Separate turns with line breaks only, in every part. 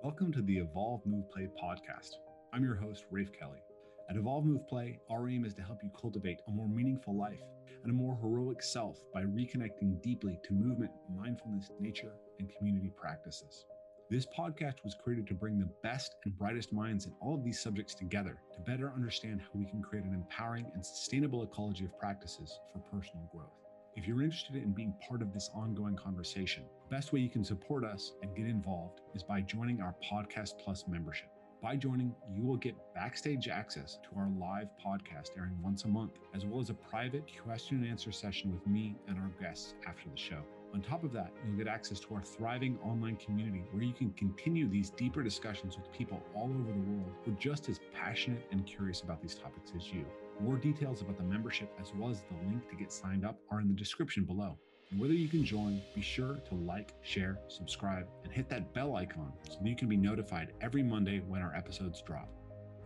Welcome to the Evolve Move Play podcast. I'm your host, Rafe Kelley. At Evolve Move Play, our aim is to help you cultivate a more meaningful life and a more heroic self by reconnecting deeply to movement, mindfulness, nature, and community practices. This podcast was created to bring the best and brightest minds in all of these subjects together to better understand how we can create an empowering and sustainable ecology of practices for personal growth. If you're interested in being part of this ongoing conversation, the best way you can support us and get involved is by joining our Podcast Plus membership. By joining, you will get backstage access to our live podcast airing once a month, as well as a private question and answer session with me and our guests after the show. On top of that, you'll get access to our thriving online community where you can continue these deeper discussions with people all over the world who are just as passionate and curious about these topics as you. More details about the membership, as well as the link to get signed up, are in the description below. And whether you can join, be sure to like, share, subscribe, and hit that bell icon so that you can be notified every Monday when our episodes drop.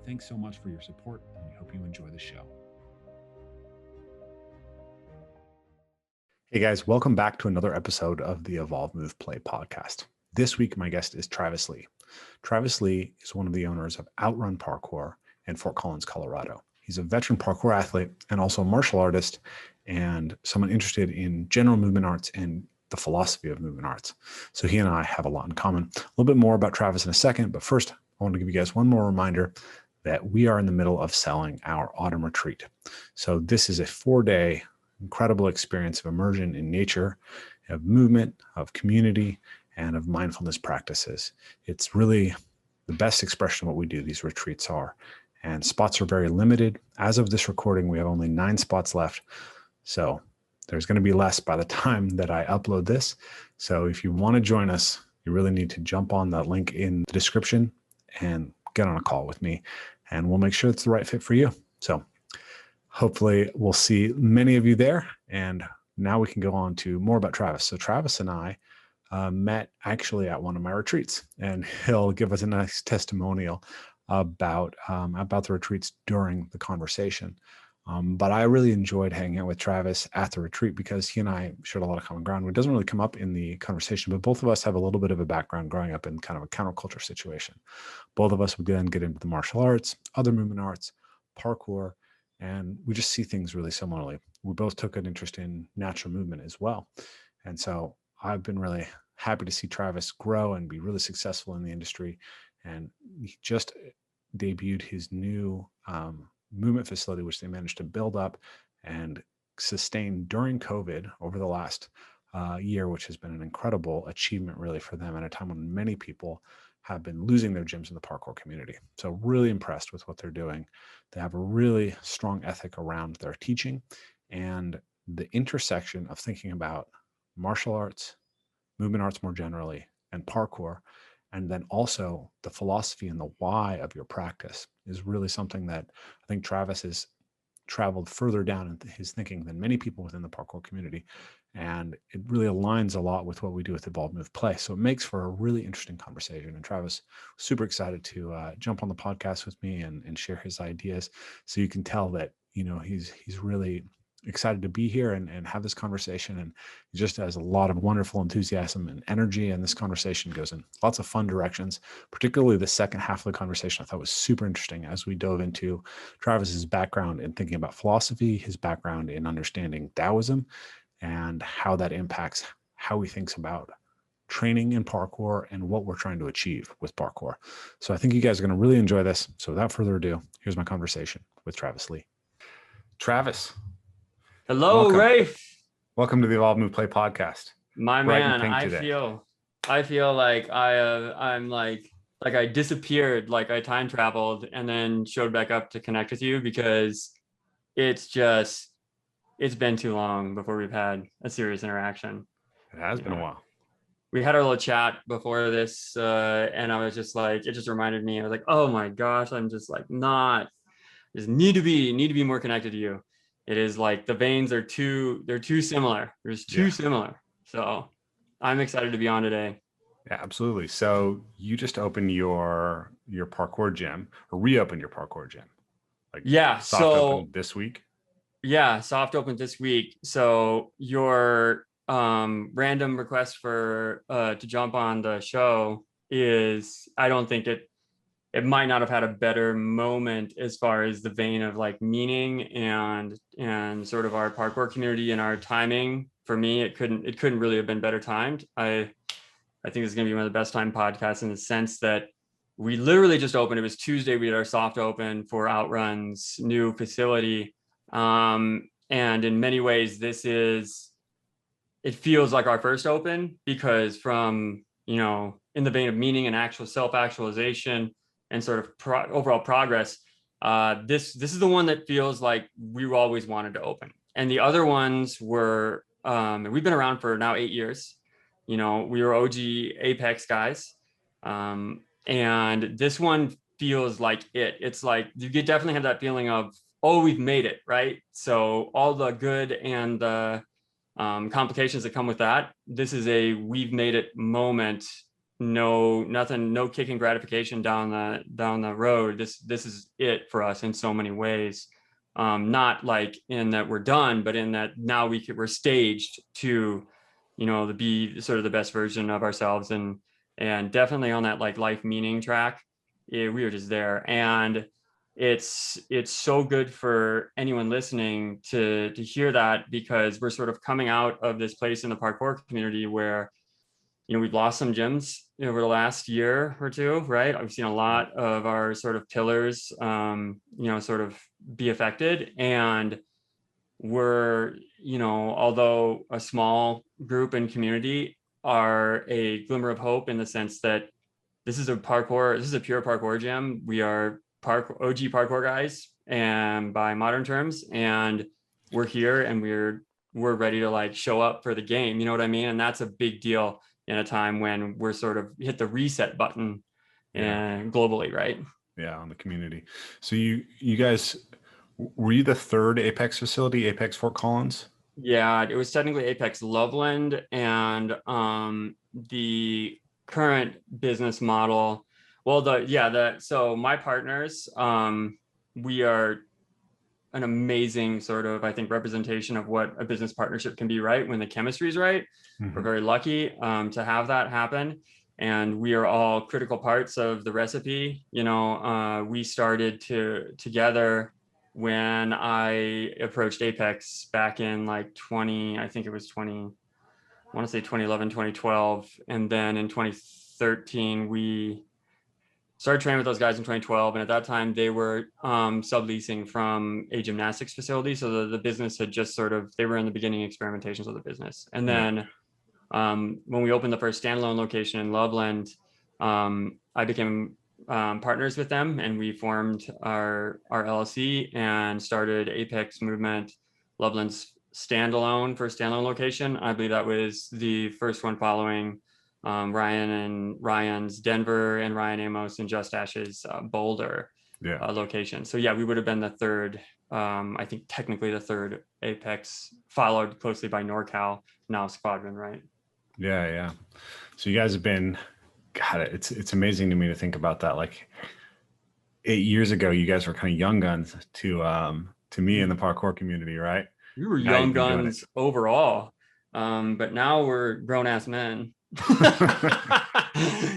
Thanks so much for your support, and we hope you enjoy the show. Hey guys, welcome back to another episode of the Evolve Move Play podcast. This week, my guest is Travis Lee. Travis Lee is one of the owners of Outrun Parkour in Fort Collins, Colorado. He's a veteran parkour athlete and also a martial artist and someone interested in general movement arts and the philosophy of movement arts. So he and I have a lot in common. A little bit more about Travis in a second, but first I want to give you guys one more reminder that we are in the middle of selling our autumn retreat. So this is a 4-day incredible experience of immersion in nature, of movement, of community, and of mindfulness practices. It's really the best expression of what we do, these retreats are. And spots are very limited. As of this recording, we have only 9 spots left. So there's going to be less by the time that I upload this. So if you want to join us, you really need to jump on that link in the description and get on a call with me. And we'll make sure it's the right fit for you. So hopefully we'll see many of you there. And now we can go on to more about Travis. So Travis and I met actually at one of my retreats, and he'll give us a nice testimonial about the retreats during the conversation. But I really enjoyed hanging out with Travis at the retreat because he and I shared a lot of common ground. It doesn't really come up in the conversation, but both of us have a little bit of a background growing up in kind of a counterculture situation. Both of us would then get into the martial arts, other movement arts, parkour, and we just see things really similarly. We both took an interest in natural movement as well. And so I've been really happy to see Travis grow and be really successful in the industry. And he just debuted his new movement facility, which they managed to build up and sustain during COVID over the last year, which has been an incredible achievement really for them at a time when many people have been losing their gyms in the parkour community. So really impressed with what they're doing. They have a really strong ethic around their teaching and the intersection of thinking about martial arts, movement arts more generally, and parkour. And then also the philosophy and the why of your practice is really something that I think Travis has traveled further down in his thinking than many people within the parkour community. And it really aligns a lot with what we do with Evolve Move Play. So it makes for a really interesting conversation. And Travis, super excited to jump on the podcast with me and share his ideas. So you can tell that, you know, he's really excited to be here and have this conversation, and he just has a lot of wonderful enthusiasm and energy, and this conversation goes in lots of fun directions. Particularly the second half of the conversation I thought was super interesting as we dove into Travis's background in thinking about philosophy, his background in understanding Taoism, and how that impacts how he thinks about training in parkour and what we're trying to achieve with parkour. So I think you guys are going to really enjoy this. So without further ado, here's my conversation with Travis Lee. Travis.
Hello,
welcome.
Rafe.
Welcome to the Evolve Move Play podcast.
My man, I feel like I'm like I disappeared, like I time traveled and then showed back up to connect with you because it's been too long before we've had a serious interaction.
It has been a while.
We had our little chat before this, and I was just like, it just reminded me. I was like, oh my gosh, I'm just like just need to be more connected to you. It is like the veins are too similar. There's too similar. So I'm excited to be on today.
Yeah, absolutely. So you just opened your parkour gym, or reopened your parkour gym. Soft open this week.
Yeah, soft open this week. So your random request for to jump on the show is, I don't think it might not have had a better moment as far as the vein of like meaning and sort of our parkour community and our timing. For me, it couldn't really have been better timed. I think it's going to be one of the best timed podcasts in the sense that we literally just opened. It was Tuesday. We did our soft open for Outrun's new facility. And in many ways, it feels like our first open, because from, in the vein of meaning and actual self-actualization and sort of overall progress, this is the one that feels like we always wanted to open. And the other ones were, we've been around for now 8 years. We were OG Apex guys. And this one feels like it's like, you definitely have that feeling of, oh, we've made it, right? So all the good and the complications that come with that, this is a we've made it moment. No kicking gratification down the road. This is it for us in so many ways. Not like in that we're done, but in that now we're staged to, to be sort of the best version of ourselves, and definitely on that like life meaning track. We are just there, and it's so good for anyone listening to hear that, because we're sort of coming out of this place in the parkour community where, we've lost some gyms over the last year or two, right? I've seen a lot of our sort of pillars, sort of be affected. And we're, although a small group and community, are a glimmer of hope in the sense that this is a pure parkour gym. We are OG parkour guys, and by modern terms, and we're here and we're ready to like show up for the game. You know what I mean? And that's a big deal in a time when we're sort of hit the reset button and globally, right?
Yeah, on the community. So you guys, were you the third Apex facility, Apex Fort Collins?
Yeah, it was technically Apex Loveland, and the current business model. Well, so my partners, we are an amazing sort of, I think, representation of what a business partnership can be, right? When the chemistry is right. Mm-hmm. We're very lucky to have that happen. And we are all critical parts of the recipe. We started together when I approached Apex back in like 2011, 2012. And then in 2013, we started training with those guys in 2012. And at that time, they were subleasing from a gymnastics facility. So the business had just they were in the beginning experimentations of the business. And then when we opened the first standalone location in Loveland, I became partners with them, and we formed our LLC and started Apex Movement, Loveland's first standalone location. I believe that was the first one following Ryan and Ryan's Denver, and Ryan Amos and Just Ash's Boulder location. So yeah, we would have been the third, I think technically the third Apex, followed closely by NorCal, now Squadron, right?
Yeah. So you guys have been, God, it's amazing to me to think about that. Like 8 years ago, you guys were kind of young guns to me in the parkour community, right?
We were young guns overall, but now we're grown ass men.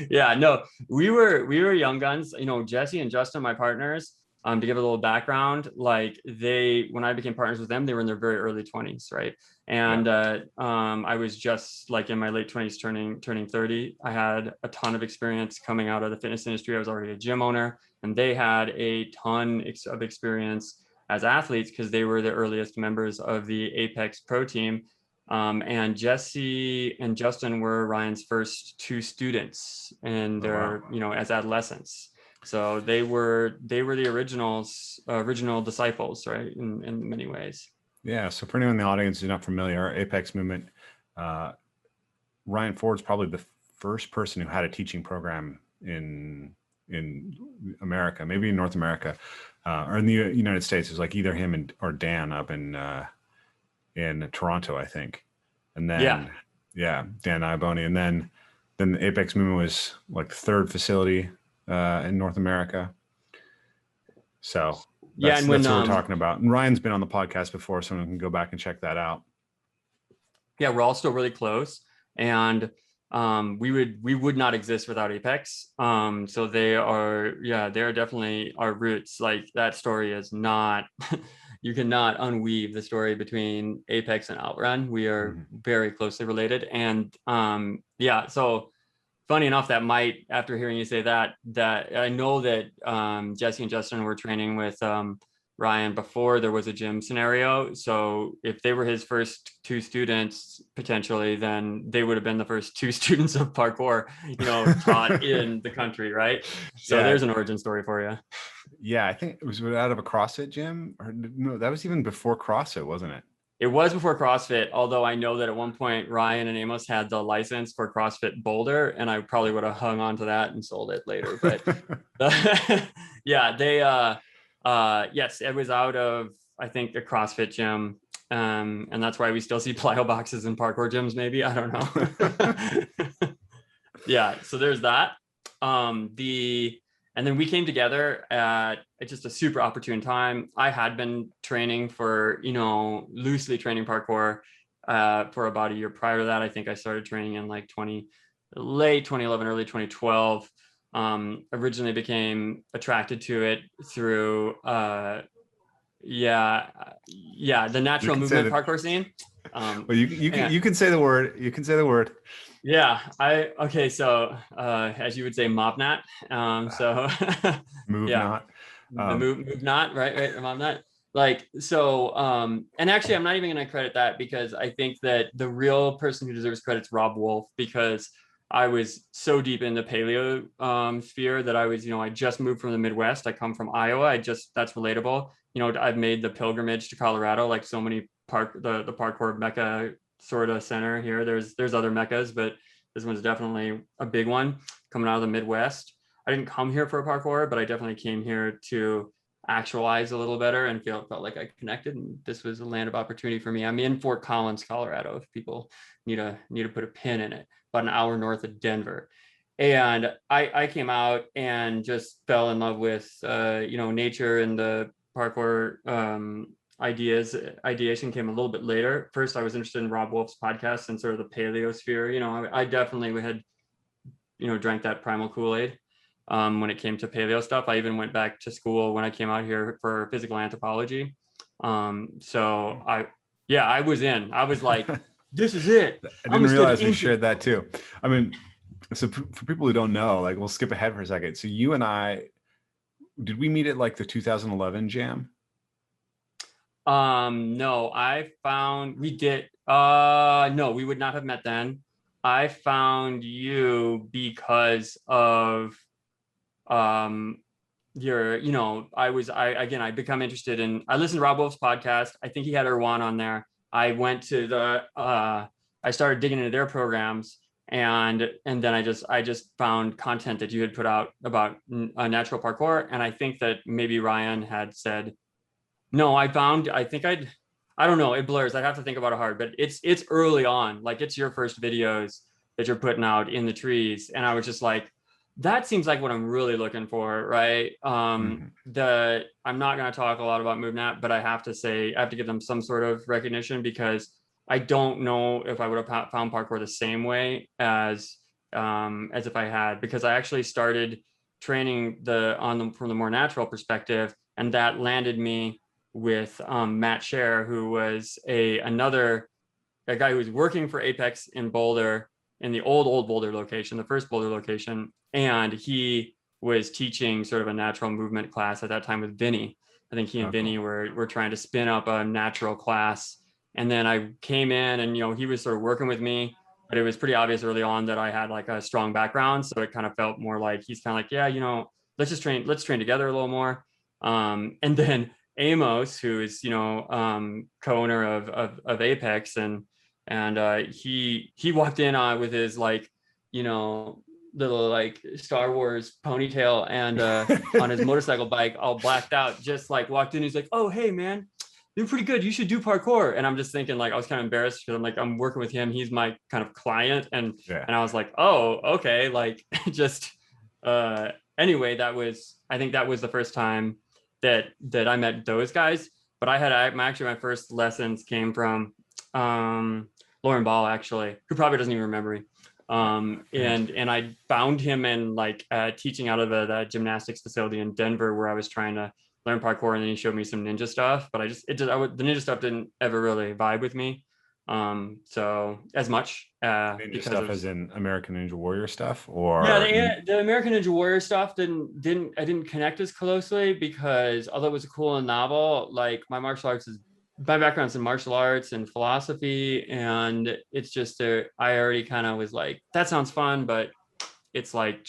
Yeah, no, we were young guns. Jesse and Justin, my partners, to give a little background, like when I became partners with them, they were in their very early 20s, right? And I was just like in my late 20s, turning 30. I had a ton of experience coming out of the fitness industry. I was already a gym owner, and they had a ton of experience as athletes because they were the earliest members of the Apex Pro team. And Jesse and Justin were Ryan's first two students, and they're as adolescents. So they were the original disciples, right? In many ways.
Yeah. So for anyone in the audience who's not familiar, Apex Movement, Ryan Ford's probably the first person who had a teaching program in America, maybe in North America, or in the United States. It was like either him or Dan up in Toronto, I think. And then Dan Iaboni, and then the Apex Movement was like the third facility in North America. So that's what we're talking about. And Ryan's been on the podcast before, so we can go back and check that out.
Yeah, we're all still really close. And we would not exist without Apex. So they are definitely our roots. Like that story is not, you cannot unweave the story between Apex and Outrun. We are very closely related. And so funny enough, that might, after hearing you say that I know that Jesse and Justin were training with Ryan before there was a gym scenario. So if they were his first two students potentially, then they would have been the first two students of parkour, taught in the country, right? So there's an origin story for you.
Yeah, I think it was out of a CrossFit gym, or no, that was even before CrossFit, wasn't it?
It was before CrossFit, although I know that at one point Ryan and Amos had the license for CrossFit Boulder, and I probably would have hung on to that and sold it later. But yes, it was out of, I think, a CrossFit gym. And that's why we still see plyo boxes in parkour gyms, maybe. I don't know. Yeah, so there's that. And then we came together at just a super opportune time. I had been training for, loosely training parkour for about a year prior to that. I think I started training in like late 2011, early 2012. Originally became attracted to it through, the natural movement parkour scene.
Well, you can say the word. You can say the word.
Yeah. So as you would say, mobnat. So
move not.
Move not. Right. Mobnat. Like so. And actually, I'm not even going to credit that, because I think that the real person who deserves credit is Rob Wolf, because I was so deep in the paleo sphere that I was, I just moved from the Midwest. I come from Iowa. That's relatable. I've made the pilgrimage to Colorado, like so many the parkour mecca sort of center here. There's other meccas, but this one's definitely a big one coming out of the Midwest. I didn't come here for parkour, but I definitely came here to actualize a little better and felt like I connected. And this was a land of opportunity for me. I'm in Fort Collins, Colorado, if people need to put a pin in it, about an hour north of Denver. And I came out and just fell in love with nature, and the parkour ideation came a little bit later. First, I was interested in Rob Wolf's podcast and sort of the paleo sphere. I definitely had drank that primal Kool-Aid when it came to paleo stuff. I even went back to school when I came out here for physical anthropology. So I was in. I was like, this is it.
I didn't realize we shared that too. I mean, so for people who don't know, like, we'll skip ahead for a second. So you and I, did we meet at like the 2011 jam?
No, we did. No, we would not have met then. I found you because of, I become interested in, I listened to Rob Wolf's podcast. I think he had Erwan on there. I went to I started digging into their programs, and then I just found content that you had put out about natural parkour. And I think that maybe Ryan had said, no, I don't know. It blurs. I'd have to think about it hard, but it's early on. Like, it's your first videos that you're putting out in the trees. And I was just like, that seems like what I'm really looking for. Right. I'm not going to talk a lot about MoveNat, but I have to give them some sort of recognition, because I don't know if I would have found parkour the same way as if I had, because I actually started training from the more natural perspective. And that landed me with Matt Scher, who was a guy who was working for Apex in Boulder, in the old Boulder location, the first Boulder location. And he was teaching sort of a natural movement class at that time with Vinny. I think he and Vinny were trying to spin up a natural class. And then I came in, and, he was sort of working with me, but it was pretty obvious early on that I had like a strong background. So it kind of felt more like, he's kind of like, yeah, let's train together a little more. And then Amos, who is, co-owner of Apex, and he walked in with his little Star Wars ponytail and on his motorcycle bike, all blacked out, just walked in. He's like, oh, hey man, you're pretty good. You should do parkour. And I'm just thinking, I was kind of embarrassed, because I'm working with him. He's my kind of client. And I was like, oh, okay. Anyway, I think that was the first time that I met those guys. But my first lessons came from Lauren Ball, actually, who probably doesn't even remember me. And I found him in like teaching out of the gymnastics facility in Denver, where I was trying to learn parkour, and then he showed me some ninja stuff, but the ninja stuff didn't ever really vibe with me. So as much
Ninja stuff as in American Ninja Warrior stuff, or
the American Ninja Warrior stuff I didn't connect as closely, because although it was cool and novel, like my background's in martial arts and philosophy, and it's just I already kind of was like, that sounds fun, but it's like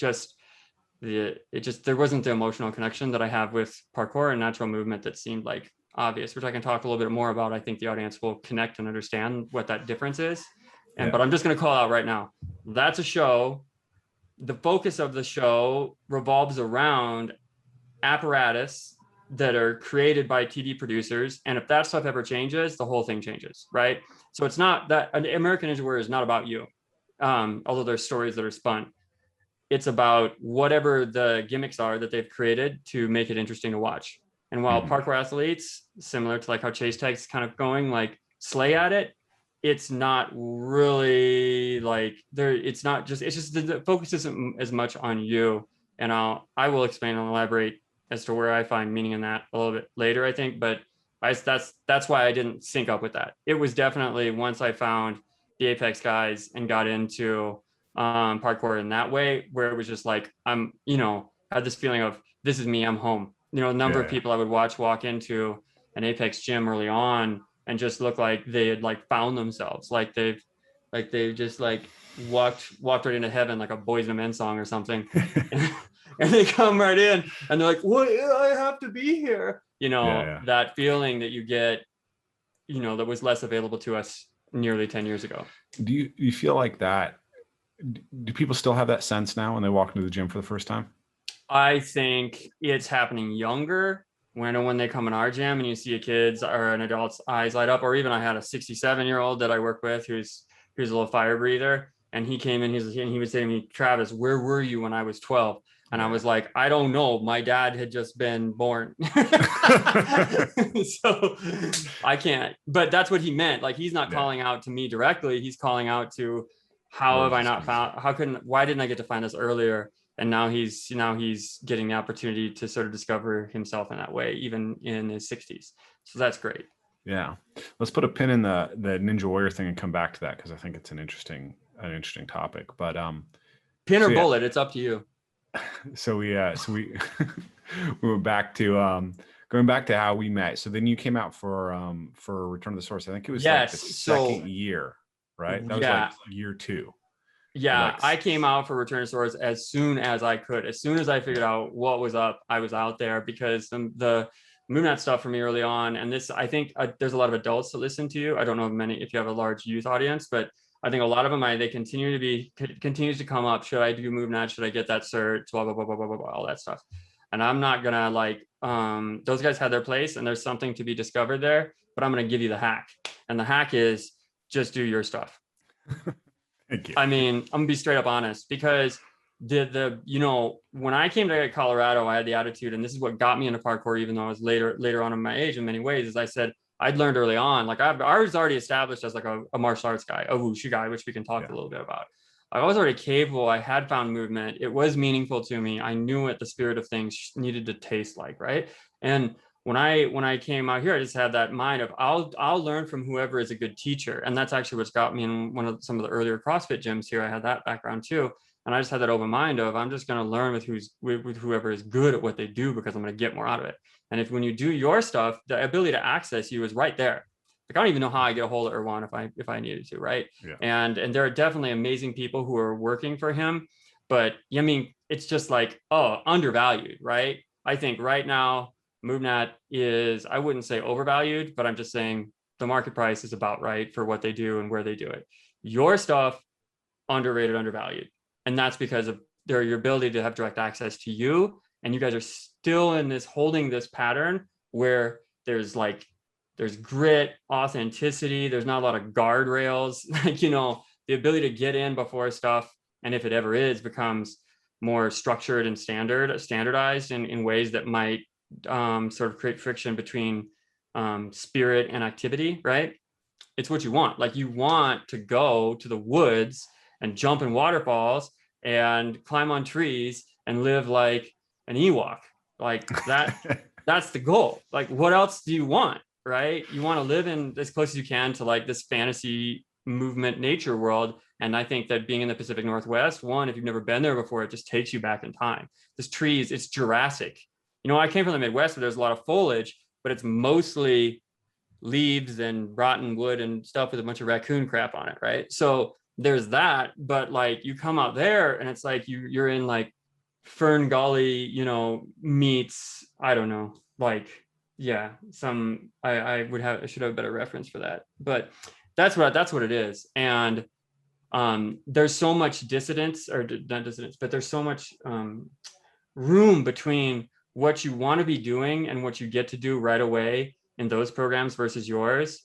there wasn't the emotional connection that I have with parkour and natural movement that seemed like obvious, which I can talk a little bit more about. I think the audience will connect and understand what that difference is. But I'm just going to call out right now, that's a show. The focus of the show revolves around apparatus that are created by TV producers. And if that stuff ever changes, the whole thing changes, right? So it's not that American Ninja Warrior is not about you. Although there's stories that are spun. It's about whatever the gimmicks are that they've created to make it interesting to watch. And while parkour athletes, similar to like how Chase Tag's kind of going, like slay at it, it's not really like it's just the focus isn't as much on you. And I will explain and elaborate as to where I find meaning in that a little bit later, I think. But that's why I didn't sync up with that. It was definitely once I found the Apex guys and got into parkour in that way, where it was just like, had this feeling of, this is me, I'm home. A number of people I would watch walk into an Apex gym early on and just look like they had like found themselves, like they've just like walked right into heaven, like a Boys II Men song or something. And they come right in and they're like, well, I have to be here. That feeling that you get, that was less available to us nearly 10 years ago.
Do you feel like that? Do people still have that sense now when they walk into the gym for the first time?
I think it's happening younger. When they come in our gym and you see a kid's or an adult's eyes light up, or even I had a 67-year-old that I work with who's a little fire breather, and he came in, he would say to me, Travis, where were you when I was 12? And I was like, I don't know. My dad had just been born. So I can't, but that's what he meant. Like, he's not calling out to me directly. He's calling out to, why didn't I get to find this earlier? And now he's getting the opportunity to sort of discover himself in that way, even in his 60s. So that's great.
Yeah. Let's put a pin in the Ninja Warrior thing and come back to that, because I think it's an interesting topic. But
pin or bullet, it's up to you.
So we we went back to going back to how we met. So then you came out for Return to the Source. I think it was like the second year, right? That was like year 2.
Yeah, I came out for Return to Source as soon as I could. As soon as I figured out what was up, I was out there, because the MoveNet stuff for me early on, and this, I think there's a lot of adults that listen to you. I don't know if you have a large youth audience, but I think a lot of them, they continues to come up. Should I do MoveNet? Should I get that cert? Blah, blah, blah, blah, blah, blah, all that stuff. And I'm not going to those guys had their place and there's something to be discovered there, but I'm going to give you the hack. And the hack is just do your stuff. I mean, I'm gonna be straight up honest, because when I came to Colorado, I had the attitude, and this is what got me into parkour, even though I was later on in my age in many ways, is I said, I'd learned early on, like I was already established as like a martial arts guy, a wushu guy, which we can talk a little bit about. I was already capable. I had found movement. It was meaningful to me. I knew what the spirit of things needed to taste like, right? And when I came out here, I just had that mind of I'll learn from whoever is a good teacher. And that's actually what's got me in some of the earlier CrossFit gyms here. I had that background too. And I just had that open mind of, I'm just going to learn with whoever is good at what they do, because I'm going to get more out of it. And when you do your stuff, the ability to access you is right there. Like, I don't even know how I get a hold of Erwan if I needed to, right? Yeah. And there are definitely amazing people who are working for him, but I mean, it's just like, undervalued, right? I think right now, MoveNet is, I wouldn't say overvalued, but I'm just saying the market price is about right for what they do and where they do it. Your stuff, underrated, undervalued. And that's because of your ability to have direct access to you. And you guys are still holding this pattern where there's grit, authenticity. There's not a lot of guardrails, the ability to get in before stuff. And if it ever becomes more structured and standardized in ways that might sort of create friction between spirit and activity, right? It's what you want. Like, you want to go to the woods and jump in waterfalls and climb on trees and live like an Ewok. Like that's the goal. Like, what else do you want, right? You want to live in as close as you can to like this fantasy movement nature world. And I think that being in the Pacific Northwest, one, if you've never been there before, it just takes you back in time. This trees, it's Jurassic. You know, I came from the Midwest where there's a lot of foliage, but it's mostly leaves and rotten wood and stuff with a bunch of raccoon crap on it, right? So there's that, but like you come out there and it's like you're in like Fern Gully, you know, meets, I don't know, like, yeah, some I should have a better reference for that, but that's what it is. And there's so much dissonance, or not dissonance, but there's so much room between what you want to be doing and what you get to do right away in those programs versus yours,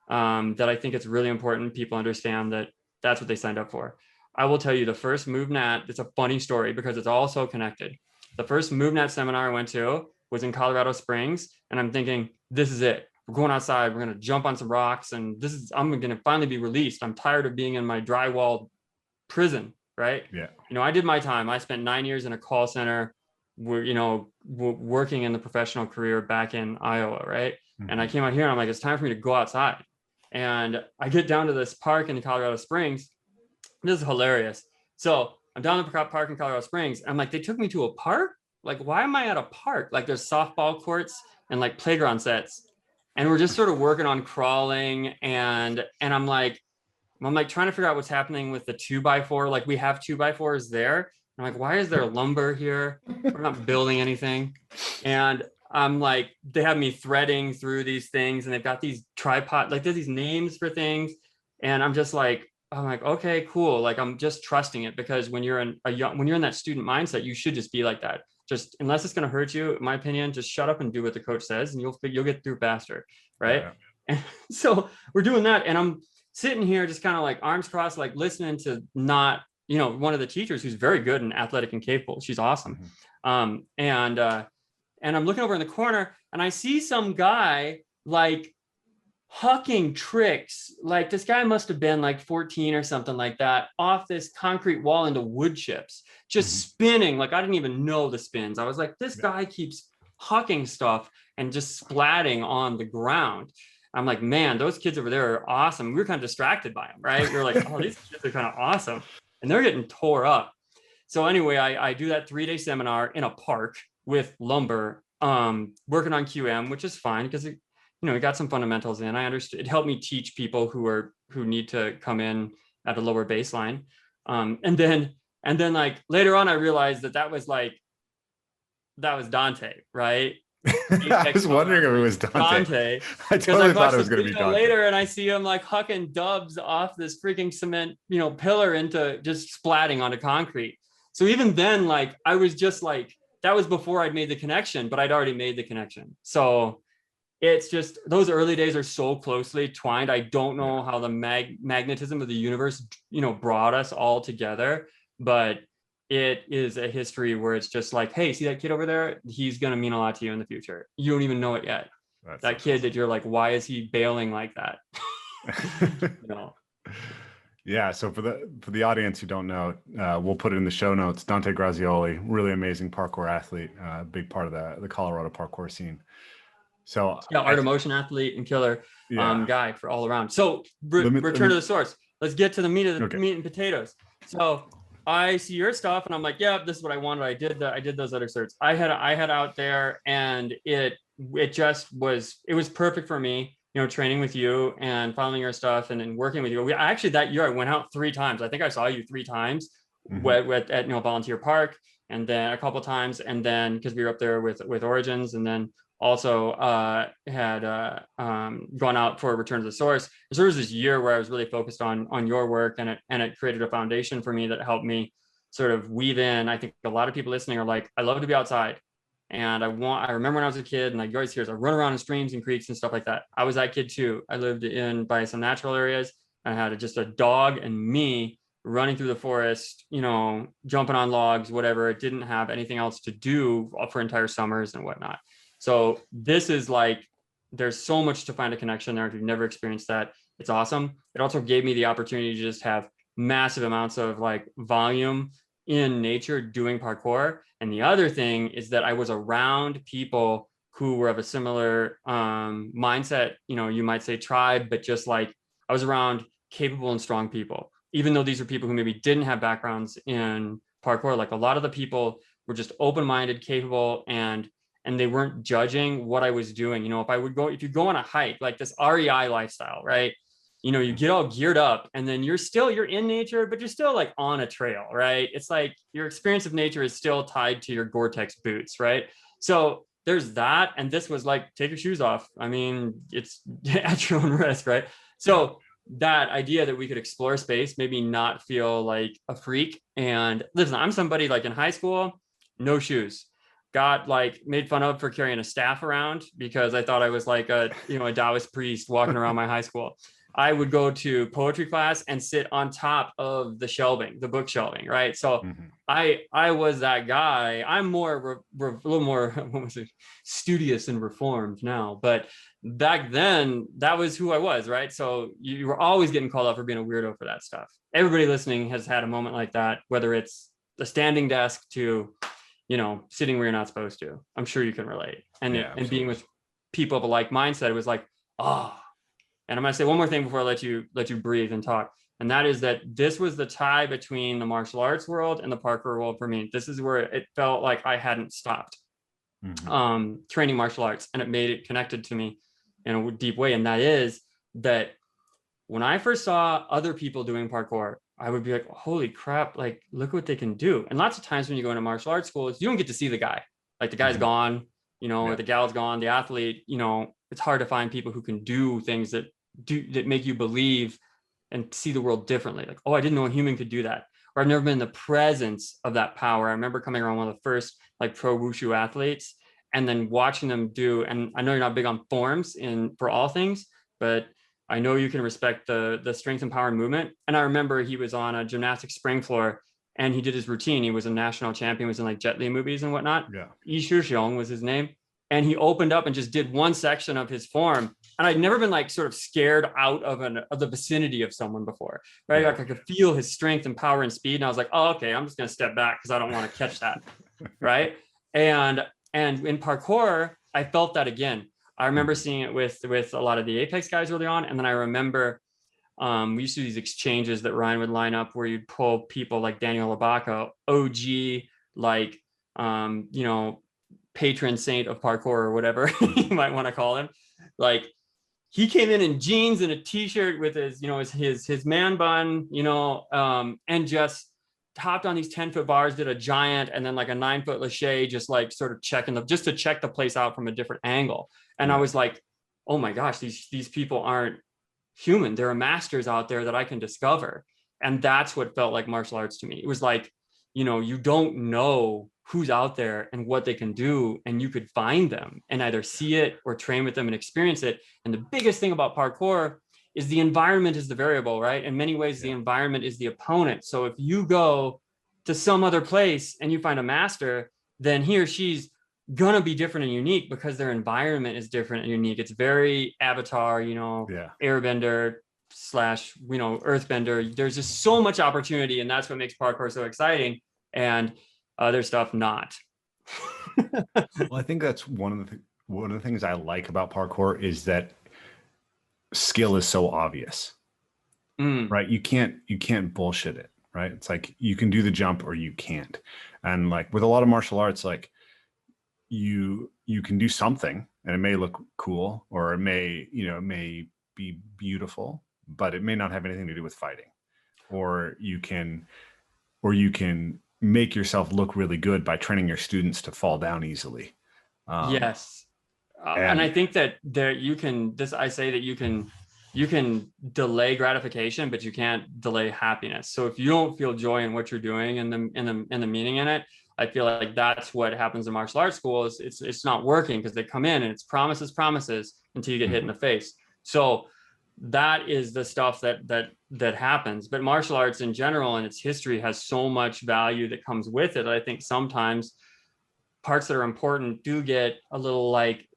that I think it's really important people understand that that's what they signed up for. I will tell you the first MoveNat, it's a funny story because it's all so connected. The first MoveNat seminar I went to was in Colorado Springs, and I'm thinking, this is it. We're going outside, we're going to jump on some rocks, and I'm going to finally be released. I'm tired of being in my drywall prison, right?
Yeah.
You know, I did my time. I spent 9 years in a call center, working in the professional career back in Iowa, right? Mm-hmm. And I came out here and I'm like, it's time for me to go outside. And I get down to this park in Colorado Springs. This is hilarious. So I'm down at the park in Colorado Springs. I'm like, they took me to a park? Like, why am I at a park? Like, there's softball courts and like playground sets. And we're just sort of working on crawling. And I'm like trying to figure out what's happening with the 2x4. Like, we have 2x4s there. I'm like, why is there lumber here? We're not building anything. And I'm like, they have me threading through these things, and they've got these tripod, like there's these names for things. And I'm like, okay, cool. Like, I'm just trusting it, because when you're in that student mindset, you should just be like that. Just, unless it's going to hurt you, in my opinion, just shut up and do what the coach says, and you'll get through faster. Right. Yeah. And so we're doing that. And I'm sitting here just kind of like arms crossed, like listening to one of the teachers who's very good and athletic and capable. She's awesome. Mm-hmm. And I'm looking over in the corner, and I see some guy like hucking tricks. Like, this guy must have been like 14 or something like that, off this concrete wall into wood chips, just spinning. Like, I didn't even know the spins. I was like, this guy keeps hucking stuff and just splatting on the ground. I'm like, man, those kids over there are awesome. We were kind of distracted by them, right? We were like, oh, these kids are kind of awesome. And they're getting tore up. So anyway, I do that 3-day seminar in a park with lumber, working on QM, which is fine because we got some fundamentals in. I understood. It helped me teach people who need to come in at a lower baseline. And then like later on, I realized that was Dante, right?
I was wondering if it was Dante. I totally thought it was going to be Dante.
Later, and I see him like hucking dubs off this freaking cement, pillar into just splatting onto concrete. So even then, like, I was just like, that was before I'd made the connection, but I'd already made the connection. So it's just, those early days are so closely twined. I don't know how the magnetism of the universe, brought us all together, but it is a history where it's just like, hey, see that kid over there? He's going to mean a lot to you in the future. You don't even know it yet. That's that kid that you're like, why is he bailing like that?
Yeah. So for the audience who don't know, we'll put it in the show notes. Dante Grazioli, really amazing parkour athlete, big part of the Colorado parkour scene. So
art of motion athlete and killer guy for all around. So return to the source. Let's get to the meat of the meat and potatoes. So I see your stuff and I'm like, yeah, this is what I wanted. I did those other certs. I had out there, and it was perfect for me, training with you and following your stuff and then working with you. That year I went out 3 times. I think I saw you 3 times at Volunteer Park, and then a couple of times, and then because we were up there with Origins, and then also had gone out for Return to the Source. So there was this year where I was really focused on your work, and it created a foundation for me that helped me sort of weave in. I think a lot of people listening are like, I love to be outside. And I remember when I was a kid, and like you always hear, I run around in streams and creeks and stuff like that. I was that kid too. I lived by some natural areas. I had just a dog and me running through the forest, jumping on logs, whatever. It didn't have anything else to do for entire summers and whatnot. So this is like, there's so much to find a connection there. If you've never experienced that, it's awesome. It also gave me the opportunity to just have massive amounts of like volume in nature doing parkour. And the other thing is that I was around people who were of a similar mindset, you know, you might say tribe, but just like I was around capable and strong people, even though these are people who maybe didn't have backgrounds in parkour. Like a lot of the people were just open-minded, capable, and they weren't judging what I was doing. You know, if you go on a hike, like this REI lifestyle, right? You know, you get all geared up and then you're in nature, but you're still like on a trail, right? It's like your experience of nature is still tied to your Gore-Tex boots, right? So there's that. And this was like, take your shoes off. I mean, it's at your own risk, right? So that idea that we could explore space, maybe not feel like a freak. And listen, I'm somebody like in high school, no shoes. Got like made fun of for carrying a staff around because I thought I was like a Taoist priest walking around my high school. I would go to poetry class and sit on top of the shelving, the book shelving, right? So I was that guy. I'm more a little more studious and reformed now, but back then that was who I was, right? So you were always getting called out for being a weirdo for that stuff. Everybody listening has had a moment like that, whether it's the standing desk to, you know, sitting where you're not supposed to. I'm sure you can relate. And being with people of a like mindset, it was like, oh. And I'm going to say one more thing before I let you breathe and talk. And that is that this was the tie between the martial arts world and the parkour world for me. This is where it felt like I hadn't stopped training martial arts, and it made it connected to me in a deep way. And that is that when I first saw other people doing parkour, I would be like, holy crap, like, look what they can do. And lots of times when you go into martial arts schools, you don't get to see the guy. Like the guy's gone, you know, or the gal's gone, the athlete, you know, it's hard to find people who can do things that make you believe and see the world differently. Like, oh, I didn't know a human could do that. Or I've never been in the presence of that power. I remember coming around one of the first like pro wushu athletes and then watching them do, and I know you're not big on forms for all things, but I know you can respect the strength and power and movement. And I remember he was on a gymnastics spring floor and he did his routine. He was a national champion, was in like Jet Li movies and whatnot. Yeah. Yi Shixiong was his name. And he opened up and just did one section of his form. And I'd never been like sort of scared out of the vicinity of someone before, right? Like I could feel his strength and power and speed. And I was like, oh, okay, I'm just going to step back because I don't want to catch that, right? And in parkour, I felt that again. I remember seeing it with a lot of the Apex guys early on. And then I remember we used to do these exchanges that Ryan would line up where you'd pull people like Daniel Labaca, OG, like, you know, patron saint of parkour or whatever you might want to call him. Like he came in jeans and a t-shirt with his, you know, his man bun, you know, and just hopped on these 10-foot bars, did a giant and then like a 9-foot lache, just like sort of just to check the place out from a different angle. And I was like, oh my gosh, these people aren't human. There are masters out there that I can discover. And that's what felt like martial arts to me. It was like, you know, you don't know who's out there and what they can do, and you could find them and either see it or train with them and experience it. And the biggest thing about parkour is the environment is the variable, right? In many ways, the environment is the opponent. So if you go to some other place and you find a master, then he or she's gonna be different and unique because their environment is different and unique. It's very Avatar, you know, Airbender / you know, Earthbender. There's just so much opportunity, and that's what makes parkour so exciting. And other stuff not.
Well, I think that's one of the things I like about parkour is that skill is so obvious, right? You can't bullshit it, right? It's like you can do the jump or you can't. And like with a lot of martial arts, like you can do something and it may look cool or it may be beautiful, but it may not have anything to do with fighting. Or you can make yourself look really good by training your students to fall down easily.
Yes. And I think that you can delay gratification, but you can't delay happiness. So if you don't feel joy in what you're doing and the meaning in it, I feel like that's what happens in martial arts schools. It's not working because they come in and it's promises until you get hit in the face. So that is the stuff that happens. But martial arts in general and its history has so much value that comes with it. I think sometimes parts that are important do get a little like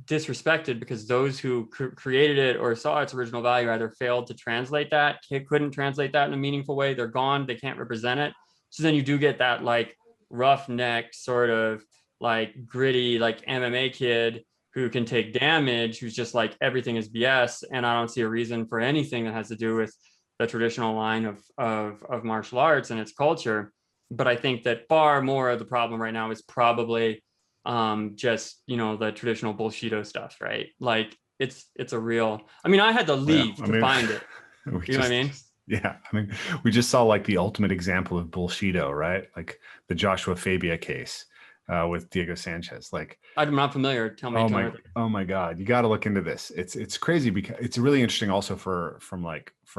disrespected because those who created it or saw its original value either failed to translate that, couldn't translate that in a meaningful way. They're gone. They can't represent it. So then you do get that like roughneck sort of like gritty, like MMA kid who can take damage, who's just like everything is BS. And I don't see a reason for anything that has to do with the traditional line of martial arts and its culture. But I think that far more of the problem right now is probably just, you know, the traditional bullshito stuff, right? Like it's a real, I mean, I had to leave to find it. You know what I mean?
Yeah. I mean, we just saw like the ultimate example of bullshito, right? Like the Joshua Fabia case with Diego Sanchez. Like,
I'm not familiar. Tell me.
Oh my God. You got to look into this. It's crazy because it's really interesting also for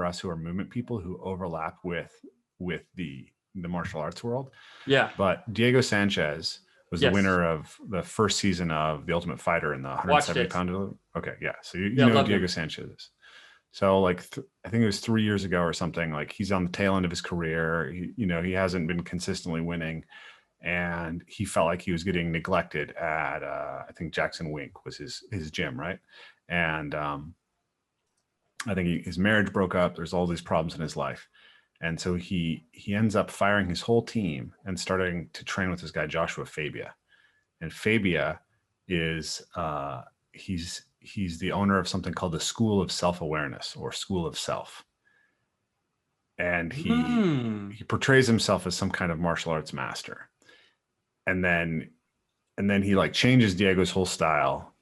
us who are movement people who overlap with the martial arts world.
Yeah.
But Diego Sanchez was the winner of the first season of The Ultimate Fighter in the 170 pound. Okay. Yeah. So you know Diego Sanchez. So like, I think it was 3 years ago or something, like he's on the tail end of his career. He hasn't been consistently winning, and he felt like he was getting neglected at, I think Jackson Wink was his gym. Right. And I think his marriage broke up. There's all these problems in his life. And so he ends up firing his whole team and starting to train with this guy, Joshua Fabia. And Fabia is, he's the owner of something called the School of Self-Awareness or School of Self. And he portrays himself as some kind of martial arts master. And then he like changes Diego's whole style.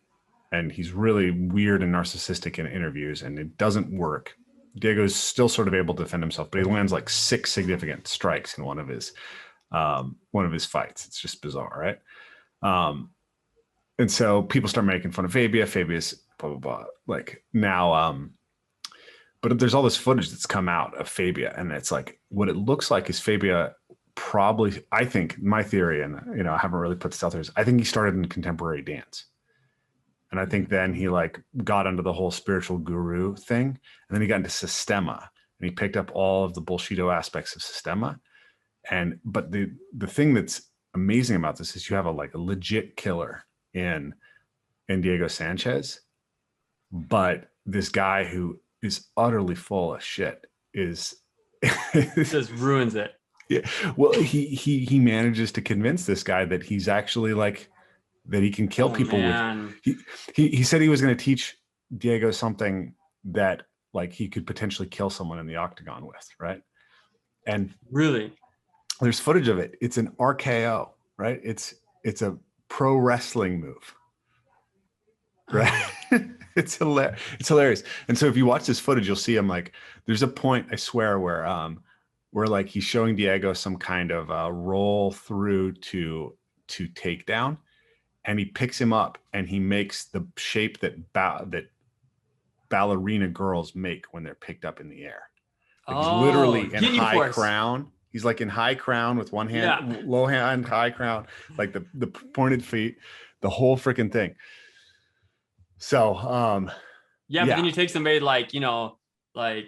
And he's really weird and narcissistic in interviews, and it doesn't work. Diego's still sort of able to defend himself, but he lands like 6 significant strikes in one of his fights. It's just bizarre, right? And so people start making fun of Fabia. Fabia's blah blah blah. Like now, but there's all this footage that's come out of Fabia, and it's like what it looks like is Fabia probably. I think my theory, and I haven't really put this out there, is I think he started in contemporary dance. And I think then he like got into the whole spiritual guru thing. And then he got into Sistema, and he picked up all of the bullshito aspects of Sistema. But the thing that's amazing about this is you have a legit killer in Diego Sanchez, but this guy who is utterly full of shit is
just ruins it.
Yeah. Well, he manages to convince this guy that he's actually like, that he can kill people with. He said he was going to teach Diego something that like he could potentially kill someone in the octagon with, right? And
really,
there's footage of it. It's an RKO, right? It's a pro wrestling move, right? It's hilarious. And so if you watch this footage, you'll see him like, there's a point, I swear, where like he's showing Diego some kind of roll through to takedown. And he picks him up and he makes the shape that ballerina girls make when they're picked up in the air. Like he's literally in high crown. He's like in high crown with one hand, low hand, high crown, like the pointed feet, the whole freaking thing. So,
but then you take somebody like, like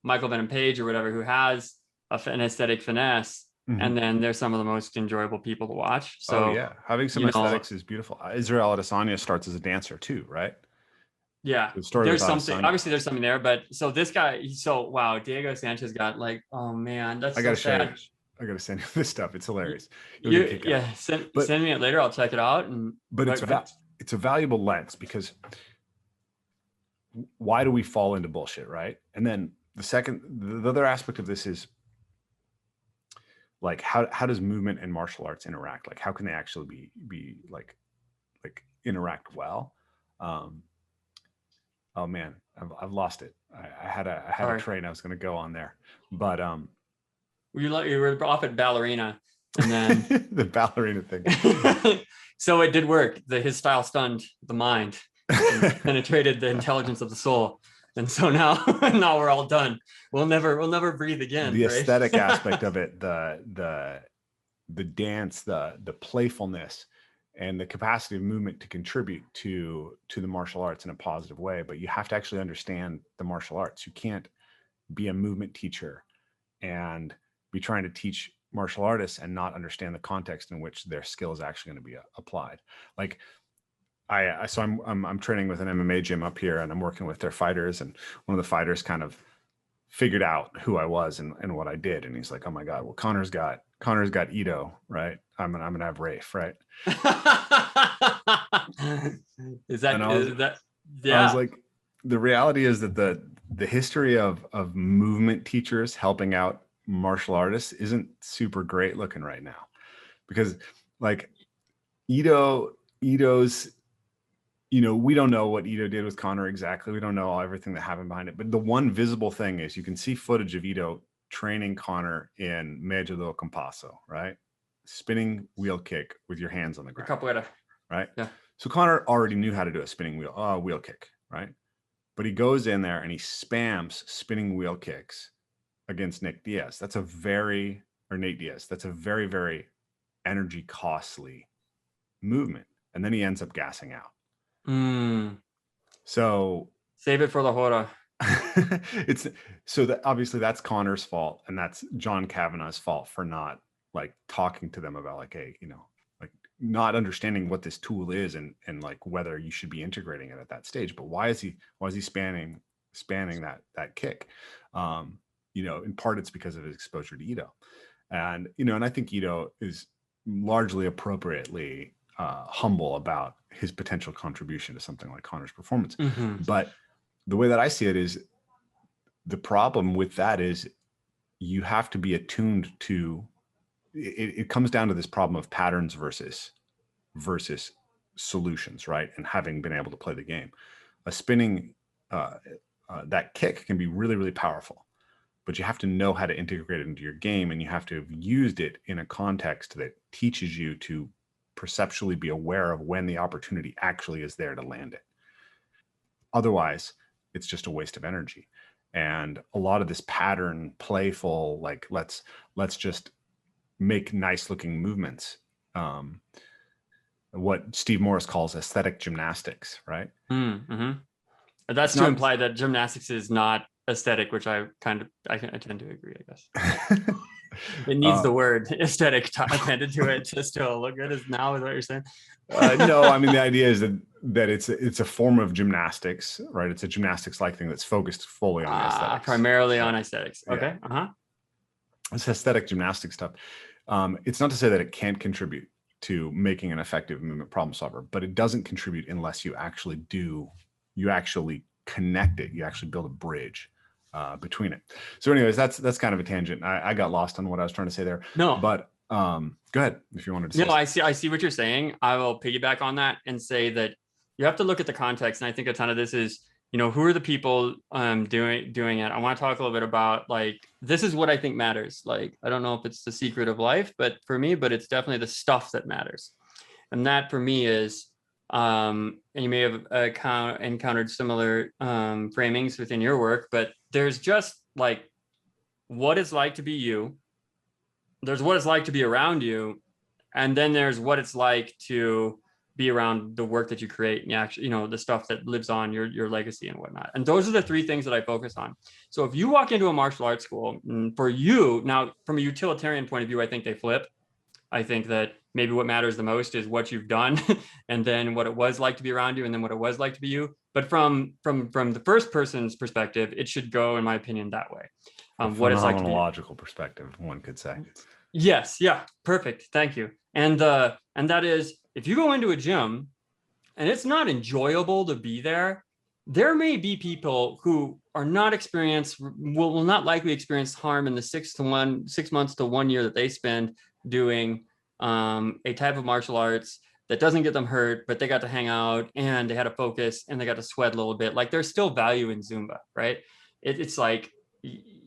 Michael Venom Page or whatever, who has an aesthetic finesse. Mm-hmm. And then they're some of the most enjoyable people to watch. So
having some aesthetics is beautiful. Israel Adesanya starts as a dancer too, right?
Yeah, there's something. Obviously, there's something there. But so this guy, wow, Diego Sanchez got like, oh man, that's so sad.
I gotta send you this stuff. It's hilarious.
Send me it later. I'll check it out.
But it's a valuable lens, because why do we fall into bullshit, right? And then the other aspect of this is, like how does movement and martial arts interact? Like how can they actually be like interact well? Oh man, I've lost it. I had a train I was going to go on there, but
you were off at ballerina, and then
the ballerina thing.
So it did work. His style stunned the mind, and penetrated the intelligence of the soul. And so now we're all done. We'll never breathe again.
The aesthetic aspect of it, the dance, the playfulness, and the capacity of movement to contribute to the martial arts in a positive way. But you have to actually understand the martial arts. You can't be a movement teacher and be trying to teach martial artists and not understand the context in which their skill is actually going to be applied. Like I'm training with an MMA gym up here, and I'm working with their fighters, and one of the fighters kind of figured out who I was and what I did. And he's like, oh my God, well, Connor's got Ito, right? I'm gonna have Rafe, right?
Is that
yeah. I was like, the reality is that the history of movement teachers helping out martial artists isn't super great looking right now, because like Ito's, we don't know what Ito did with Connor exactly. We don't know everything that happened behind it. But the one visible thing is you can see footage of Ito training Connor in Medio do Compasso, right? Spinning wheel kick with your hands on the ground.
Capoeira.
Right?
Yeah.
So Connor already knew how to do a spinning wheel kick, right? But he goes in there and he spams spinning wheel kicks against Nate Diaz. That's a very very energy costly movement. And then he ends up gassing out. So
save it for the hora.
Obviously that's Connor's fault, and that's John Kavanagh's fault for not like talking to them about like, hey, like not understanding what this tool is and like whether you should be integrating it at that stage. But why is he spanning that kick? In part it's because of his exposure to Ito, and and I think Ito is largely appropriately humble about his potential contribution to something like Connor's performance.
Mm-hmm.
But the way that I see it is, the problem with that is you have to be attuned to it comes down to this problem of patterns versus solutions, right? And having been able to play the game, a spinning that kick can be really, really powerful, but you have to know how to integrate it into your game, and you have to have used it in a context that teaches you to perceptually be aware of when the opportunity actually is there to land it. Otherwise, it's just a waste of energy. And a lot of this pattern, playful, like let's just make nice looking movements, what Steve Morris calls aesthetic gymnastics, right?
Mm-hmm. That's to imply that gymnastics is not aesthetic, which I tend to agree, I guess. It needs the word aesthetic appended to it just to look good. Is what you're saying?
No, I mean, the idea is that it's a form of gymnastics, right? It's a gymnastics-like thing that's focused fully on aesthetics.
Primarily on aesthetics. Okay.
Yeah.
Uh-huh.
It's aesthetic gymnastic stuff. It's not to say that it can't contribute to making an effective movement problem solver, but it doesn't contribute unless you actually connect it. You actually build a bridge between it. So anyways, that's kind of a tangent. I got lost on what I was trying to say there.
No,
but go ahead if you wanted to say
something. I see what you're saying. I will piggyback on that and say that you have to look at the context. And I think a ton of this is, who are the people doing it? I want to talk a little bit about, like, this is what I think matters. Like, I don't know if it's the secret of life, but it's definitely the stuff that matters. And that for me is, and you may have encountered similar framings within your work, but there's just like what it's like to be you. There's what it's like to be around you. And then there's what it's like to be around the work that you create and actually, the stuff that lives on, your legacy and whatnot. And those are the three things that I focus on. So if you walk into a martial arts school, for you, now from a utilitarian point of view, I think they flip. I think that maybe what matters the most is what you've done and then what it was like to be around you and then what it was like to be you. But from the first person's perspective, it should go, in my opinion, that way. What it's like to be.
Phenomenological perspective, one could say.
Yes. Yeah. Perfect. Thank you. And that is, if you go into a gym and it's not enjoyable to be there, there may be people who are not will not likely experience harm in the 6 months to 1 year that they spend doing a type of martial arts that doesn't get them hurt, but they got to hang out and they had to focus and they got to sweat a little bit. Like, there's still value in Zumba, right? It's like,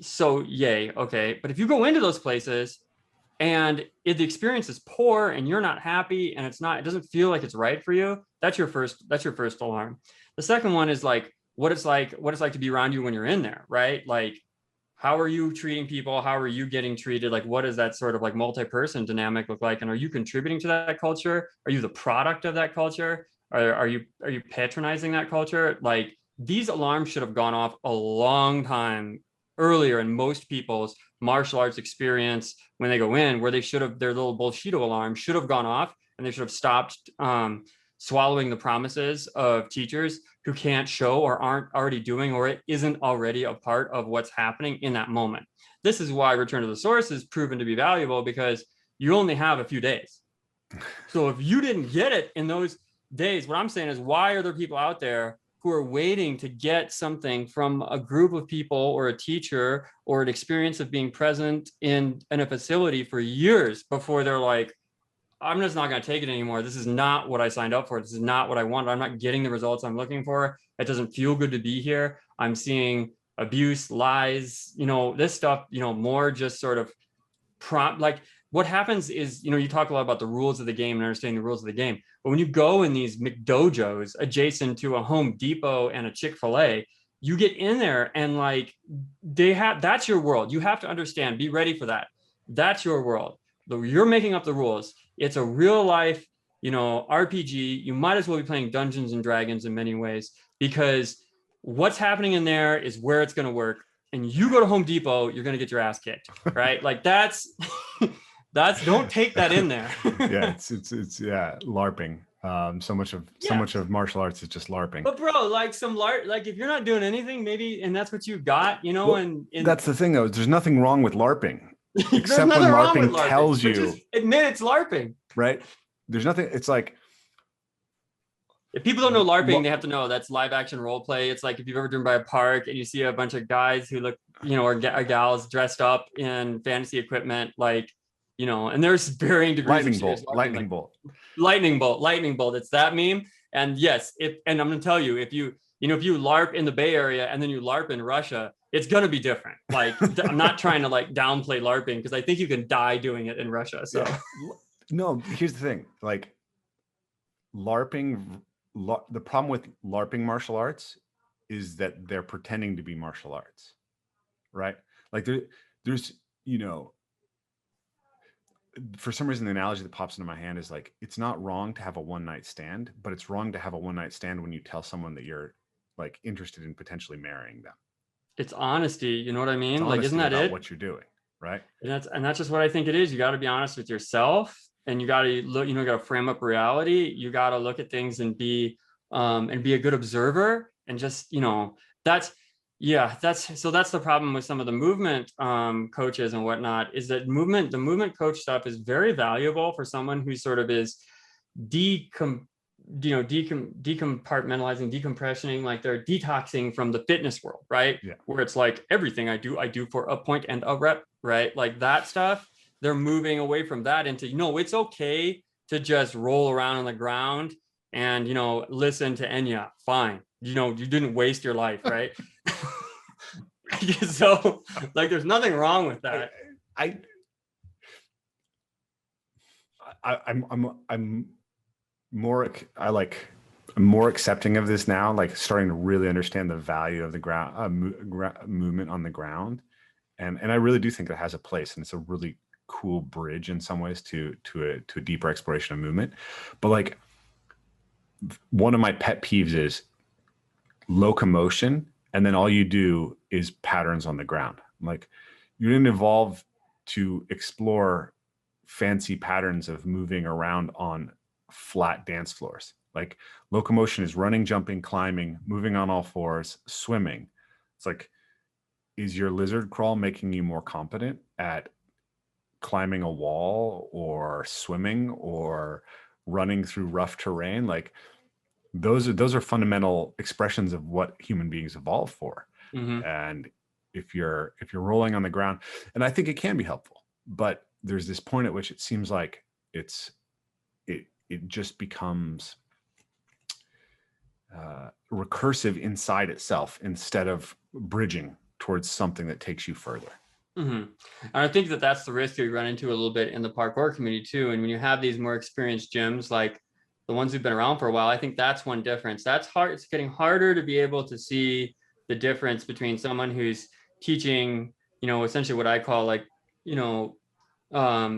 so yay. Okay. But if you go into those places and if the experience is poor and you're not happy and it doesn't feel like it's right for you, that's your first alarm. The second one is like what it's like to be around you when you're in there, right? Like, how are you treating people? How are you getting treated? Like, what does that sort of like multi-person dynamic look like? And are you contributing to that culture? Are you the product of that culture? Are you patronizing that culture? Like, these alarms should have gone off a long time earlier in most people's martial arts experience when they go in, where their little bullshito alarm should have gone off, and they should have stopped swallowing the promises of teachers who can't show or aren't already doing, or it isn't already a part of what's happening in that moment. This is why return to the source is proven to be valuable, because you only have a few days. So if you didn't get it in those days, what I'm saying is, why are there people out there who are waiting to get something from a group of people or a teacher or an experience of being present in a facility for years before they're like, I'm just not going to take it anymore. This is not what I signed up for. This is not what I want. I'm not getting the results I'm looking for. It doesn't feel good to be here. I'm seeing abuse, lies, this stuff, more just sort of like what happens is, you talk a lot about the rules of the game and understanding the rules of the game. But when you go in these McDojos adjacent to a Home Depot and a Chick-fil-A, you get in there and like that's your world. You have to understand, be ready for that. That's your world. You're making up the rules. It's a real life, RPG. You might as well be playing Dungeons and Dragons in many ways, because what's happening in there is where it's going to work. And you go to Home Depot, you're going to get your ass kicked, right? Like that's don't take that in there.
Yeah, it's LARPing. So much of martial arts is just LARPing.
But bro, like like if you're not doing anything, maybe, and that's what you've got, well, and
that's the thing though. There's nothing wrong with LARPing, except when LARPing tells you.
Just admit it's LARPing,
right? There's nothing. It's like,
if people don't know LARPing, they have to know that's live action role play. It's like if you've ever driven by a park and you see a bunch of guys who look, or gals dressed up in fantasy equipment, like, and there's varying degrees.
Lightning bolt.
It's that meme. And yes, and I'm going to tell you, if you LARP in the Bay Area and then you LARP in Russia, it's going to be different. Like, I'm not trying to like downplay LARPing, because I think you can die doing it in Russia. So
no, here's the thing. Like LARPing, the problem with LARPing martial arts is that they're pretending to be martial arts, right? Like there's, for some reason, the analogy that pops into my hand is like, it's not wrong to have a one-night stand, but it's wrong to have a one-night stand when you tell someone that you're like interested in potentially marrying them.
It's honesty. You know what I mean? Like, isn't that it?
What you're doing, right?
And that's just what I think it is. You got to be honest with yourself, and you got to look. You got to frame up reality. You got to look at things and be a good observer, and just that's the problem with some of the movement coaches and whatnot, is that the movement coach stuff is very valuable for someone who sort of is decompartmentalizing, decompressioning, like they're detoxing from the fitness world, right?
Yeah.
Where it's like everything I do for a point and a rep, right? Like that stuff, they're moving away from that into, it's okay to just roll around on the ground and, listen to Enya, fine. You didn't waste your life, right? So like, there's nothing wrong with that.
I'm more accepting of this now, like starting to really understand the value of the ground movement on the ground. And I really do think it has a place, and it's a really cool bridge in some ways to a deeper exploration of movement. But like, one of my pet peeves is locomotion, and then all you do is patterns on the ground. Like, you didn't evolve to explore fancy patterns of moving around on flat dance floors. Like, locomotion is running, jumping, climbing, moving on all fours, swimming. It's like, is your lizard crawl making you more competent at climbing a wall or swimming or running through rough terrain? Like, those are fundamental expressions of what human beings evolved for. Mm-hmm. And if you're rolling on the ground, and I think it can be helpful, but there's this point at which it seems like it just becomes recursive inside itself instead of bridging towards something that takes you further.
Mm-hmm. And I think that's the risk that we run into a little bit in the parkour community too. And when you have these more experienced gyms, like the ones who've been around for a while, I think that's one difference. That's hard. It's getting harder to be able to see the difference between someone who's teaching, essentially what I call like,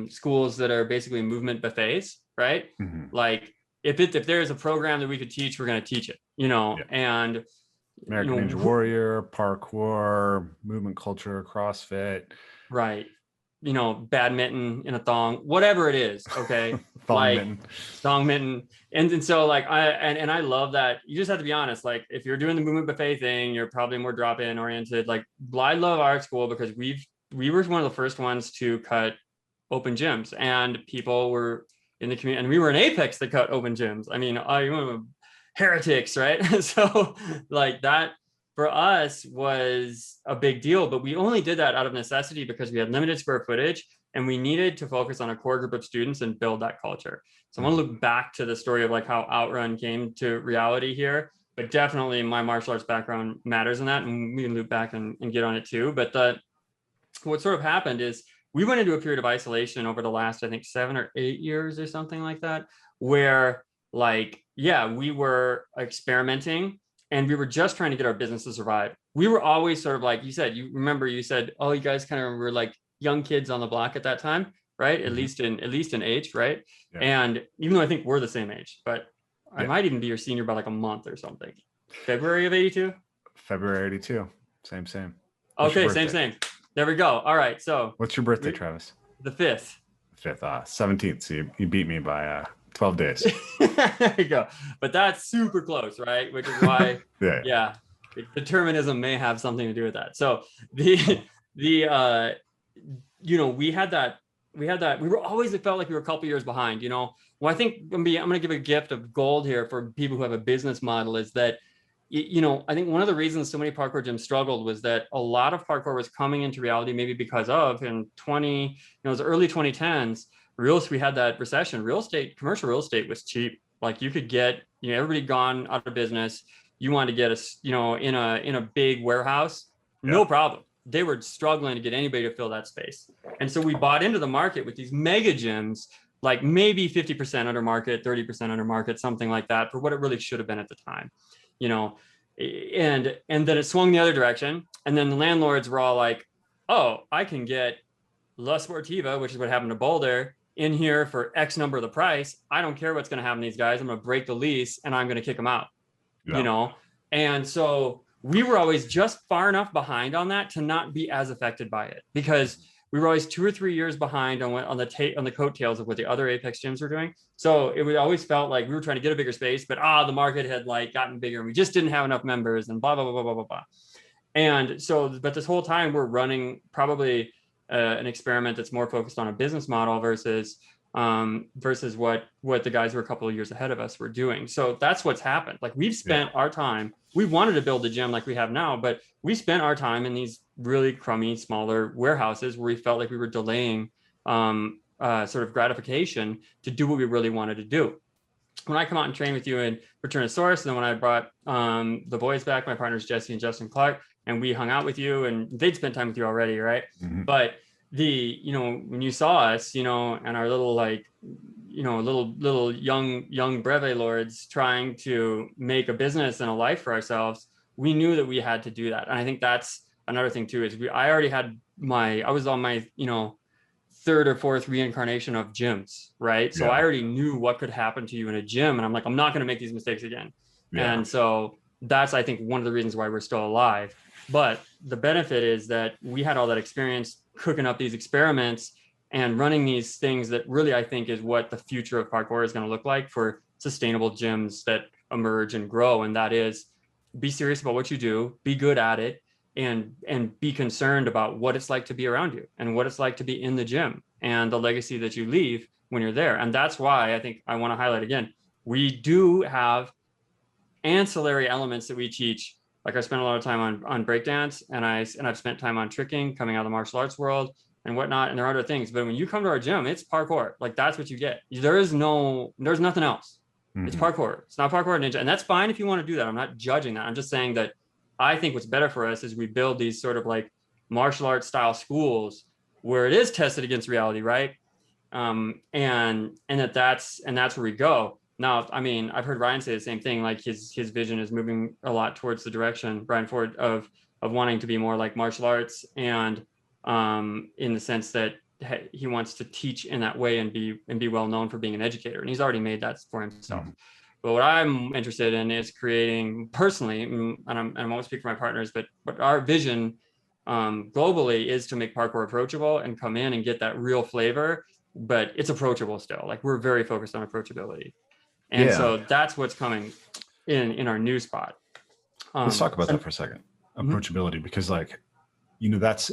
schools that are basically movement buffets, right? Mm-hmm. Like if there's a program that we could teach, we're going to teach it, and
American Ninja Warrior, parkour, movement culture, CrossFit,
right, badminton in a thong, whatever it is. Okay.
Thong mitten.
Thong mitten. And so like I love that. You just have to be honest. Like if you're doing the movement buffet thing, you're probably more drop-in oriented. Like I love our school because we were one of the first ones to cut open gyms, and people were in the community, and we were in Apex that cut open gyms. I mean, heretics, right? So like that for us was a big deal, but we only did that out of necessity because we had limited square footage and we needed to focus on a core group of students and build that culture. So I want to look back to the story of like how Outrun came to reality here, but definitely my martial arts background matters in that, and we can loop back and get on it too. But what sort of happened is we went into a period of isolation over the last, I think, 7 or 8 years or something like that, where like, yeah, we were experimenting and we were just trying to get our business to survive. We were always sort of like, you said, oh, you guys kind of were like young kids on the block at that time, right? At least in age, right? Yeah. And even though I think we're the same age, but I might even be your senior by like a month or something. February of 82?
February 82. Same.
Okay, same. There we go. All right. So
what's your birthday, Travis?
The 5th.
17th. So you beat me by 12 days.
There you go. But that's super close, right? Which is why, yeah, determinism may have something to do with that. So we had that. We were always, it felt like we were a couple years behind, Well, I think I'm going to give a gift of gold here for people who have a business model is that, I think one of the reasons so many parkour gyms struggled was that a lot of parkour was coming into reality, maybe because of in it was early 2010s, we had that recession. Commercial real estate was cheap. Like you could get, everybody gone out of business. You wanted to get in a big warehouse, no problem. They were struggling to get anybody to fill that space. And so we bought into the market with these mega gyms, like maybe 50% under market, 30% under market, something like that for what it really should have been at the time, and then it swung the other direction. And then the landlords were all like, oh, I can get La Sportiva, which is what happened to Boulder, in here for X number of the price. I don't care what's going to happen to these guys. I'm going to break the lease and I'm going to kick them out, And so we were always just far enough behind on that to not be as affected by it, because we were always 2 or 3 years behind on the coattails of what the other Apex gyms were doing. So it always felt like we were trying to get a bigger space, but the market had like gotten bigger and we just didn't have enough members and blah, blah, blah, blah, blah, blah. And so, but this whole time we're running probably an experiment that's more focused on a business model versus what the guys who were a couple of years ahead of us were doing. So that's what's happened. Like we've spent our time, we wanted to build a gym like we have now, but we spent our time in these really crummy, smaller warehouses where we felt like we were delaying sort of gratification to do what we really wanted to do. When I come out and train with you in Return to Source, and then when I brought the boys back, my partners Jesse and Justin Clark, and we hung out with you, and they'd spent time with you already, right? Mm-hmm. But when you saw us, and our little like, little young breve lords trying to make a business and a life for ourselves, we knew that we had to do that. And I think that's another thing too, is I already had I was on my, 3rd or 4th reincarnation of gyms, right? So I already knew what could happen to you in a gym. And I'm like, I'm not going to make these mistakes again. Yeah. And so that's, I think, one of the reasons why we're still alive. But the benefit is that we had all that experience cooking up these experiments and running these things that really, I think, is what the future of parkour is going to look like for sustainable gyms that emerge and grow. And that is, be serious about what you do, be good at it, and be concerned about what it's like to be around you and what it's like to be in the gym and the legacy that you leave when you're there. And that's why I think I want to highlight again, we do have ancillary elements that we teach. Like I spent a lot of time on breakdance, and I've spent time on tricking, coming out of the martial arts world and whatnot. And there are other things, but when you come to our gym, it's parkour. Like that's what you get. There's nothing else. Mm-hmm. It's parkour. It's not parkour ninja. And that's fine if you want to do that. I'm not judging that. I'm just saying that I think what's better for us is we build these sort of like martial arts style schools where it is tested against reality, right? And that's where we go. Now, I mean, I've heard Ryan say the same thing, like his vision is moving a lot towards the direction, Brian Ford, of wanting to be more like martial arts, and in the sense that he wants to teach in that way and be well known for being an educator. And he's already made that for himself. Mm-hmm. But what I'm interested in is creating personally, and I won't speak for my partners, but our vision globally is to make parkour approachable and come in and get that real flavor, but it's approachable still. Like we're very focused on approachability. And so that's what's coming in our new spot.
Let's talk about that for a second. Approachability, because like, that's,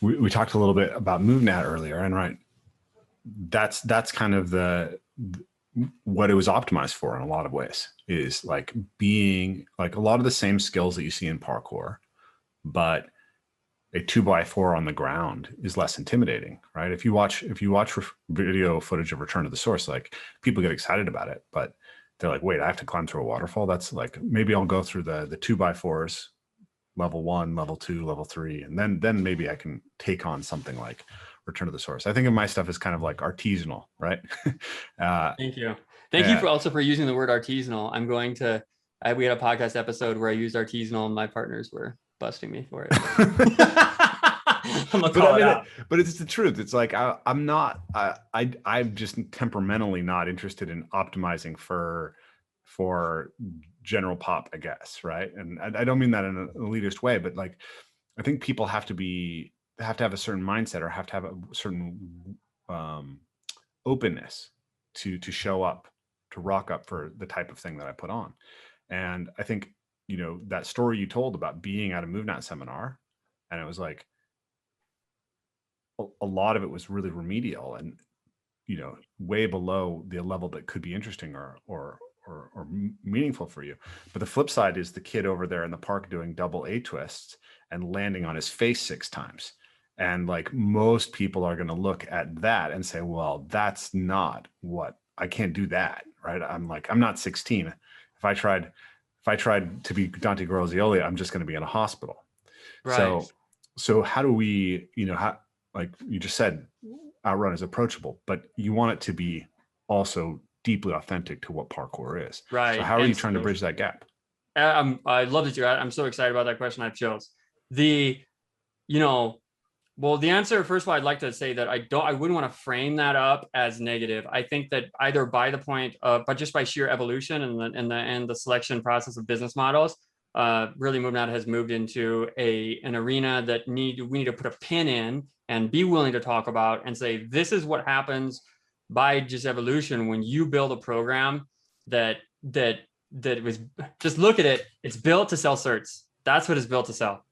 we talked a little bit about MoveNat earlier, and right, that's kind of what it was optimized for in a lot of ways, is like being like a lot of the same skills that you see in parkour, but a 2x4 on the ground is less intimidating, right? If you watch video footage of Return to the Source, like people get excited about it, but they're like, wait, I have to climb through a waterfall? That's like, maybe I'll go through the 2x4s, level 1, level 2, level 3, and then maybe I can take on something like Return to the Source. I think of my stuff as kind of like artisanal, right?
Thank you. Thank you for using the word artisanal. I'm going to, we had a podcast episode where I used artisanal and my partners were busting me for it.
But it's the truth. It's like, I'm just temperamentally not interested in optimizing for general pop, I guess. Right. And I don't mean that in an elitist way, but like, I think people have to have a certain mindset, or have to have a certain openness to show up, to rock up for the type of thing that I put on. And I think, that story you told about being at a MoveNat seminar, and it was like, a lot of it was really remedial and, way below the level that could be interesting or meaningful for you. But the flip side is the kid over there in the park doing double A twists and landing on his face 6 times. And like, most people are going to look at that and say, well, that's not what, I can't do that. Right. I'm like, I'm not 16. If I tried to be Dante Grazioli, I'm just going to be in a hospital. Right. So how do we, like you just said, Outrun is approachable, but you want it to be also deeply authentic to what parkour is.
Right.
So how are you trying to bridge that gap?
I love that I'm so excited about that question. I have chills. Well, the answer, first of all, I'd like to say that I wouldn't want to frame that up as negative. I think that either by the point of, but just by sheer evolution and the selection process of business models, really MoveNat has moved into an arena that we need to put a pin in and be willing to talk about and say, this is what happens by just evolution when you build a program that was, just look at it, it's built to sell certs. That's what it's built to sell.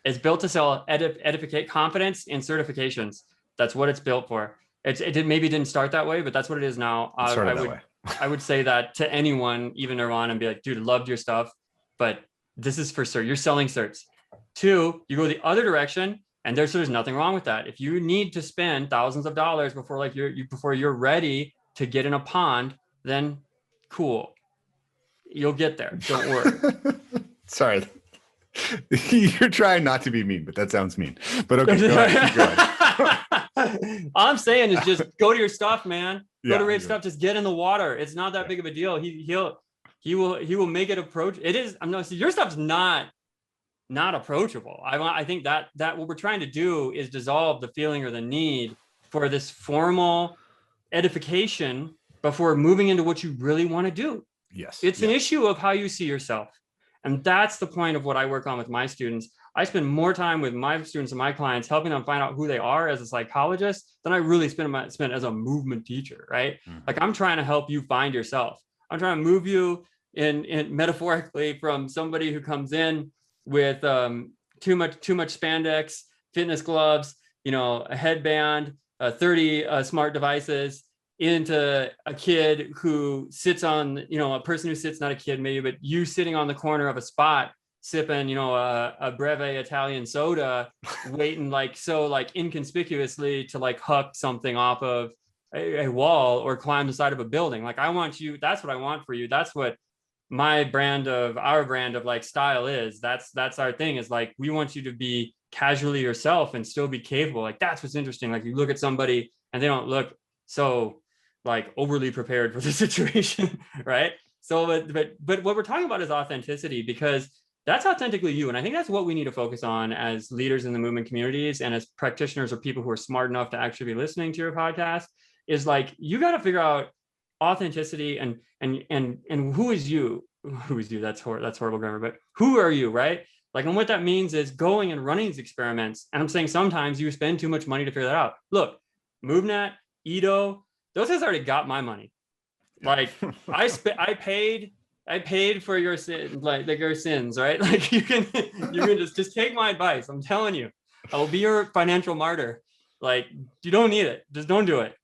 It's built to sell edificate confidence and certifications. That's what it's built for. It maybe didn't start that way, but that's what it is now. I would say that to anyone, even Nirvana, and be like, dude, loved your stuff, but this is for cert. You're selling certs. 2, you go the other direction, and there's nothing wrong with that. If you need to spend thousands of dollars before you're ready to get in a pond, then cool, you'll get there. Don't worry.
Sorry. You're trying not to be mean, but that sounds mean. But okay, go ahead.
All I'm saying is just go to your stuff, man. Go to Rafe stuff. Just get in the water. It's not that big of a deal. He will make it approach. It is. Your stuff's not approachable. I think that what we're trying to do is dissolve the feeling or the need for this formal edification before moving into what you really want to do.
Yes,
it's an issue of how you see yourself. And that's the point of what I work on with my students. I spend more time with my students and my clients helping them find out who they are as a psychologist than I really spend as a movement teacher, right? Mm-hmm. Like, I'm trying to help you find yourself. I'm trying to move you in metaphorically from somebody who comes in with too much spandex, fitness gloves, a headband, 30 smart devices, into a kid who sits on, a person who sits, not a kid maybe, but you sitting on the corner of a spot, sipping, a Breve Italian soda, waiting inconspicuously to huck something off of a wall or climb the side of a building. Like, I want you, that's what I want for you. That's what our brand of style is. That's our thing, is like, we want you to be casually yourself and still be capable. Like, that's what's interesting. Like, you look at somebody and they don't look so overly prepared for the situation, right? So, but what we're talking about is authenticity, because that's authentically you. And I think that's what we need to focus on as leaders in the movement communities and as practitioners or people who are smart enough to actually be listening to your podcast, is like, you got to figure out authenticity and who is you? Who is you? That's horrible grammar, but who are you, right? Like, and what that means is going and running these experiments. And I'm saying sometimes you spend too much money to figure that out. Look, MoveNet, Edo, those guys already got my money. Like I paid for your sins, like your sins, right? Like you can just take my advice. I'm telling you, I will be your financial martyr. Like, you don't need it. Just don't do it.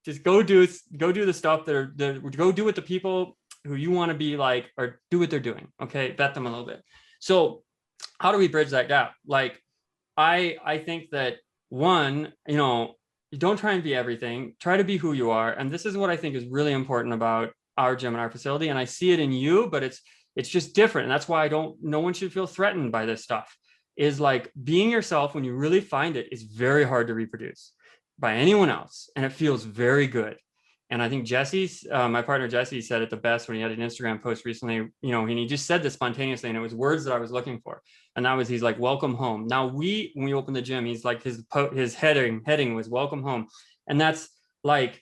Just go do the stuff go do what the people who you want to be like, or do what they're doing. Okay. Vet them a little bit. So how do we bridge that gap? Like, I think that one, you don't try and be everything, try to be who you are. And this is what I think is really important about our gym and our facility. And I see it in you, but it's just different. And that's why no one should feel threatened by this stuff. Is like, being yourself, when you really find it, is very hard to reproduce by anyone else. And it feels very good. And I think my partner Jesse said it the best when he had an Instagram post recently, and he just said this spontaneously, and it was words that I was looking for. And that was, he's like, welcome home. Now when we opened the gym, he's like, his heading was welcome home. And that's like,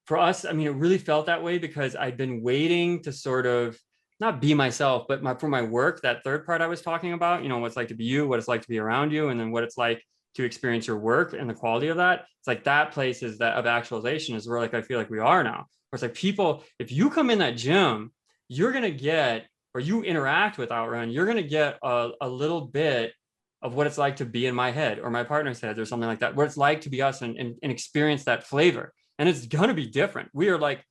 for us, I mean, it really felt that way because I'd been waiting to sort of not be myself, but for my work, that third part I was talking about, what it's like to be you, what it's like to be around you, and then what it's like to experience your work and the quality of that. It's like that place is that of actualization is where, like, I feel like we are now. Where it's like, people, if you come in that gym, you're going to get, or you interact with Outrun, you're going to get a little bit of what it's like to be in my head or my partner's head or something like that, what it's like to be us and experience that flavor. And it's going to be different. We are like,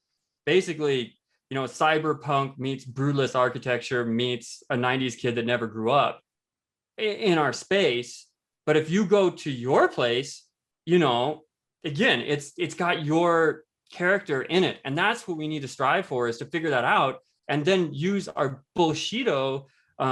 basically, cyberpunk meets brutalist architecture meets a 90s kid that never grew up in our space. But if you go to your place, again, it's got your character in it. And that's what we need to strive for, is to figure that out and then use our bullshito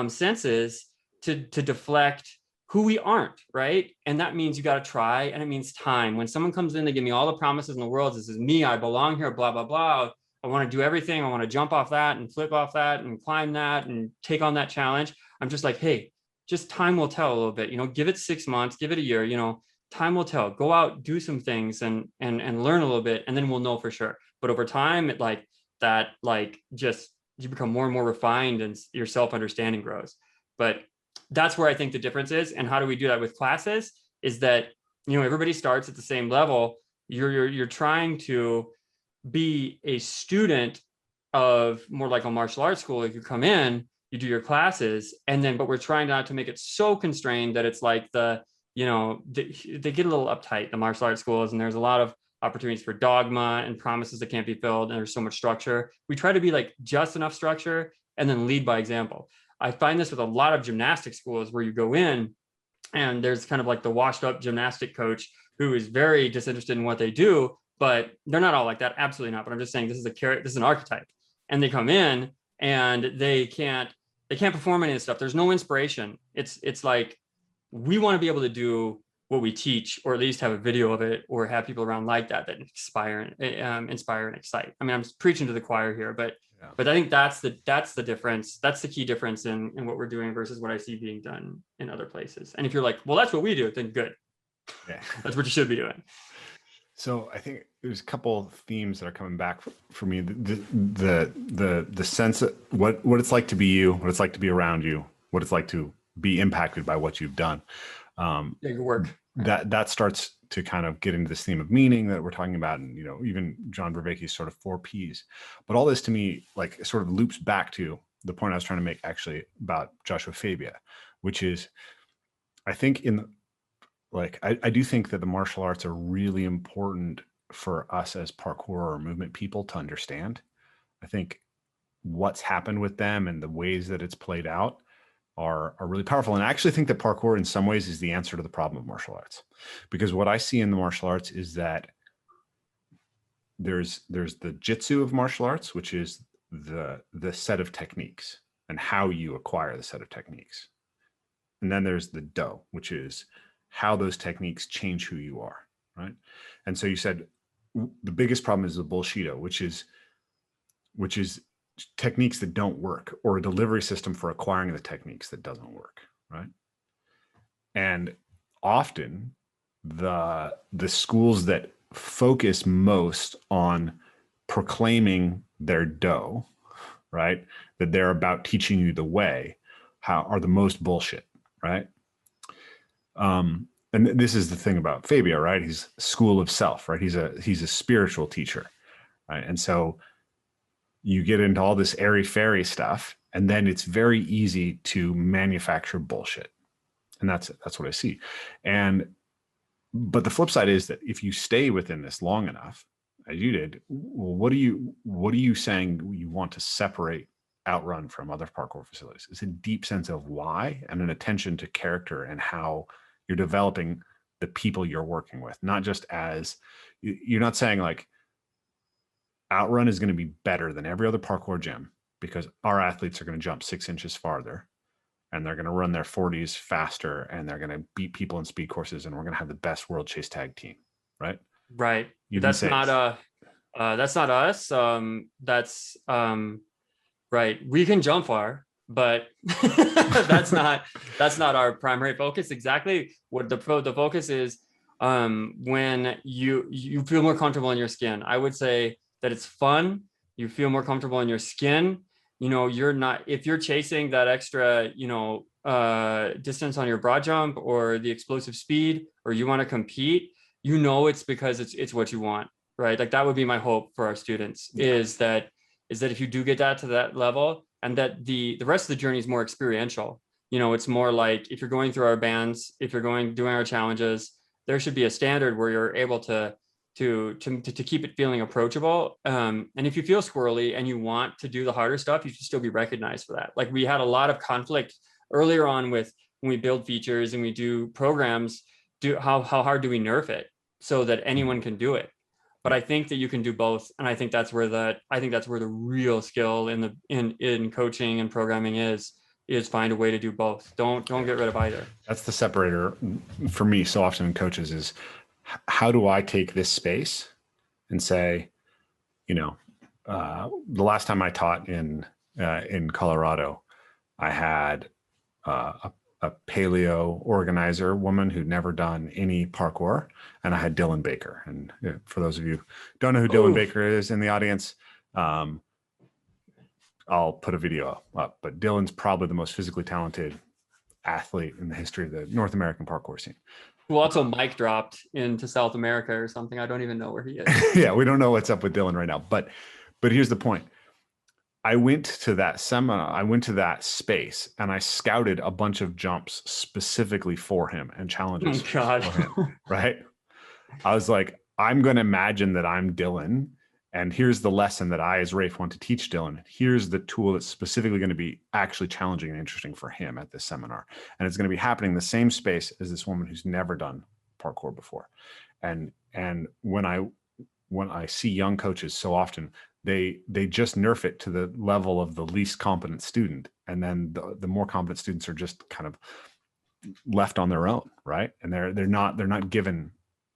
senses to deflect who we aren't, right? And that means you got to try, and it means time. When someone comes in, they give me all the promises in the world. This is me, I belong here, blah, blah, blah. I want to do everything. I want to jump off that and flip off that and climb that and take on that challenge. I'm just like, hey, just time will tell a little bit, give it 6 months, give it a year, time will tell. Go out, do some things and learn a little bit, and then we'll know for sure. But over time, just you become more and more refined and your self-understanding grows. But that's where I think the difference is. And how do we do that with classes? Is that, everybody starts at the same level. You're trying to be a student of more like a martial arts school. If you come in, you do your classes, but we're trying not to make it so constrained that it's like they get a little uptight, the martial arts schools, and there's a lot of opportunities for dogma and promises that can't be filled, and there's so much structure. We try to be like just enough structure and then lead by example. I find this with a lot of gymnastic schools where you go in and there's kind of like the washed up gymnastic coach who is very disinterested in what they do, but they're not all like that. Absolutely not. But I'm just saying this is an archetype, and they come in and they can't perform any of this stuff. There's no inspiration. It's like, we want to be able to do what we teach, or at least have a video of it, or have people around like that inspire and excite. I mean, I'm preaching to the choir here, but I think that's the difference. That's the key difference in what we're doing versus what I see being done in other places. And if you're like, well, that's what we do, then good. Yeah, that's what you should be doing.
So I think there's a couple of themes that are coming back for me. The sense of what it's like to be you, what it's like to be around you, what it's like to be impacted by what you've done.
Your work.
That starts to kind of get into this theme of meaning that we're talking about, and even John Vervaeke's sort of 4 Ps. But all this to me like sort of loops back to the point I was trying to make actually about Joshua Fabia, which is, I think I do think that the martial arts are really important for us as parkour or movement people to understand. I think what's happened with them and the ways that it's played out are really powerful. And I actually think that parkour in some ways is the answer to the problem of martial arts, because what I see in the martial arts is that there's the Jitsu of martial arts, which is the set of techniques and how you acquire the set of techniques. And then there's the Do, which is how those techniques change who you are, right? And so you said the biggest problem is the bullshito, which is techniques that don't work, or a delivery system for acquiring the techniques that doesn't work, right? And often the schools that focus most on proclaiming their Do, right, that they're about teaching you the way, are the most bullshit, right? And this is the thing about Fabio, right? He's school of self, right? He's a spiritual teacher, right? And so you get into all this airy fairy stuff, and then it's very easy to manufacture bullshit. And that's what I see. But the flip side is that if you stay within this long enough, as you did, well, what are you saying you want to separate Outrun from other parkour facilities? It's a deep sense of why and an attention to character and how you're developing the people you're working with, not just as you're not saying like Outrun is going to be better than every other parkour gym because our athletes are going to jump 6 inches farther and they're going to run their 40s faster and they're going to beat people in speed courses and we're going to have the best world chase tag team, right?
Right. That's not us. That's right. We can jump far, but that's not our primary focus. Exactly what the focus is. When you feel more comfortable in your skin, I would say that it's fun. You feel more comfortable in your skin. You're not, if you're chasing that extra, distance on your broad jump or the explosive speed, or you want to compete, it's because it's what you want, right? Like that would be my hope for our students is that if you do get that to that level and that the rest of the journey is more experiential, it's more like if you're going through our bands, if you're doing our challenges, there should be a standard where you're able to keep it feeling approachable. And if you feel squirrely and you want to do the harder stuff, you should still be recognized for that. Like we had a lot of conflict earlier on with when we build features and we do programs, how hard do we nerf it so that anyone can do it? But I think that you can do both. And I think that's where the real skill in coaching and programming is find a way to do both. Don't get rid of either.
That's the separator for me so often in coaches is how do I take this space and say, the last time I taught in Colorado, I had a paleo organizer woman who'd never done any parkour, and I had Dylan Baker. And for those of you who don't know who Dylan Baker is in the audience, I'll put a video up. But Dylan's probably the most physically talented athlete in the history of the North American parkour scene.
Who also mic dropped into South America or something. I don't even know where he is.
Yeah, we don't know what's up with Dylan right now. But here's the point. I went to that seminar, I went to that space, and I scouted a bunch of jumps specifically for him and challenges for him, right? I was like, I'm going to imagine that I'm Dylan, and here's the lesson that I, as Rafe, want to teach Dylan. Here's the tool that's specifically going to be actually challenging and interesting for him at this seminar. And it's going to be happening in the same space as this woman who's never done parkour before. And when I see young coaches so often, they just nerf it to the level of the least competent student. And then the more competent students are just kind of left on their own. Right. And they're not given,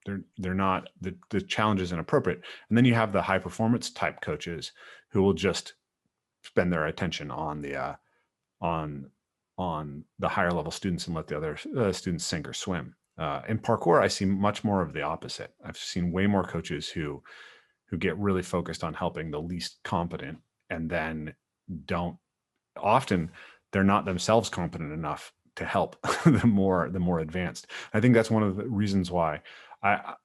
the challenge is inappropriate. And then you have the high performance type coaches who will just spend their attention on the higher level students and let the other students sink or swim. In parkour, I see much more of the opposite. I've seen way more coaches who get really focused on helping the least competent, and then they're not themselves competent enough to help the more advanced. I think that's one of the reasons why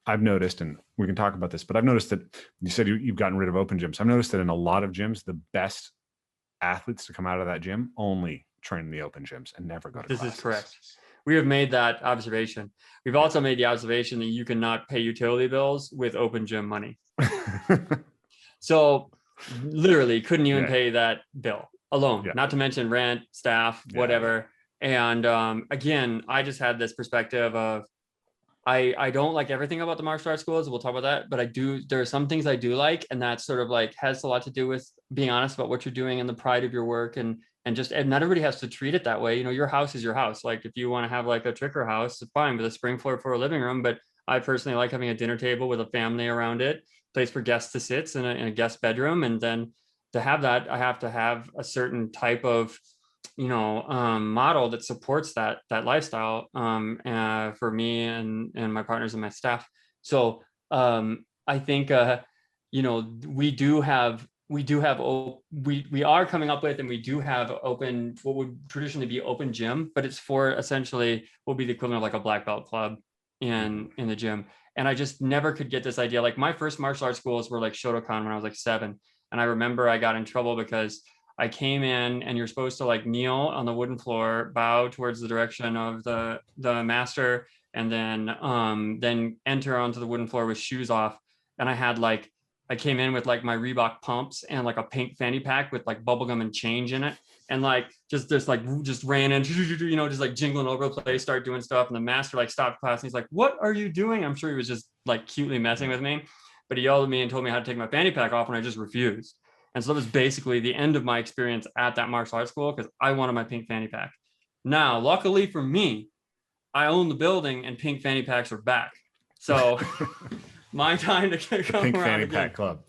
I've noticed, and we can talk about this, but I've noticed that you said you've gotten rid of open gyms. I've noticed that in a lot of gyms, the best athletes to come out of that gym only train in the open gyms and never go to classes.
This is correct. We have made that observation. We've also made the observation that you cannot pay utility bills with open gym money. So literally couldn't even pay that bill alone, not to mention rent, staff, whatever. And again, I just had this perspective of, I don't like everything about the martial arts schools. We'll talk about that, but there are some things I do like, and that sort of like has a lot to do with being honest about what you're doing and the pride of your work, and not everybody has to treat it that way. Your house is your house. Like if you want to have like a tricker house, it's fine with a spring floor for a living room. But I personally like having a dinner table with a family around it, place for guests to sit in a guest bedroom. And then to have that, I have to have a certain type of, model that supports that lifestyle for me and my partners and my staff. So I think, we do have we do have we are coming up with, and we do have open, what would traditionally be open gym, but it's for essentially will be the equivalent of like a black belt club in the gym. And I just never could get this idea. Like my first martial arts schools were like Shotokan when I was like 7. And I remember I got in trouble because I came in and you're supposed to like kneel on the wooden floor, bow towards the direction of the master, and then enter onto the wooden floor with shoes off. And I came in with like my Reebok pumps and like a pink fanny pack with like bubblegum and change in it. And like, just ran in, just like jingling over the place, start doing stuff. And the master like stopped class and he's like, "What are you doing?" I'm sure he was just like cutely messing with me, but he yelled at me and told me how to take my fanny pack off, and I just refused. And so that was basically the end of my experience at that martial arts school, because I wanted my pink fanny pack. Now, luckily for me, I own the building and pink fanny packs are back. So my time to come
Pink
around
fanny
again.
pack club.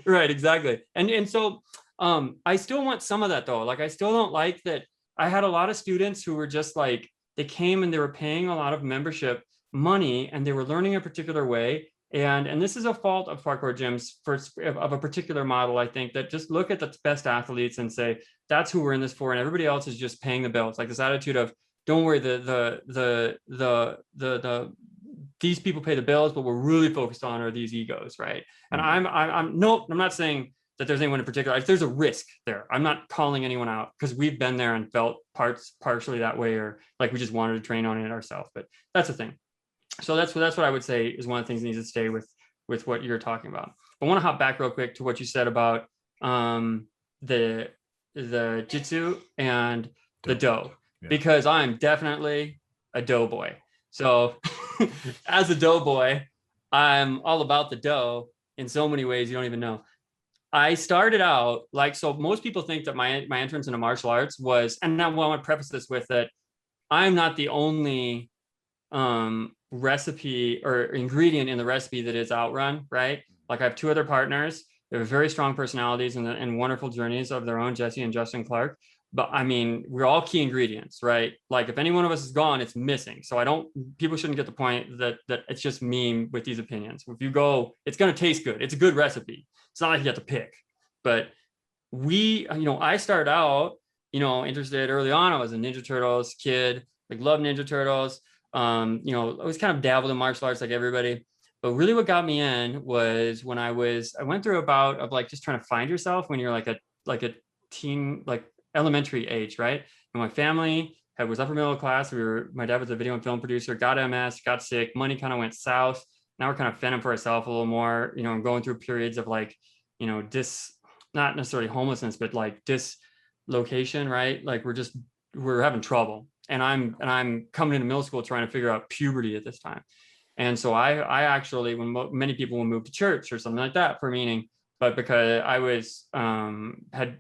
Right, exactly. And so I still want some of that though. Like I still don't like that. I had a lot of students who were just like, they came and they were paying a lot of membership money and they were learning a particular way. And this is a fault of parkour gyms of a particular model, I think, that just look at the best athletes and say, that's who we're in this for. And everybody else is just paying the bills. Like this attitude of, don't worry, these people pay the bills, but we're really focused on are these egos, right? And I'm not saying that there's anyone in particular. There's a risk there. I'm not calling anyone out because we've been there and felt partially that way, or like we just wanted to train on it ourselves. But that's the thing. So that's what I would say is one of the things that needs to stay with what you're talking about. I want to hop back real quick to what you said about the Jitsu and the Do, because I'm definitely a Do boy. So as a Do boy, I'm all about the Do in so many ways you don't even know. I started out like, so most people think that my entrance into martial arts was, and now I want to preface this with that I'm not the only recipe or ingredient in the recipe that is outrun, right? Like I have 2 other partners. They have very strong personalities and wonderful journeys of their own, Jesse and Justin Clark. But I mean, we're all key ingredients, right? Like if any one of us is gone, it's missing. So people shouldn't get the point that it's just me with these opinions. If you go, it's going to taste good. It's a good recipe. It's not like you have to pick, but I started out, interested early on. I was a Ninja Turtles kid, like loved Ninja Turtles. I was kind of dabbled in martial arts like everybody, but really what got me in was when I went through a bout of like just trying to find yourself when you're like a teen, like elementary age, right? And my family was upper middle class. My dad was a video and film producer, got MS, got sick, money kind of went south. Now we're kind of fending for ourselves a little more, going through periods of like, not necessarily homelessness, but like dislocation, right? Like we're having trouble. And I'm coming into middle school trying to figure out puberty at this time. And so I actually, when many people will move to church or something like that for meaning, but because I was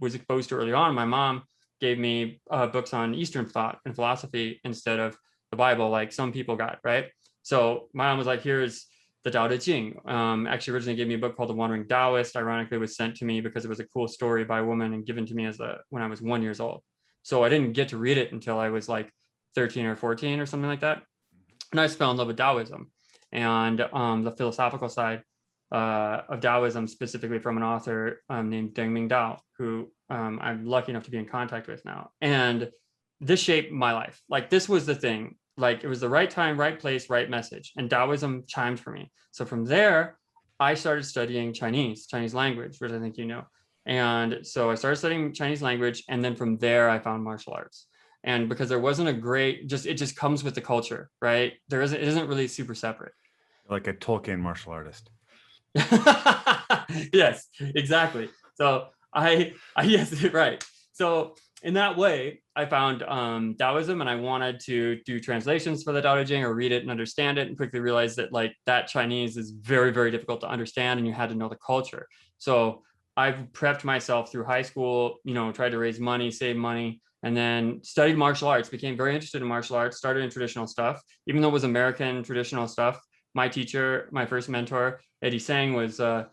exposed to early on, my mom gave me books on Eastern thought and philosophy instead of the Bible, like some people got, right? So my mom was like, here's the Tao Te Ching. Actually originally gave me a book called The Wandering Taoist. Ironically, it was sent to me because it was a cool story by a woman and given to me when I was 1 year old. So I didn't get to read it until I was like 13 or 14 or something like that. And I just fell in love with Taoism and the philosophical side of Taoism, specifically from an author named Deng Ming Dao, who I'm lucky enough to be in contact with now. And this shaped my life. Like this was the thing. Like it was the right time, right place, right message. And Taoism chimed for me. So from there, I started studying Chinese language, which I think you know. And so I started studying Chinese language. And then from there, I found martial arts. And because there wasn't it just comes with the culture, right? It isn't really super separate.
Like a Tolkien martial artist.
Yes, exactly. So yes, right. So in that way, I found Taoism, and I wanted to do translations for the Tao Te Ching or read it and understand it, and quickly realized that like that Chinese is very, very difficult to understand, and you had to know the culture. So I've prepped myself through high school, tried to raise money, save money, and then studied martial arts, became very interested in martial arts, started in traditional stuff, even though it was American traditional stuff. My teacher, my first mentor, Eddie Sang, was a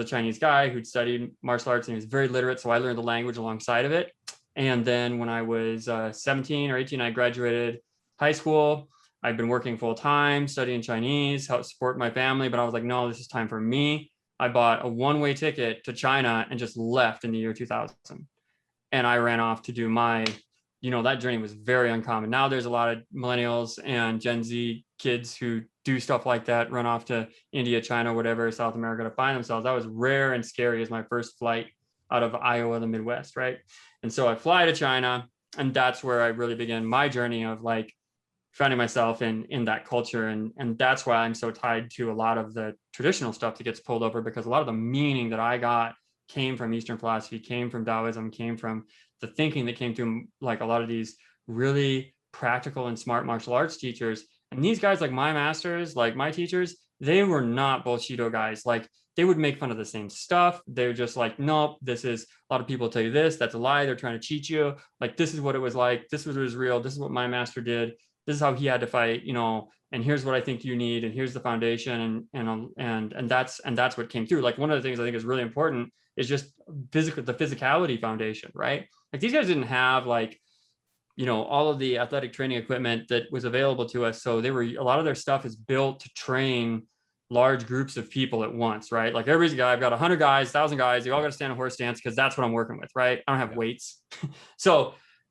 Chinese guy who'd studied martial arts, and he was very literate. So I learned the language alongside of it. And then when I was 17 or 18, I graduated high school. I'd been working full time, studying Chinese, helped support my family. But I was like, no, this is time for me. I bought a one-way ticket to China and just left in the year 2000. And I ran off to do my, that journey was very uncommon. Now there's a lot of millennials and Gen Z kids who do stuff like that, run off to India, China, whatever, South America to find themselves. That was rare and scary as my first flight out of Iowa, the Midwest, right? And so I fly to China, and that's where I really began my journey of like finding myself in that culture. And that's why I'm so tied to a lot of the traditional stuff that gets pulled over, because a lot of the meaning that I got came from Eastern philosophy, came from Taoism, came from the thinking that came through like a lot of these really practical and smart martial arts teachers. And these guys, like my masters, like my teachers, they were not Bullshido guys. Like they would make fun of the same stuff. They're just like, nope, this is, a lot of people tell you this, that's a lie. They're trying to cheat you. Like, this is what it was like. This was real. This is what my master did. This is how he had to fight, and here's what I think you need. And here's the foundation. And that's what came through. Like one of the things I think is really important is just the physicality foundation, right? Like these guys didn't have like, all of the athletic training equipment that was available to us. So a lot of their stuff is built to train large groups of people at once, right? Like everybody's guy, I've got 100 guys, 1,000 guys, they all got to stand in horse stance because that's what I'm working with, right? I don't have weights.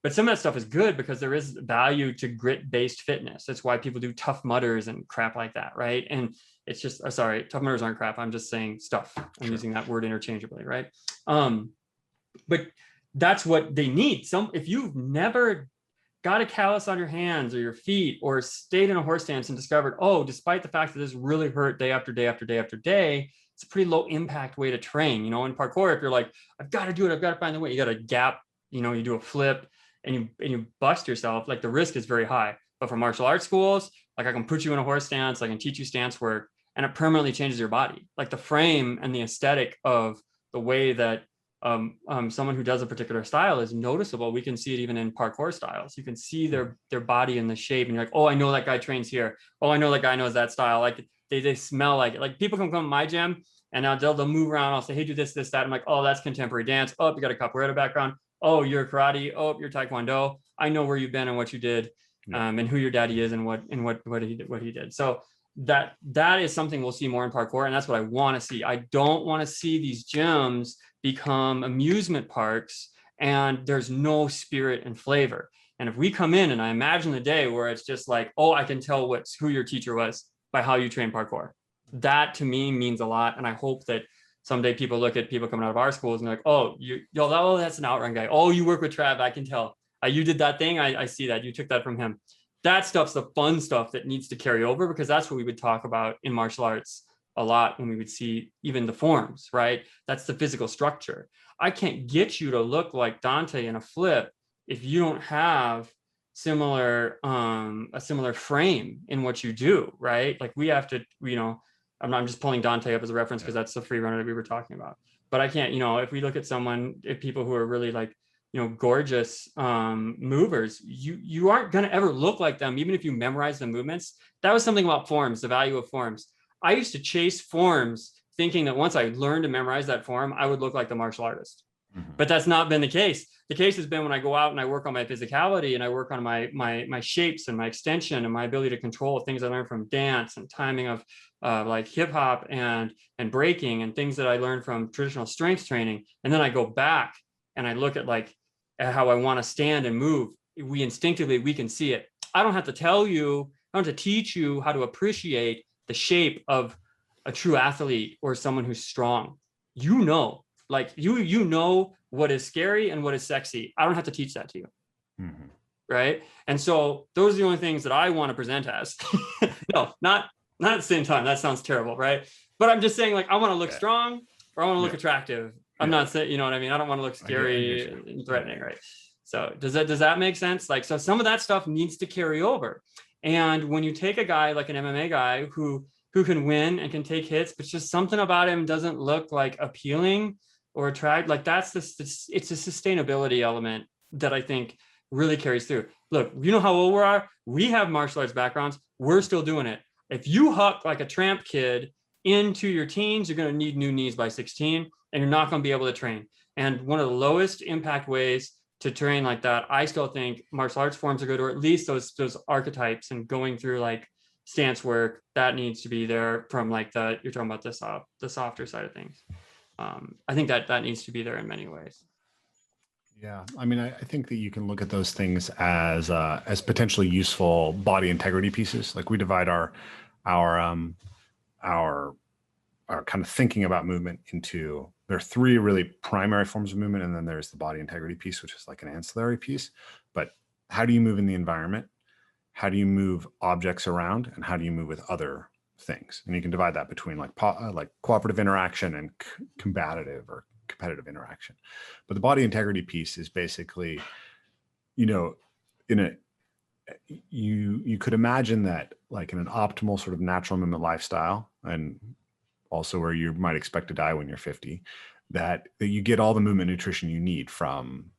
But some of that stuff is good because there is value to grit-based fitness. That's why people do Tough Mudders and crap like that, right? And it's just, sorry, Tough Mudders aren't crap. I'm just saying stuff. I'm using that word interchangeably, right? But that's what they need. If you've never got a callus on your hands or your feet or stayed in a horse stance and discovered, oh, despite the fact that this really hurt day after day after day after day, it's a pretty low impact way to train. In parkour, if you're like, I've got to do it, I've got to find the way, you got to gap, you do a flip and you bust yourself, like the risk is very high. But for martial arts schools, like I can put you in a horse stance, I can teach you stance work, and it permanently changes your body. Like the frame and the aesthetic of the way that someone who does a particular style is noticeable. We can see it even in parkour styles. You can see their body and the shape, and you're like, oh, I know that guy trains here. Oh, I know that guy knows that style. Like they smell like it. Like people can come to my gym and now they'll move around. I'll say, hey, do this, that. I'm like, oh, that's contemporary dance. Oh, you got a capoeira background. Oh, you're karate. Oh, you're taekwondo. I know where you've been and what you did, and who your daddy is and what he did. So that is something we'll see more in parkour, and that's what I want to see. I don't want to see these gyms become amusement parks and there's no spirit and flavor. And if we come in, and I imagine the day where it's just like, oh, I can tell who your teacher was by how you train parkour. That to me means a lot, and I hope that someday people look at people coming out of our schools and they're like, oh, that's an outrun guy. Oh, you work with Trav, I can tell. You did that thing. I see that. You took that from him. That stuff's the fun stuff that needs to carry over, because that's what we would talk about in martial arts a lot when we would see even the forms, right? That's the physical structure. I can't get you to look like Dante in a flip if you don't have a similar frame in what you do, right? Like we have to, I'm just pulling Dante up as a reference because that's the free runner that we were talking about. But I can't, if we look at people who are really like, gorgeous movers, you aren't going to ever look like them, even if you memorize the movements. That was something about forms, the value of forms. I used to chase forms thinking that once I learned to memorize that form, I would look like the martial artist. Mm-hmm. But that's not been the case. The case has been when I go out and I work on my physicality and I work on my shapes and my extension and my ability to control things I learned from dance and timing of like hip hop and breaking and things that I learned from traditional strength training. And then I go back and I look at at how I want to stand and move. We can see it. I don't have to tell you, I don't have to teach you how to appreciate the shape of a true athlete or someone who's strong. You know what is scary and what is sexy. I don't have to teach that to you. Mm-hmm. Right. And so those are the only things that I want to present as. No, not at the same time. That sounds terrible. Right. But I'm just saying, I want to look strong or I want to look attractive. I'm not saying, you know what I mean? I don't want to look scary and threatening. Right. So does that make sense? So some of that stuff needs to carry over. And when you take a guy like an MMA guy who can win and can take hits, but just something about him doesn't look appealing or attract, it's a sustainability element that I think really carries through. Look, you know how old we are? We have martial arts backgrounds. We're still doing it. If you huck like a tramp kid into your teens, you're going to need new knees by 16 and you're not going to be able to train. And one of the lowest impact ways to train like that, I still think martial arts forms are good, or at least those archetypes, and going through stance work that needs to be there from like you're talking about the softer side of things. I think that needs to be there in many ways.
Yeah, I mean, I think that you can look at those things as potentially useful body integrity pieces. Like we divide our kind of thinking about movement into, there are three really primary forms of movement, and then there's the body integrity piece, which is like an ancillary piece. But how do you move in the environment? How do you move objects around, and how do you move with other things? And you can divide that between like cooperative interaction and combative or competitive interaction. But the body integrity piece is basically, you could imagine that like in an optimal sort of natural movement lifestyle, and also where you might expect to die when you're 50, that you get all the movement nutrition you need from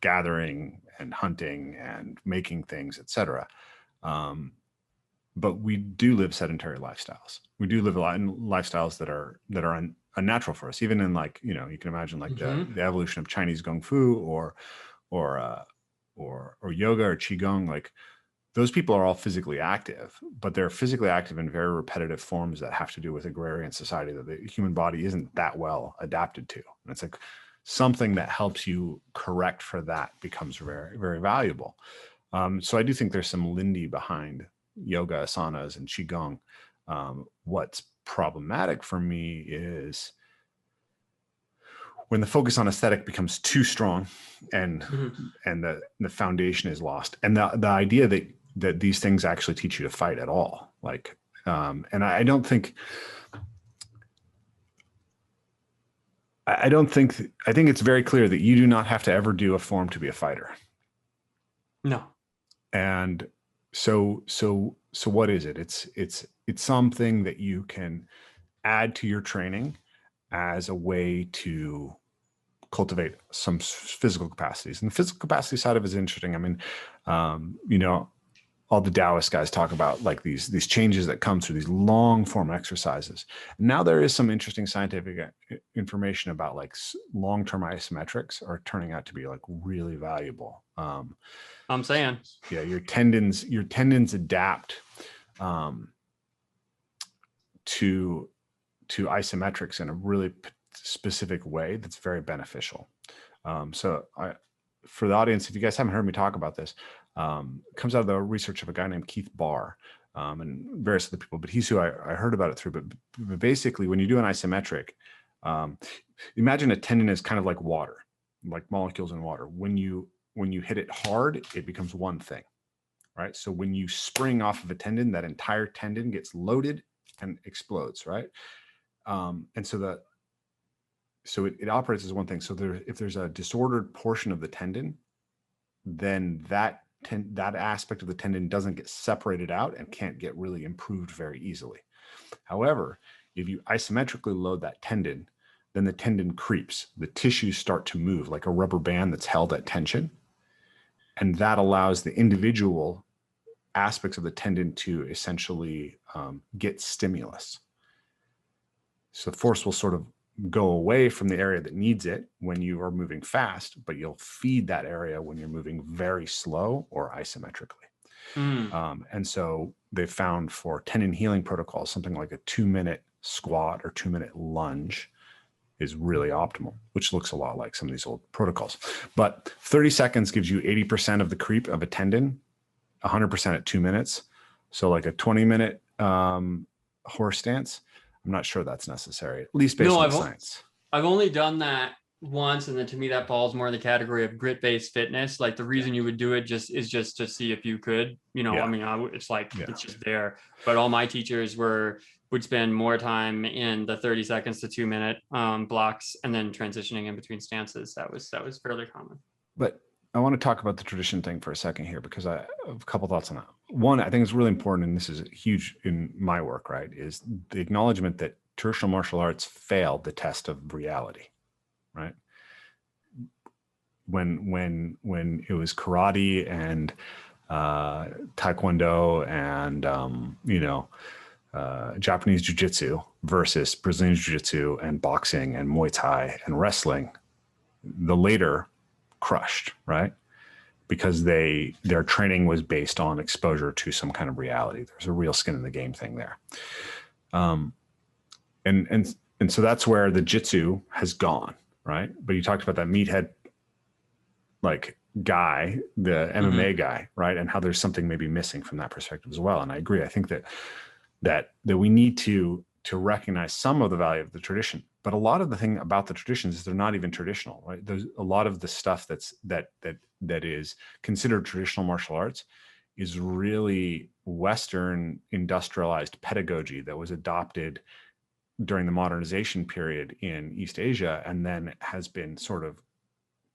gathering and hunting and making things, etc. But we do live sedentary lifestyles. We do live a lot in lifestyles that are unnatural for us. Even in like, you can imagine like the evolution of Chinese Kung Fu or yoga or Qigong. Like those people are all physically active, but they're physically active in very repetitive forms that have to do with agrarian society that the human body isn't that well adapted to. And it's like something that helps you correct for that becomes very, very valuable. So I do think there's some Lindy behind yoga, asanas, and Qigong. What's problematic for me is when the focus on aesthetic becomes too strong and the foundation is lost, and the idea that these things actually teach you to fight at all. Like, and I think it's very clear that you do not have to ever do a form to be a fighter.
No.
And so what is it? It's something that you can add to your training as a way to cultivate some physical capacities. And the physical capacity side of it is interesting. I mean, all the Taoist guys talk about like these changes that come through these long form exercises. And now there is some interesting scientific information about like long-term isometrics are turning out to be like really valuable.
I'm saying,
yeah, your tendons adapt to isometrics in a really specific way that's very beneficial. So for the audience, if you guys haven't heard me talk about this, it comes out of the research of a guy named Keith Barr and various other people, but he's who I heard about it through. But basically, when you do an isometric, imagine a tendon is kind of like water, like molecules in water. When you hit it hard, it becomes one thing, right? So when you spring off of a tendon, that entire tendon gets loaded and explodes, right? And so it operates as one thing. So if there's a disordered portion of the tendon, then that aspect of the tendon doesn't get separated out and can't get really improved very easily. However, if you isometrically load that tendon, then the tendon creeps. The tissues start to move like a rubber band that's held at tension. And that allows the individual aspects of the tendon to essentially get stimulus. So force will sort of go away from the area that needs it when you are moving fast, but you'll feed that area when you're moving very slow or isometrically. And so they found for tendon healing protocols, something like a 2-minute squat or 2-minute lunge is really optimal, which looks a lot like some of these old protocols. But 30 seconds gives you 80% of the creep of a tendon, 100% at 2 minutes. So like a 20-minute horse stance, I'm not sure that's necessary, at least based on science.
I've only done that once, and then to me that falls more in the category of grit-based fitness. Like the reason you would do it is just to see if you could, I mean, it's like it's just there. But all my teachers would spend more time in the 30 seconds to 2-minute blocks, and then transitioning in between stances. That was fairly common.
But I want to talk about the tradition thing for a second here, because I have a couple thoughts on that. One, I think it's really important, and this is huge in my work, right, is the acknowledgement that traditional martial arts failed the test of reality, right? When it was karate and taekwondo and Japanese jiu-jitsu versus Brazilian jiu-jitsu and boxing and Muay Thai and wrestling, the later crushed, right? because their training was based on exposure to some kind of reality. There's a real skin in the game thing there. And so that's where the Jitsu has gone, right? But you talked about that meathead like guy, the MMA guy, right? And how there's something maybe missing from that perspective as well. And I agree. I think that we need to recognize some of the value of the tradition, but a lot of the thing about the traditions is they're not even traditional, right? There's a lot of the stuff that is considered traditional martial arts is really Western industrialized pedagogy that was adopted during the modernization period in East Asia, and then has been sort of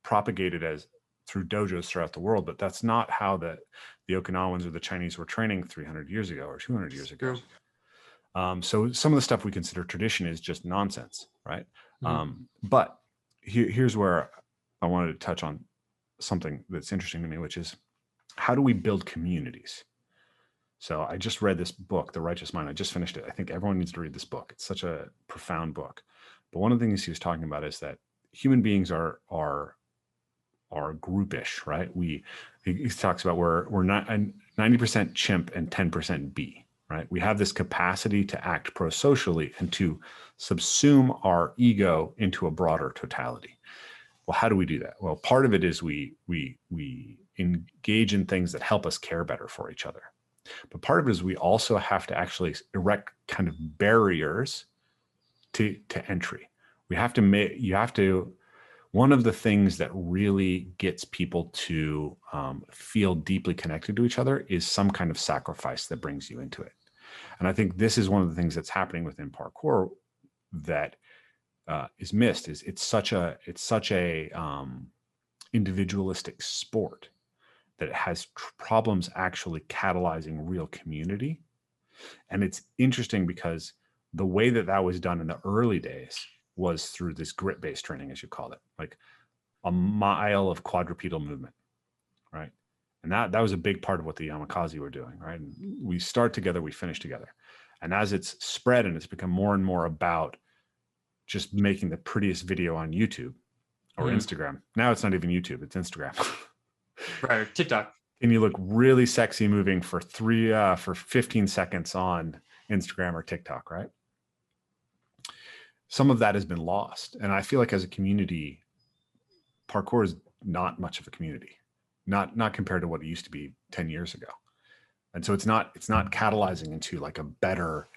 propagated as through dojos throughout the world. But that's not how the Okinawans or the Chinese were training 300 years ago or 200 years ago. So some of the stuff we consider tradition is just nonsense, right? But here's where I wanted to touch on something that's interesting to me, which is how do we build communities? So I just read this book, The Righteous Mind. I just finished it. I think everyone needs to read this book. It's such a profound book. But one of the things he was talking about is that human beings are groupish, right? He talks about we're not 90% chimp and 10% bee, right? We have this capacity to act pro-socially and to subsume our ego into a broader totality. Well, how do we do that? Well, part of it is we engage in things that help us care better for each other. But part of it is we also have to actually erect kind of barriers to entry. One of the things that really gets people to feel deeply connected to each other is some kind of sacrifice that brings you into it. And I think this is one of the things that's happening within parkour that is missed. Is it's such a individualistic sport that it has problems actually catalyzing real community. And it's interesting because the way that was done in the early days was through this grit-based training, as you called it, like a mile of quadrupedal movement, right? And that was a big part of what the Yamakasi were doing, right? And we start together, we finish together. And as it's spread and it's become more and more about just making the prettiest video on YouTube or Instagram. Now it's not even YouTube, it's Instagram.
Right, TikTok.
And you look really sexy moving for 15 seconds on Instagram or TikTok, right? Some of that has been lost. And I feel like as a community, parkour is not much of a community, not compared to what it used to be 10 years ago. And so it's not catalyzing into like a better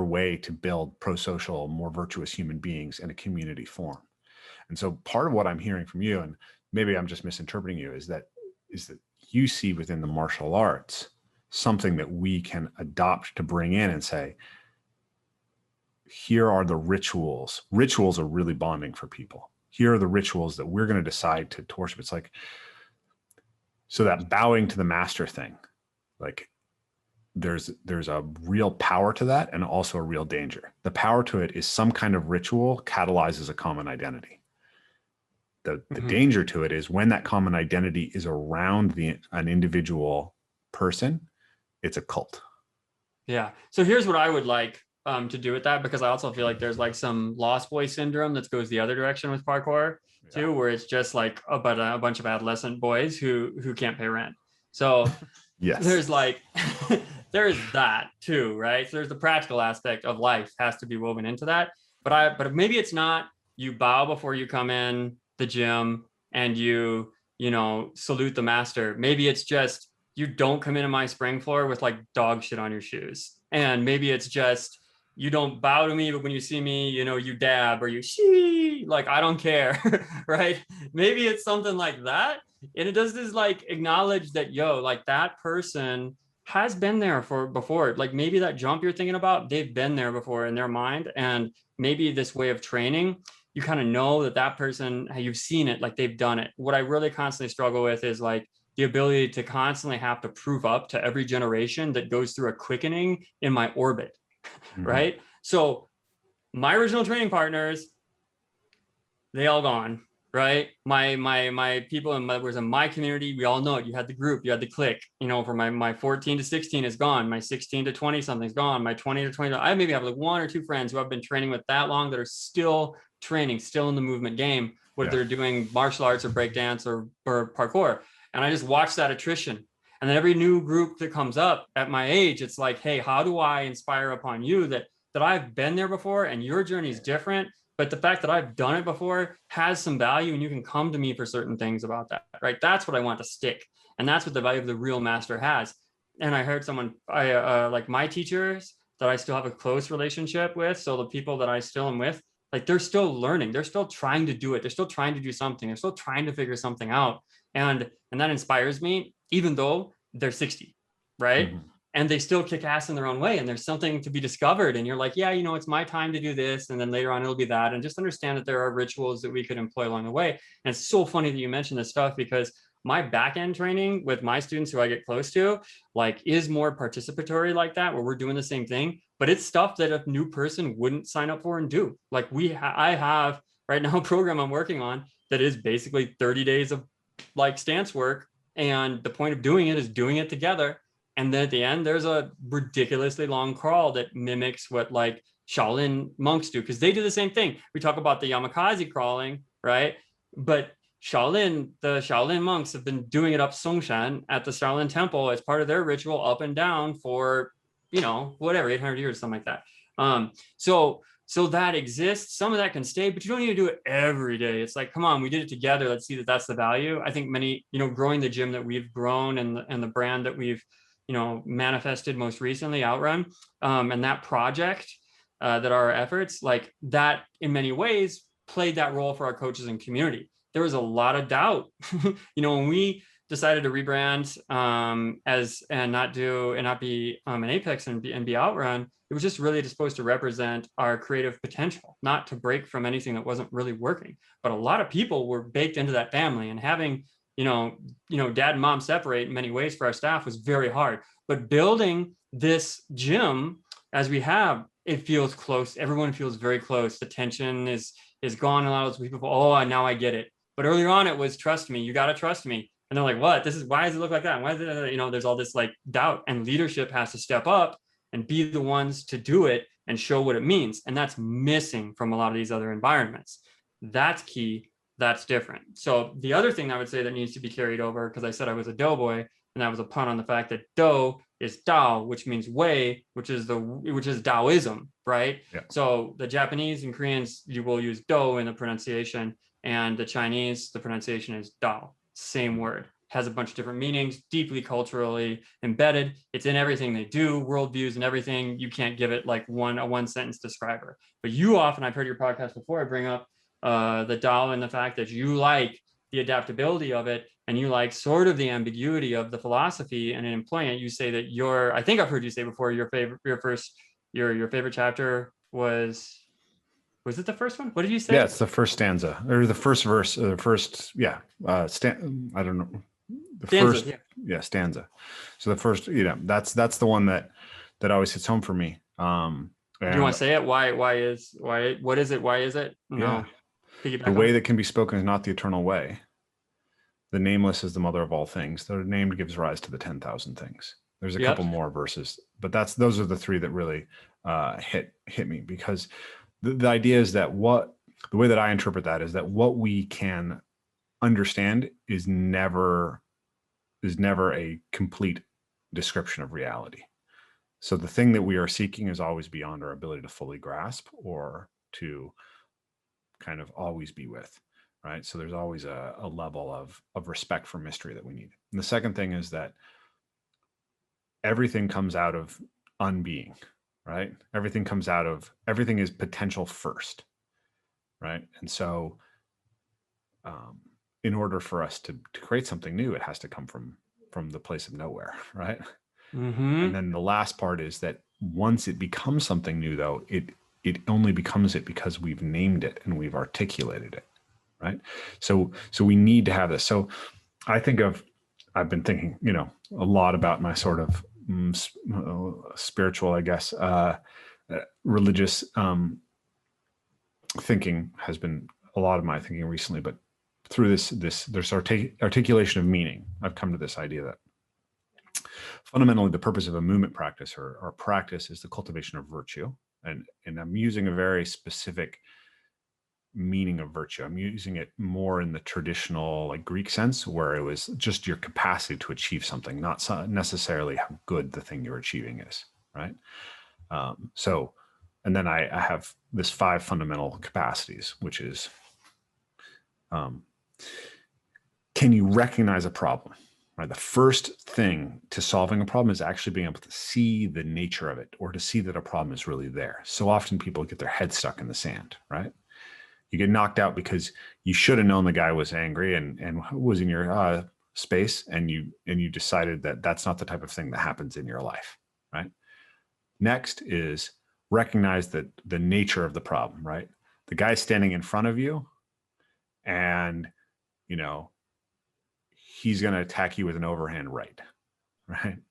way to build pro-social, more virtuous human beings in a community form. And so part of what I'm hearing from you, and maybe I'm just misinterpreting you, is that you see within the martial arts something that we can adopt to bring in and say, here are the rituals. Rituals are really bonding for people. Here are the rituals that we're going to decide to worship. It's like, so that bowing to the master thing, like there's a real power to that and also a real danger. The power to it is some kind of ritual catalyzes a common identity. The danger to it is when that common identity is around an individual person, it's a cult.
Yeah. So here's what I would like to do with that, because I also feel like there's like some lost boy syndrome that goes the other direction with parkour too, where it's just like a bunch of adolescent boys who can't pay rent. So
yes,
there's like there's that too, right? So there's the practical aspect of life has to be woven into that. But maybe it's not you bow before you come in the gym and you salute the master. Maybe it's just you don't come into my spring floor with like dog shit on your shoes. And maybe it's just you don't bow to me, but when you see me, you dab or you shee, like I don't care, right? Maybe it's something like that. And it does this like acknowledge that, like that person has been there before. Like maybe that jump you're thinking about, they've been there before in their mind. And maybe this way of training, you kind of know that person, you've seen it, like they've done it. What I really constantly struggle with is like the ability to constantly have to prove up to every generation that goes through a quickening in my orbit, right? So my original training partners, they all gone, right? My people in my community, we all know it. You had the group, you had the clique, for my 14 to 16 is gone. My 16 to 20 something's gone. My 20 to 20, I maybe have like one or two friends who I've been training with that long that are still training, still in the movement game, whether they're doing martial arts or breakdance or parkour. And I just watch that attrition. And then every new group that comes up at my age, it's like, hey, how do I inspire upon you that I've been there before and your journey is different, but the fact that I've done it before has some value and you can come to me for certain things about that, right? That's what I want to stick. And that's what the value of the real master has. And I heard someone, like my teachers that I still have a close relationship with. So the people that I still am with, like they're still learning, they're still trying to do it. They're still trying to do something. They're still trying to figure something out. And that inspires me, even though they're 60, right? Mm-hmm. And they still kick ass in their own way. And there's something to be discovered. And you're like, yeah, it's my time to do this. And then later on, it'll be that. And just understand that there are rituals that we could employ along the way. And it's so funny that you mentioned this stuff, because my back end training with my students who I get close to, like, is more participatory like that, where we're doing the same thing, but it's stuff that a new person wouldn't sign up for and do. Like I have right now a program I'm working on that is basically 30 days of like stance work. And the point of doing it is doing it together. And then at the end, there's a ridiculously long crawl that mimics what like Shaolin monks do, because they do the same thing. We talk about the Yamakasi crawling, right? But the Shaolin monks have been doing it up Songshan at the Shaolin temple as part of their ritual up and down for, whatever, 800 years, something like that. So that exists. Some of that can stay, but you don't need to do it every day. It's like, come on, we did it together. Let's see that that's the value. I think many, growing the gym that we've grown and the brand that we've, manifested most recently, Outrun, and that project, that our efforts like that in many ways played that role for our coaches and community. There was a lot of doubt, when we decided to rebrand and not be an Apex and be Outrun. It was just really supposed to represent our creative potential, not to break from anything that wasn't really working. But a lot of people were baked into that family, and having, dad and mom separate in many ways for our staff was very hard. But building this gym as we have, it feels close. Everyone feels very close. The tension is gone. A lot of those people, now I get it. But earlier on, it was trust me. You got to trust me. And they're like, what? Why does it look like that? Why is it, there's all this like doubt, and leadership has to step up and be the ones to do it and show what it means. And that's missing from a lot of these other environments. That's key. That's different. So the other thing I would say that needs to be carried over, because I said I was a doughboy, and that was a pun on the fact that Dou is Dao, which means way, which is Taoism, right? Yeah. So the Japanese and Koreans, you will use Dou in the pronunciation, and the Chinese, the pronunciation is Dao. Same word. Has a bunch of different meanings, deeply culturally embedded. It's in everything they do, worldviews and everything. You can't give it like a one sentence describer. But you often, I've heard your podcast before, I bring up the Tao and the fact that you like the adaptability of it, and you like sort of the ambiguity of the philosophy, and in employing it, you say that I think I've heard you say before, your favorite chapter was it the first one? What did you say?
Yeah, it's the first stanza, or the first verse, or the first, I don't know. The stanza, first, yeah, stanza. So the first, that's the one that always hits home for me.
Do you want to say it? Why? What is it? Why is it? No.
Yeah. The way that can be spoken is not the eternal way. The nameless is the mother of all things. The named gives rise to the 10,000 things. There's a couple more verses, but those are the three that really hit me, because the idea is that the way that I interpret that is that what we can understand is never a complete description of reality. So the thing that we are seeking is always beyond our ability to fully grasp or to kind of always be with, right? So there's always a level of respect for mystery that we need. And the second thing is that everything comes out of unbeing, right? Everything is potential first, right? And so in order for us to create something new, it has to come from the place of nowhere, right? Mm-hmm. And then the last part is that once it becomes something new, though, it only becomes it because we've named it and we've articulated it, right? So we need to have this. So I've been thinking, a lot about my sort of spiritual, I guess, religious thinking has been a lot of my thinking recently, but through this there's articulation of meaning, I've come to this idea that fundamentally the purpose of a movement practice or practice is the cultivation of virtue. And I'm using a very specific meaning of virtue. I'm using it more in the traditional like Greek sense, where it was just your capacity to achieve something, not necessarily how good the thing you're achieving is, right? And then I have this 5 fundamental capacities, which is, can you recognize a problem? Right. The first thing to solving a problem is actually being able to see the nature of it, or to see that a problem is really there. So often people get their head stuck in the sand, right? You get knocked out because you should have known the guy was angry and was in your space, and you decided that that's not the type of thing that happens in your life, right? Next is recognize that the nature of the problem, right? The guy's standing in front of you, and he's going to attack you with an overhand right?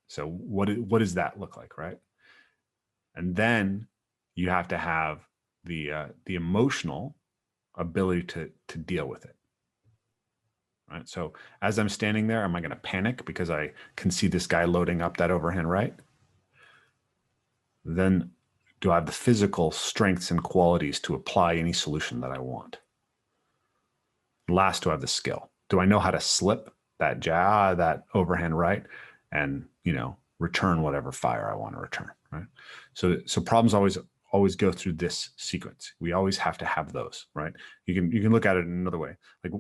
So what does that look like, right? And then you have to have the emotional ability to deal with it, right? So as I'm standing there, am I going to panic because I can see this guy loading up that overhand right? Then do I have the physical strengths and qualities to apply any solution that I want? Last, do I have the skill? Do I know how to slip that overhand right and return whatever fire I want to return, right? So problems always go through this sequence. We always have to have those, right? You can look at it in another way. Like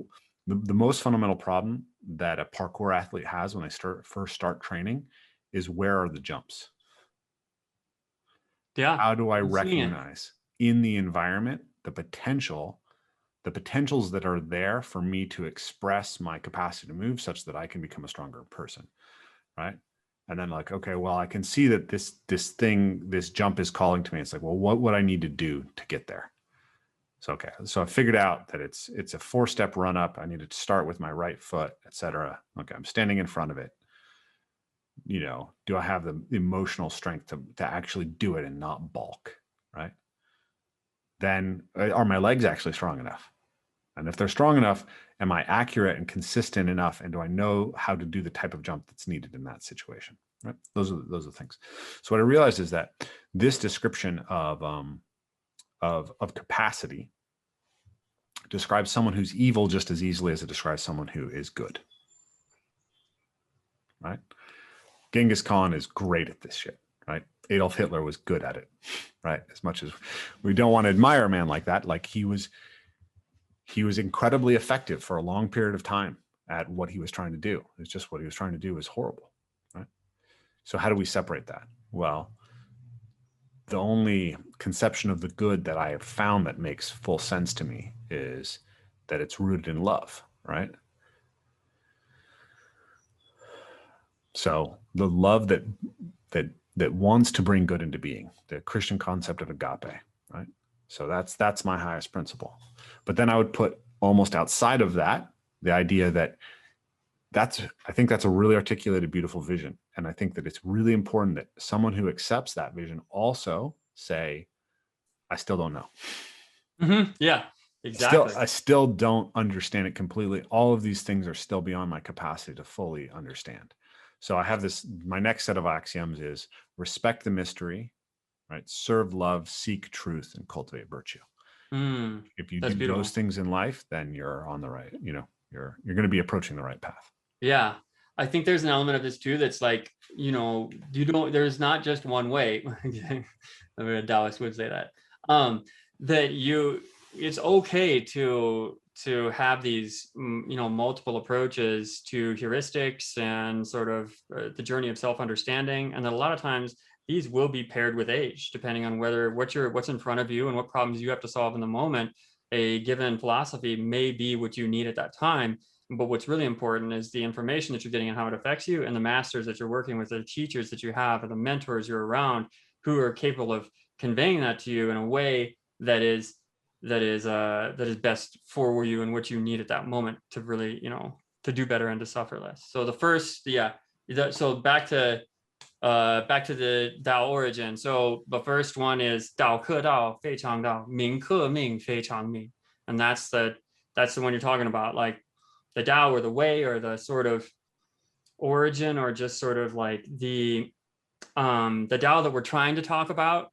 the most fundamental problem that a parkour athlete has when they first start training is, where are the jumps?
Yeah.
How do I recognize in the environment the potentials that are there for me to express my capacity to move such that I can become a stronger person, right? And then like, okay, well, I can see that this jump is calling to me. It's like, well, what would I need to do to get there? So I figured out that it's a 4-step run up. I need to start with my right foot, etc. Okay, I'm standing in front of it. Do I have the emotional strength to actually do it and not balk, right? Then are my legs actually strong enough? And if they're strong enough, am I accurate and consistent enough? And do I know how to do the type of jump that's needed in that situation? Right? Those are the things. So what I realized is that this description of capacity describes someone who's evil just as easily as it describes someone who is good. Right? Genghis Khan is great at this shit. Right? Adolf Hitler was good at it. Right? As much as we don't want to admire a man like that, like he was incredibly effective for a long period of time at what he was trying to do. It's just what he was trying to do was horrible, right? So how do we separate that? Well, the only conception of the good that I have found that makes full sense to me is that it's rooted in love, right? So the love that wants to bring good into being, the Christian concept of agape, right? So that's my highest principle. But then I would put almost outside of that, the idea that I think that's a really articulated, beautiful vision. And I think that it's really important that someone who accepts that vision also say, I still don't know.
Mm-hmm. Yeah, exactly.
I still don't understand it completely. All of these things are still beyond my capacity to fully understand. So I have my next set of axioms is respect the mystery, right? Serve love, seek truth, and cultivate virtue. If you do those things in life, then you're on the right, you're going to be approaching the right path.
Yeah. I think there's an element of this too that's like, there's not just one way. A Taoist would say that. It's okay to have these, multiple approaches to heuristics and sort of the journey of self-understanding. And that a lot of times these will be paired with age, depending on what's in front of you and what problems you have to solve in the moment. A given philosophy may be what you need at that time. But what's really important is the information that you're getting and how it affects you, and the masters that you're working with, the teachers that you have, or the mentors you're around who are capable of conveying that to you in a way that is best for you and what you need at that moment to really, to do better and to suffer less. So so back to the Dao origin. So the first one is Dao Ke Dao, Fei Chang Dao, Ming Ke Ming, Fei Chang Ming. And that's the one you're talking about, like the Dao or the way or the sort of origin, or just sort of like the Dao that we're trying to talk about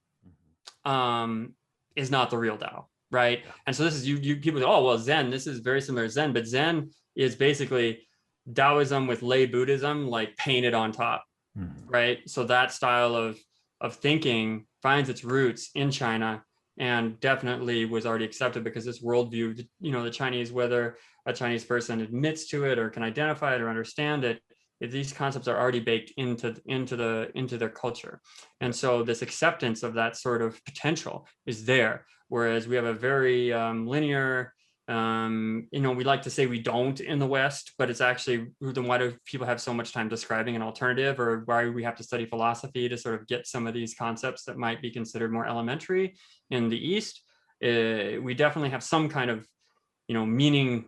is not the real Dao. right? And so this is you people go, oh well, Zen, this is very similar to Zen, but Zen is basically Taoism with lay Buddhism like painted on top, right? So that style of thinking finds its roots in China and definitely was already accepted because this worldview, you know, the Chinese, whether a Chinese person admits to it or can identify it or understand it, these concepts are already baked into their culture. And so this acceptance of that sort of potential is there. Whereas we have a very linear, you know, we like to say we don't in the West, but it's actually, then why do people have so much time describing an alternative, or why we have to study philosophy to sort of get some of these concepts that might be considered more elementary in the East? We definitely have some kind of, you know, meaning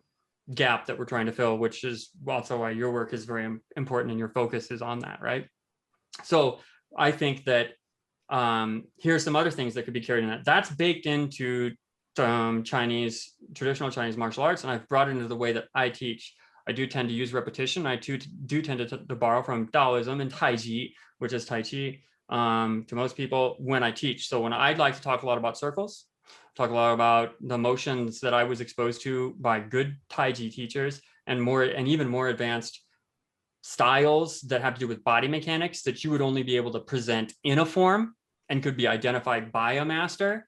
gap that we're trying to fill, which is also why your work is very important and your focus is on that, right? So I think that here's some other things that could be carried in that. That's baked into traditional Chinese martial arts, and I've brought it into the way that I teach. I do tend to use repetition. I do tend to borrow from Taoism and Tai Chi, which is Tai Chi, to most people when I teach. So when I'd like to talk a lot about circles, talk a lot about the motions that I was exposed to by good Tai Chi teachers, and even more advanced styles that have to do with body mechanics that you would only be able to present in a form and could be identified by a master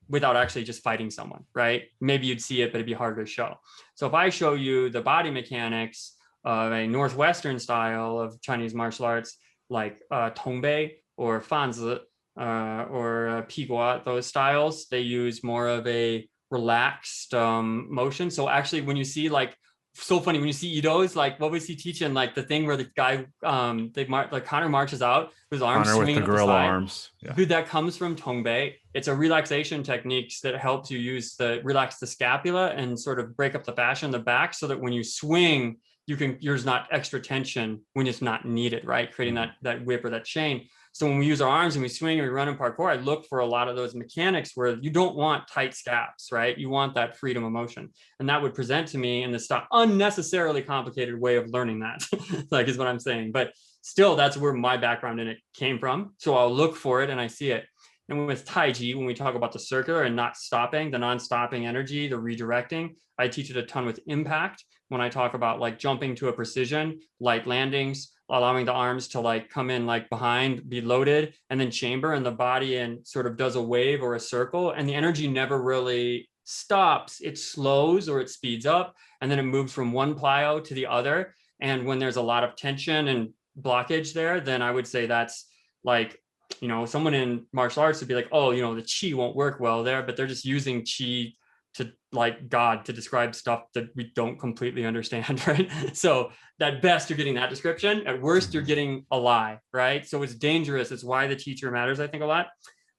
without actually just fighting someone, right? Maybe you'd see it, but it'd be harder to show. So if I show you the body mechanics of a Northwestern style of Chinese martial arts, like Tongbei or Fanzi, or Pigua, those styles, they use more of a relaxed motion. So actually, when you see like, so funny, when you see Idos, like what was he teaching? Like the thing where the guy, like Connor marches out with his arms swinging
with the gorilla arms.
Yeah. Dude, that comes from Tongbei. It's a relaxation techniques that helps you relax the scapula and sort of break up the fascia in the back, so that when you swing, there's not extra tension when it's not needed, right? Creating that whip or that chain. So when we use our arms and we swing and we run in parkour, I look for a lot of those mechanics where you don't want tight scaps, right? You want that freedom of motion. And that would present to me in this unnecessarily complicated way of learning that, like is what I'm saying. But still, that's where my background in it came from. So I'll look for it and I see it. And with Tai Chi, when we talk about the circular and not stopping, the non-stopping energy, the redirecting, I teach it a ton with impact. When I talk about like jumping to a precision, light landings, allowing the arms to like come in like behind, be loaded, and then chamber in the body and sort of does a wave or a circle. And the energy never really stops. It slows or it speeds up, and then it moves from one plyo to the other. And when there's a lot of tension and blockage there, then I would say that's like, you know, someone in martial arts would be like, oh, you know, the chi won't work well there, but they're just using chi to like God to describe stuff that we don't completely understand, right? So at best, you're getting that description. At worst, you're getting a lie, right? So it's dangerous. It's why the teacher matters, I think, a lot.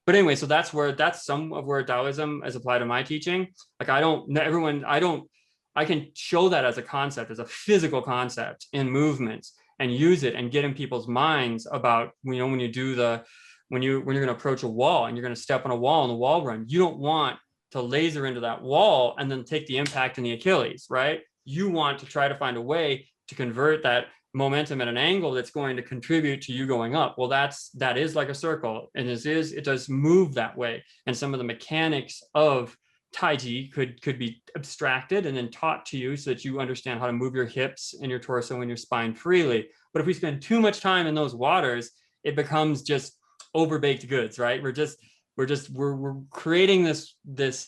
But anyway, so that's some of where Taoism is applied to my teaching. Like I can show that as a concept, as a physical concept in movements, and use it and get in people's minds about, you know, when you're going to approach a wall and you're going to step on a wall and the wall run, you don't want to laser into that wall and then take the impact in the Achilles, right? You want to try to find a way to convert that momentum at an angle that's going to contribute to you going up. Well, that is like a circle, and it does move that way. And some of the mechanics of Tai Chi could be abstracted and then taught to you so that you understand how to move your hips and your torso and your spine freely. But if we spend too much time in those waters, it becomes just overbaked goods, right? We're creating this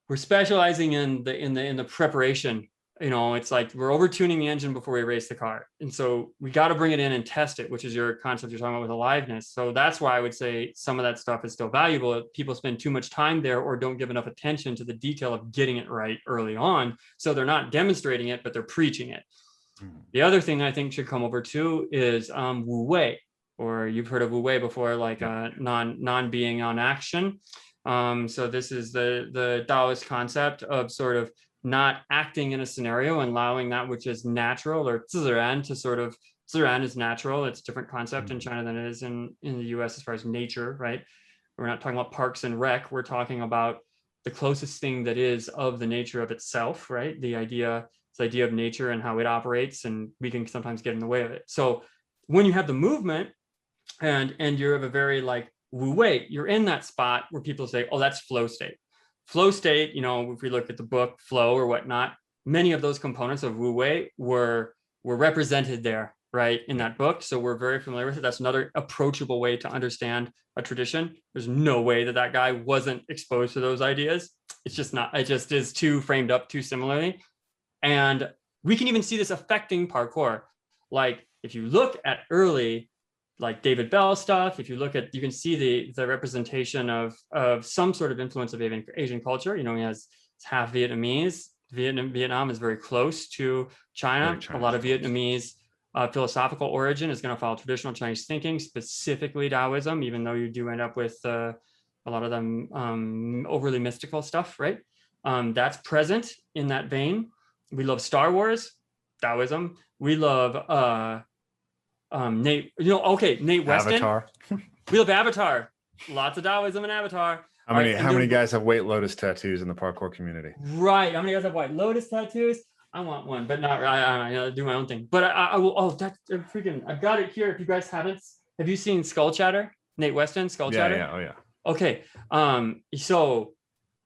we're specializing in the preparation. You know, it's like we're over tuning the engine before we race the car. And so we got to bring it in and test it, which is your concept you're talking about with aliveness. So that's why I would say some of that stuff is still valuable. If people spend too much time there or don't give enough attention to the detail of getting it right early on. So they're not demonstrating it, but they're preaching it. The other thing I think should come over too is Wu Wei, or you've heard of Wu Wei before, like non-being on action. So this is the Taoist concept of sort of not acting in a scenario and allowing that which is natural, or ziran, to sort of, ziran is natural. It's a different concept in China than it is in the US as far as nature, right? We're not talking about parks and rec. We're talking about the closest thing that is of the nature of itself, right? The idea of nature and how it operates, and we can sometimes get in the way of it. So when you have the movement and you have a very like Wu Wei, you're in that spot where people say, oh, that's flow state. flow state, if we look at the book Flow or whatnot, many of those components of Wu Wei were represented there, right, in that book. So we're very familiar with it. That's another approachable way to understand a tradition. There's no way that guy wasn't exposed to those ideas. It's just not, it just is too framed up too similarly. And we can even see this affecting parkour. Like if you look at early, like David Bell stuff, if you look at, you can see the representation of some sort of influence of Asian culture. He has half Vietnamese. Vietnam is very close to China. A lot of Vietnamese philosophical origin is going to follow traditional Chinese thinking, specifically Taoism, even though you do end up with a lot of them overly mystical stuff, right? That's present in that vein. We love Star Wars, Taoism. We love Nate Weston.
Avatar.
We love Avatar. Lots of Taoism in Avatar.
How many guys have White Lotus tattoos in the parkour community?
Right. How many guys have White Lotus tattoos? I want one, but not. I do my own thing. But I will. Oh, that's freaking! I've got it here. If you guys haven't, have you seen Skull Chatter? Nate Weston, Skull Chatter.
Yeah. Oh yeah.
Okay. So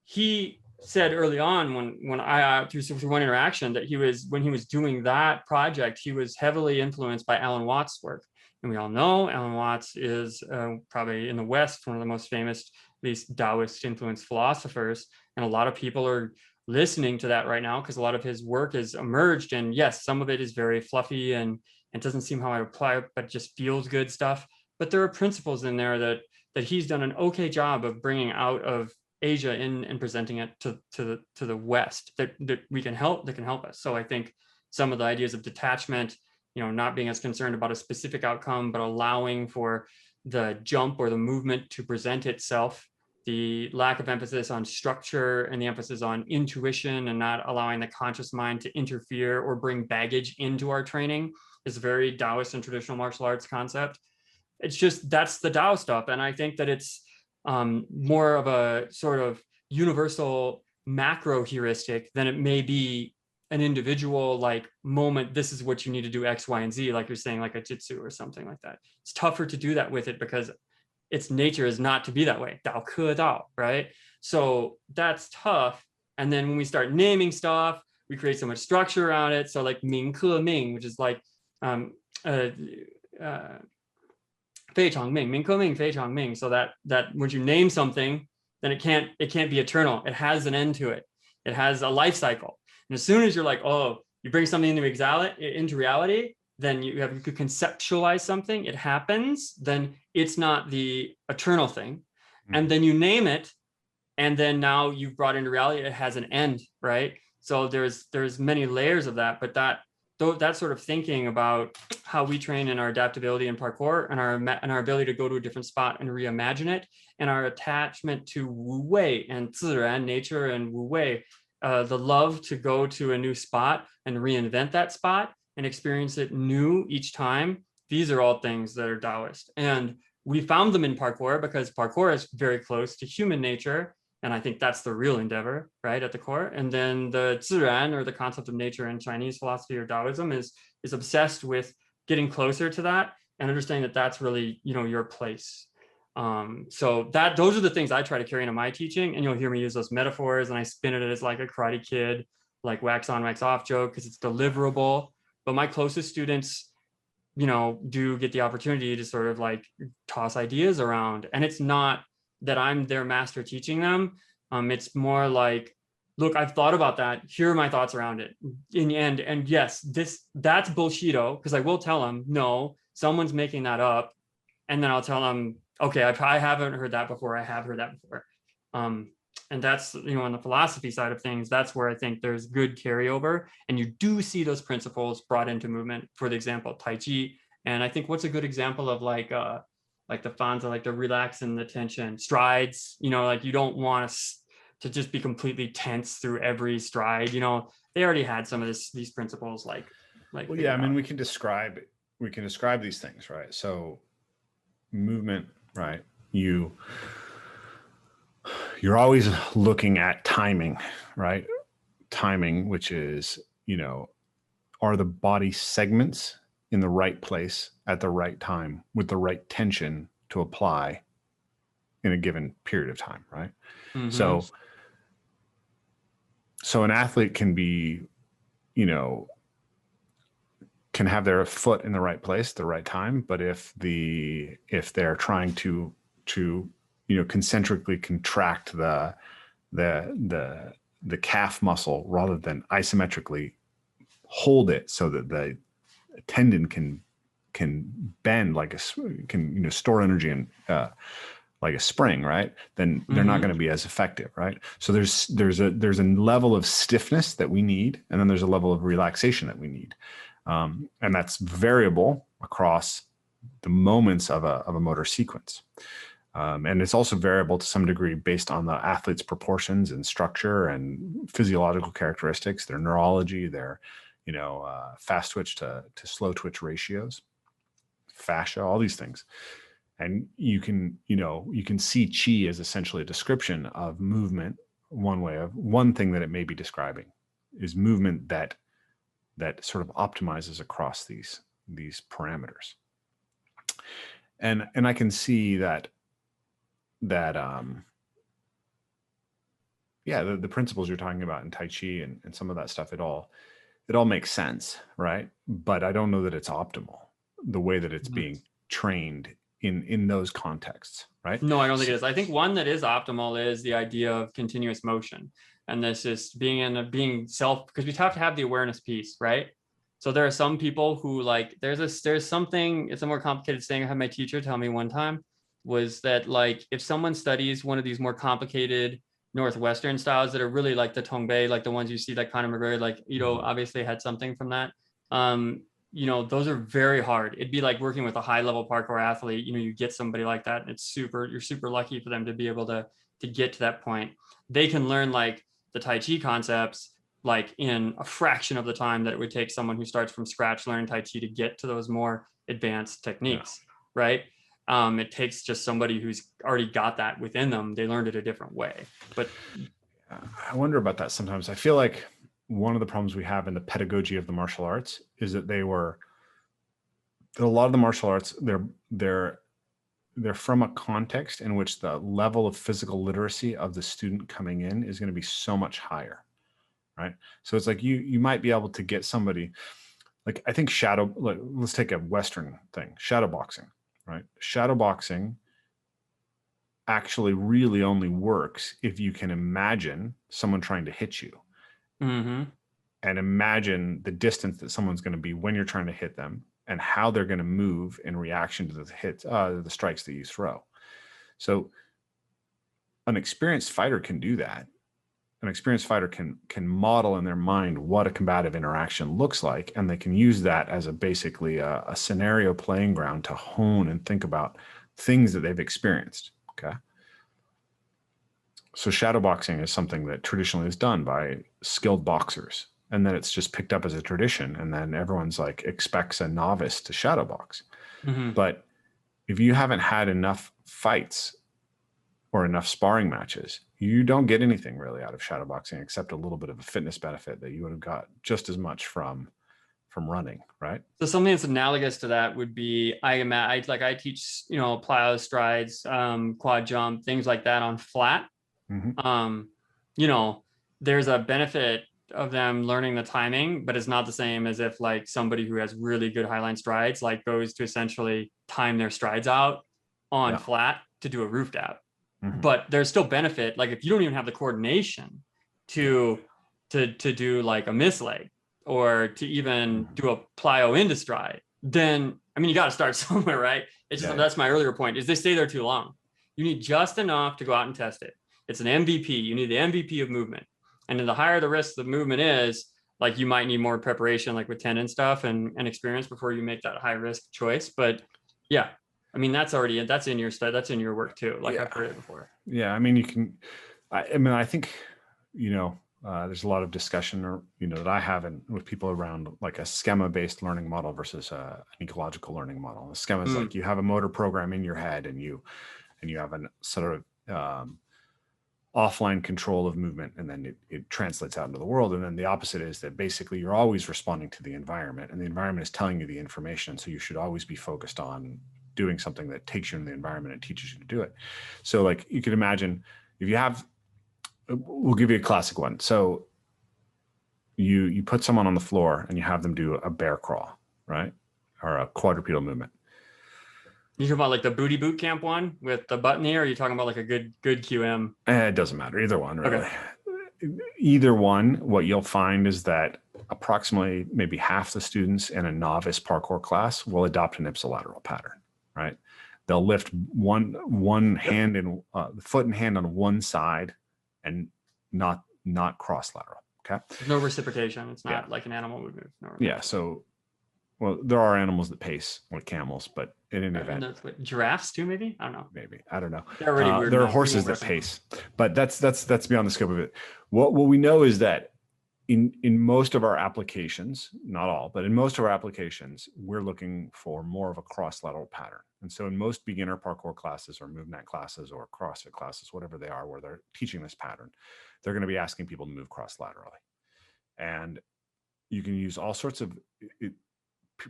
he said early on when I through one interaction that when he was doing that project, he was heavily influenced by Alan Watts' work. And we all know Alan Watts is probably in the West one of the most famous, at least Taoist influenced philosophers. And a lot of people are listening to that right now because a lot of his work has emerged. And yes, some of it is very fluffy and it doesn't seem how I apply it, but just feels good stuff. But there are principles in there that he's done an okay job of bringing out of Asia and presenting it to the West that can help us. So I think some of the ideas of detachment, not being as concerned about a specific outcome, but allowing for the jump or the movement to present itself, the lack of emphasis on structure and the emphasis on intuition and not allowing the conscious mind to interfere or bring baggage into our training is a very Taoist and traditional martial arts concept. It's just, that's the Tao stuff. And I think that it's more of a sort of universal macro heuristic than it may be an individual like moment. This is what you need to do X, Y, and Z, like you're saying, like a Jitsu or something like that. It's tougher to do that with it because its nature is not to be that way. Dao ke dao, right? So that's tough. And then when we start naming stuff, we create so much structure around it. So like Ming ke Ming, which is like Fei Chang Ming, Ming ke Ming, Fei Chang Ming. So that when you name something, then it can't be eternal. It has an end to it. It has a life cycle. And as soon as you're like, oh, you bring something into reality, then you could conceptualize something, it happens, then it's not the eternal thing. And then you name it, and then now you've brought into reality, it has an end, right? So there's many layers of that, but that sort of thinking about how we train in our adaptability and parkour and our ability to go to a different spot and reimagine it, and our attachment to Wu Wei and Ziran, nature, and Wu Wei, the love to go to a new spot and reinvent that spot and experience it new each time. These are all things that are Taoist. And we found them in parkour because parkour is very close to human nature. And I think that's the real endeavor, right, at the core. And then the Ziran, or the concept of nature in Chinese philosophy or Taoism, is obsessed with getting closer to that and understanding that that's really, your place. So those are the things I try to carry into my teaching, and you'll hear me use those metaphors, and I spin it as like a Karate Kid, like wax on, wax off joke, because it's deliverable. But my closest students, do get the opportunity to sort of like toss ideas around, and it's not that I'm their master teaching them. It's more like, look, I've thought about that. Here are my thoughts around it in the end. And yes, that's bullshito, because I will tell them, no, someone's making that up. And then I'll tell them, okay, I haven't heard that before. I have heard that before. And that's, on the philosophy side of things, that's where I think there's good carryover. And you do see those principles brought into movement. For the example, Tai Chi. And I think what's a good example of like the Fanza, like the relax and the tension strides, like you don't want to just be completely tense through every stride. They already had some of these principles like.
Well, yeah, I mean, we can describe these things, right? So movement, right? You're always looking at timing, right? Timing, which is, are the body segments in the right place at the right time with the right tension to apply in a given period of time, right? Mm-hmm. So So an athlete can be, you know, can have their foot in the right place at the right time, but if they're trying to concentrically contract the calf muscle rather than isometrically hold it so that the tendon can bend store energy in like a spring, right? Then they're not going to be as effective, right? So there's a level of stiffness that we need, and then there's a level of relaxation that we need, and that's variable across the moments of a motor sequence. And it's also variable to some degree based on the athlete's proportions and structure and physiological characteristics, their neurology, their fast twitch to slow twitch ratios, fascia, all these things. And you can see chi as essentially a description of movement. One thing that it may be describing is movement that sort of optimizes across these parameters. And I can see that the principles you're talking about in Tai Chi and some of that stuff, it all makes sense, right? But I don't know that it's optimal the way that it's being trained in those contexts, right?
No, I don't think it is. I think one that is optimal is the idea of continuous motion. And this is being self, because we have to have the awareness piece, right? So there are some people who there's something, it's a more complicated thing. I had my teacher tell me one time was that if someone studies one of these more complicated Northwestern styles that are really like the Tongbei, like the ones you see that Conor McGregor, obviously had something from that. Those are very hard. It'd be like working with a high level parkour athlete. You get somebody like that and you're super lucky for them to be able to get to that point. They can learn the Tai Chi concepts in a fraction of the time that it would take someone who starts from scratch learning Tai Chi to get to those more advanced techniques, right? It takes just somebody who's already got that within them. They learned it a different way. But
I wonder about that sometimes. I feel like one of the problems we have in the pedagogy of the martial arts is that a lot of the martial arts, they're from a context in which the level of physical literacy of the student coming in is going to be so much higher, right? So it's like you might be able to get somebody, I think let's take a Western thing, shadow boxing, right? Shadow boxing actually really only works if you can imagine someone trying to hit you.
Mm-hmm.
And imagine the distance that someone's going to be when you're trying to hit them and how they're going to move in reaction to the hits, the strikes that you throw. So an experienced fighter can do that. An experienced fighter can model in their mind what a combative interaction looks like, and they can use that as basically a scenario playing ground to hone and think about things that they've experienced. Okay. So shadowboxing is something that traditionally is done by skilled boxers, and then it's just picked up as a tradition, and then everyone's expects a novice to shadowbox.
Mm-hmm.
But if you haven't had enough fights or enough sparring matches, you don't get anything really out of shadowboxing except a little bit of a fitness benefit that you would have got just as much from running, right?
So something that's analogous to that would be I teach plyo, strides, quad jump, things like that on flat.
Mm-hmm.
There's a benefit of them learning the timing, but it's not the same as if somebody who has really good highline strides goes to essentially time their strides out on flat to do a roof dab. Mm-hmm. But there's still benefit if you don't even have the coordination to do a miss leg or to even do a plyo into stride, then you got to start somewhere, right? It's just that's my earlier point is they stay there too long. You need just enough to go out and test it. It's an MVP. You need the MVP of movement. And then the higher the risk of movement is, you might need more preparation, with tendon stuff and experience before you make that high risk choice. But yeah, that's in your study. That's in your work too. I've heard it before.
Yeah. You can, I think, there's a lot of discussion that I have with people around a schema-based learning model versus an ecological learning model. The schema is you have a motor program in your head and you have a sort of offline control of movement, and then it translates out into the world. And then the opposite is that basically you're always responding to the environment, and the environment is telling you the information. So you should always be focused on doing something that takes you into the environment and teaches you to do it. So you could imagine if you have, we'll give you a classic one. So you put someone on the floor and you have them do a bear crawl, right? Or a quadrupedal movement.
You talking about like the booty boot camp one with the button here, or are you talking about like a good QM?
It doesn't matter. Either one, really.
Okay.
Either one, what you'll find is that approximately maybe half the students in a novice parkour class will adopt an ipsilateral pattern, right? They'll lift one hand and foot and hand on one side and not cross lateral. Okay.
There's no reciprocation. It's not like an animal would move.
Yeah. So, well, there are animals that pace like camels, but in any event,
giraffes too, maybe. I don't know.
Maybe I don't know.
They're already weird.
There are horses that pace, but that's beyond the scope of it. What we know is that in most of our applications, not all, but in most of our applications, we're looking for more of a cross lateral pattern. And so in most beginner parkour classes or MoveNet classes or CrossFit classes, whatever they are, where they're teaching this pattern, they're going to be asking people to move cross laterally. And you can use all sorts of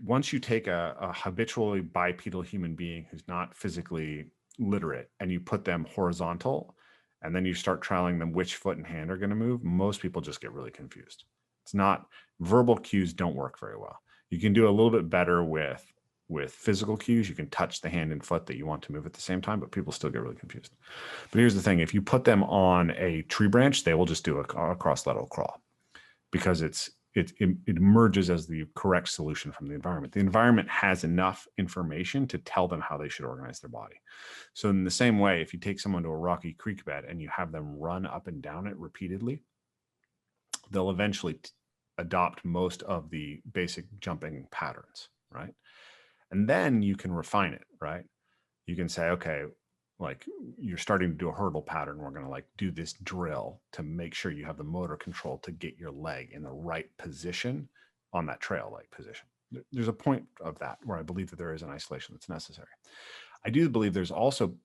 once you take a habitually bipedal human being who's not physically literate and you put them horizontal and then you start trialing them which foot and hand are going to move, most people just get really confused. It's not, verbal cues don't work very well. You can do a little bit better with physical cues. You can touch the hand and foot that you want to move at the same time, but people still get really confused. But here's the thing. If you put them on a tree branch, they will just do a cross lateral crawl because it emerges as the correct solution from the environment. The environment has enough information to tell them how they should organize their body. So in the same way, if you take someone to a rocky creek bed and you have them run up and down it repeatedly, they'll eventually adopt most of the basic jumping patterns, right? And then you can refine it, right? You can say, okay, like you're starting to do a hurdle pattern. We're going to like do this drill to make sure you have the motor control to get your leg in the right position on that trail leg position. There's a point of that where I believe that there is an isolation that's necessary. I do believe there's also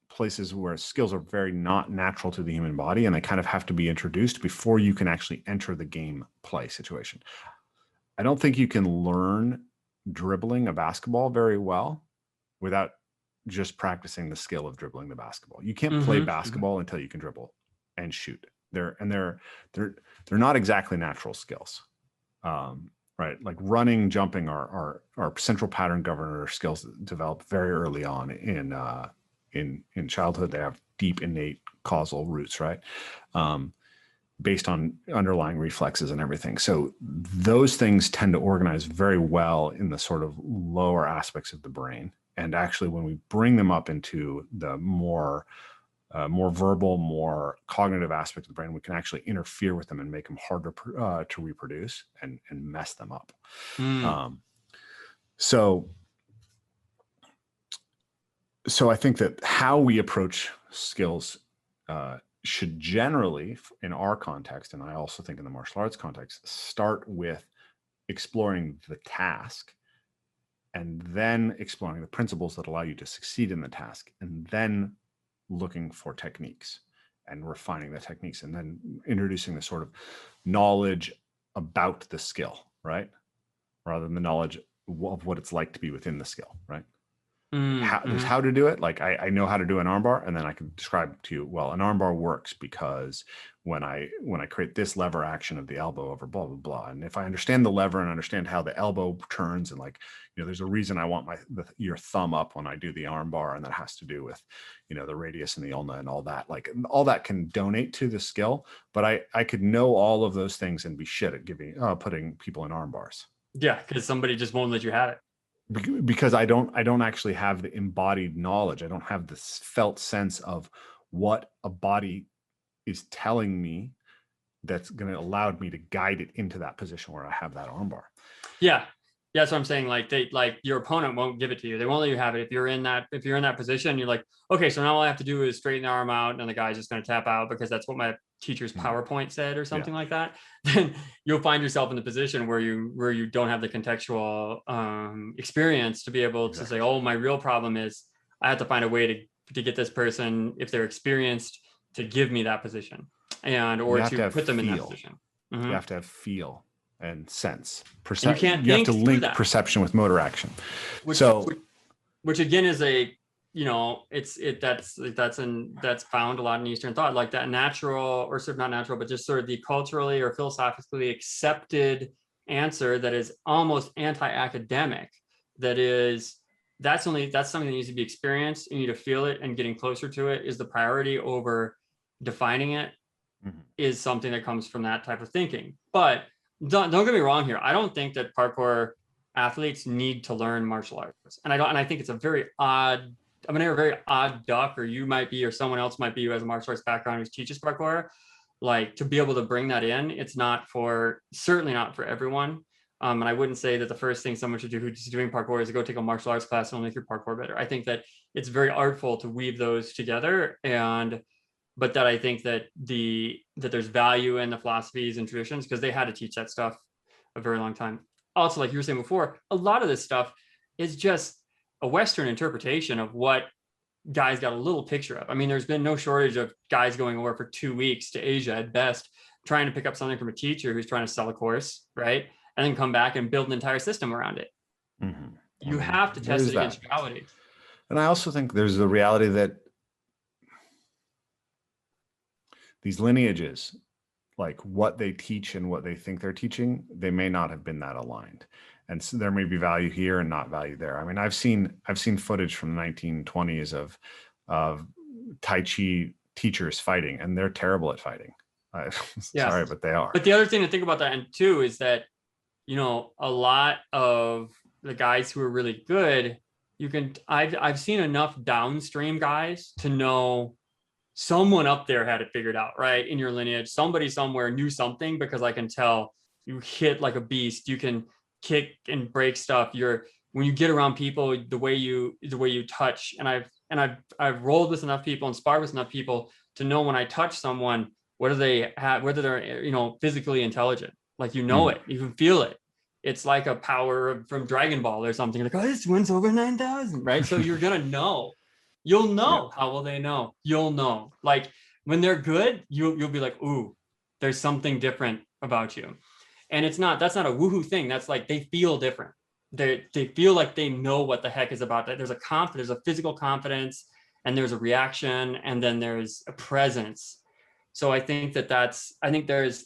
places where skills are very not natural to the human body and they kind of have to be introduced before you can actually enter the game play situation. I don't think you can learn dribbling a basketball very well without just practicing the skill of dribbling the basketball. You can't play basketball until you can dribble and shoot. They're not exactly natural skills, right? Like running, jumping are central pattern governor skills that develop very early on in childhood. They have deep innate causal roots, right? Based on underlying reflexes and everything. So those things tend to organize very well in the sort of lower aspects of the brain. And actually, when we bring them up into the more verbal, more cognitive aspect of the brain, we can actually interfere with them and make them harder to reproduce and mess them up. So I think that how we approach skills should generally, in our context, and I also think in the martial arts context, start with exploring the task and then exploring the principles that allow you to succeed in the task, and then looking for techniques and refining the techniques, and then introducing the sort of knowledge about the skill, right? Rather than the knowledge of what it's like to be within the skill, right? There's how to do it. Like I know how to do an armbar, and then I can describe to you, well, an armbar works because when I create this lever action of the elbow over blah, blah, blah. And if I understand the lever and understand how the elbow turns, and like, there's a reason I want your thumb up when I do the armbar, and that has to do with, the radius and the ulna and all that. Like all that can donate to the skill, but I could know all of those things and be shit at putting people in armbars.
Yeah, because somebody just won't let you have it.
Because I don't actually have the embodied knowledge. I don't have the felt sense of what a body is telling me that's going to allow me to guide it into that position where I have that armbar.
Yeah. That's what I'm saying. Like your opponent won't give it to you. They won't let you have it. If you're in that position, you're like, okay, so now all I have to do is straighten the arm out and the guy's just going to tap out because that's what my teacher's PowerPoint said or something like that. Then you'll find yourself in the position where you don't have the contextual experience to be able to say, oh, my real problem is I have to find a way to get this person, if they're experienced, to give me that position or to put them in that position.
You have to have feel and sense.
You
have to link perception with motor action.
Which again is a that's found a lot in Eastern thought, like that natural, or sort of not natural, but just sort of the culturally or philosophically accepted answer that is almost anti-academic. That's something that needs to be experienced. You need to feel it, and getting closer to it is the priority over defining it. Is something that comes from that type of thinking. But don't get me wrong here. I don't think that parkour athletes need to learn martial arts, and I think it's a very odd. I'm a very odd duck, or you might be, or someone else might be who has a martial arts background who teaches parkour. Like, to be able to bring that in, it's certainly not for everyone. And I wouldn't say that the first thing someone should do who's doing parkour is to go take a martial arts class and make your parkour better. I think that it's very artful to weave those together, but that I think that there's value in the philosophies and traditions, because they had to teach that stuff a very long time. Also, like you were saying before, a lot of this stuff is just a Western interpretation of what guys got a little picture of. I mean, there's been no shortage of guys going over for 2 weeks to Asia at best, trying to pick up something from a teacher who's trying to sell a course, right? And then come back and build an entire system around it. You have to test it against reality.
And I also think there's the reality that these lineages, like what they teach and what they think they're teaching, they may not have been that aligned. And so there may be value here and not value there. I mean, I've seen footage from the 1920s of Tai Chi teachers fighting, and they're terrible at fighting. Sorry, but they are.
But the other thing to think about that, and too, is that, a lot of the guys who are really good, I've seen enough downstream guys to know someone up there had it figured out, right? In your lineage, somebody somewhere knew something, because I can tell you hit like a beast. You can kick and break stuff. When you get around people, the way you touch, and I've rolled with enough people and sparred with enough people to know when I touch someone, whether they're physically intelligent. Like, it, you can feel it. It's like a power from Dragon Ball or something. Like, oh, this one's over 9,000, right? So you're gonna know. You'll know. How will they know? You'll know. Like, when they're good, you'll be like, ooh, there's something different about you. And that's not a woohoo thing. That's like, they feel different. They feel like they know what the heck is about that. There's a physical confidence, and there's a reaction, and then there's a presence. So I think there's,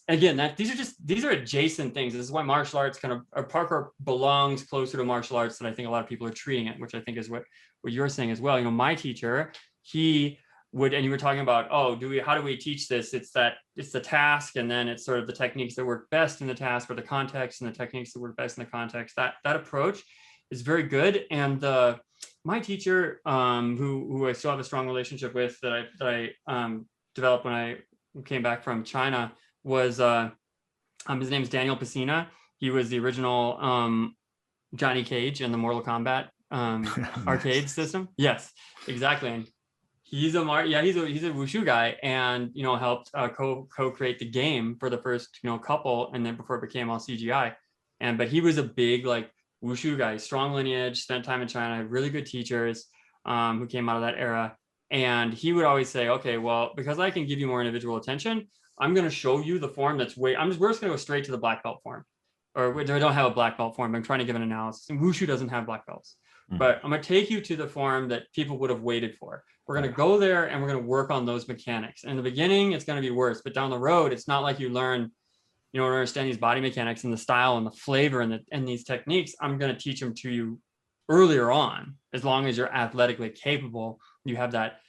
again, these are adjacent things. This is why martial arts parkour belongs closer to martial arts than I think a lot of people are treating it, which I think is what you're saying as well. My teacher, he would, and you were talking about, how do we teach this? It's the task, and then it's sort of the techniques that work best in the task, or the context, and the techniques that work best in the context. That approach is very good. And my teacher, who I still have a strong relationship with, that I developed when I came back from China, was his name is Daniel Pacina. He was the original Johnny Cage in the Mortal Kombat arcade system. Yes, exactly. And he's a wushu guy, and helped co-create the game for the first couple, and then before it became all CGI. But he was a big wushu guy, strong lineage, spent time in China, had really good teachers who came out of that era. And he would always say, okay, well, because I can give you more individual attention, I'm going to show you the form that's we're just going to go straight to the black belt form. Or we don't have a black belt form, but I'm trying to give an analysis. And wushu doesn't have black belts. But I'm going to take you to the form that people would have waited for. We're going to go there, and we're going to work on those mechanics. And in the beginning, it's going to be worse. But down the road, it's not like you learn, understand these body mechanics and the style and the flavor and these techniques. I'm going to teach them to you earlier on, as long as you're athletically capable. You have that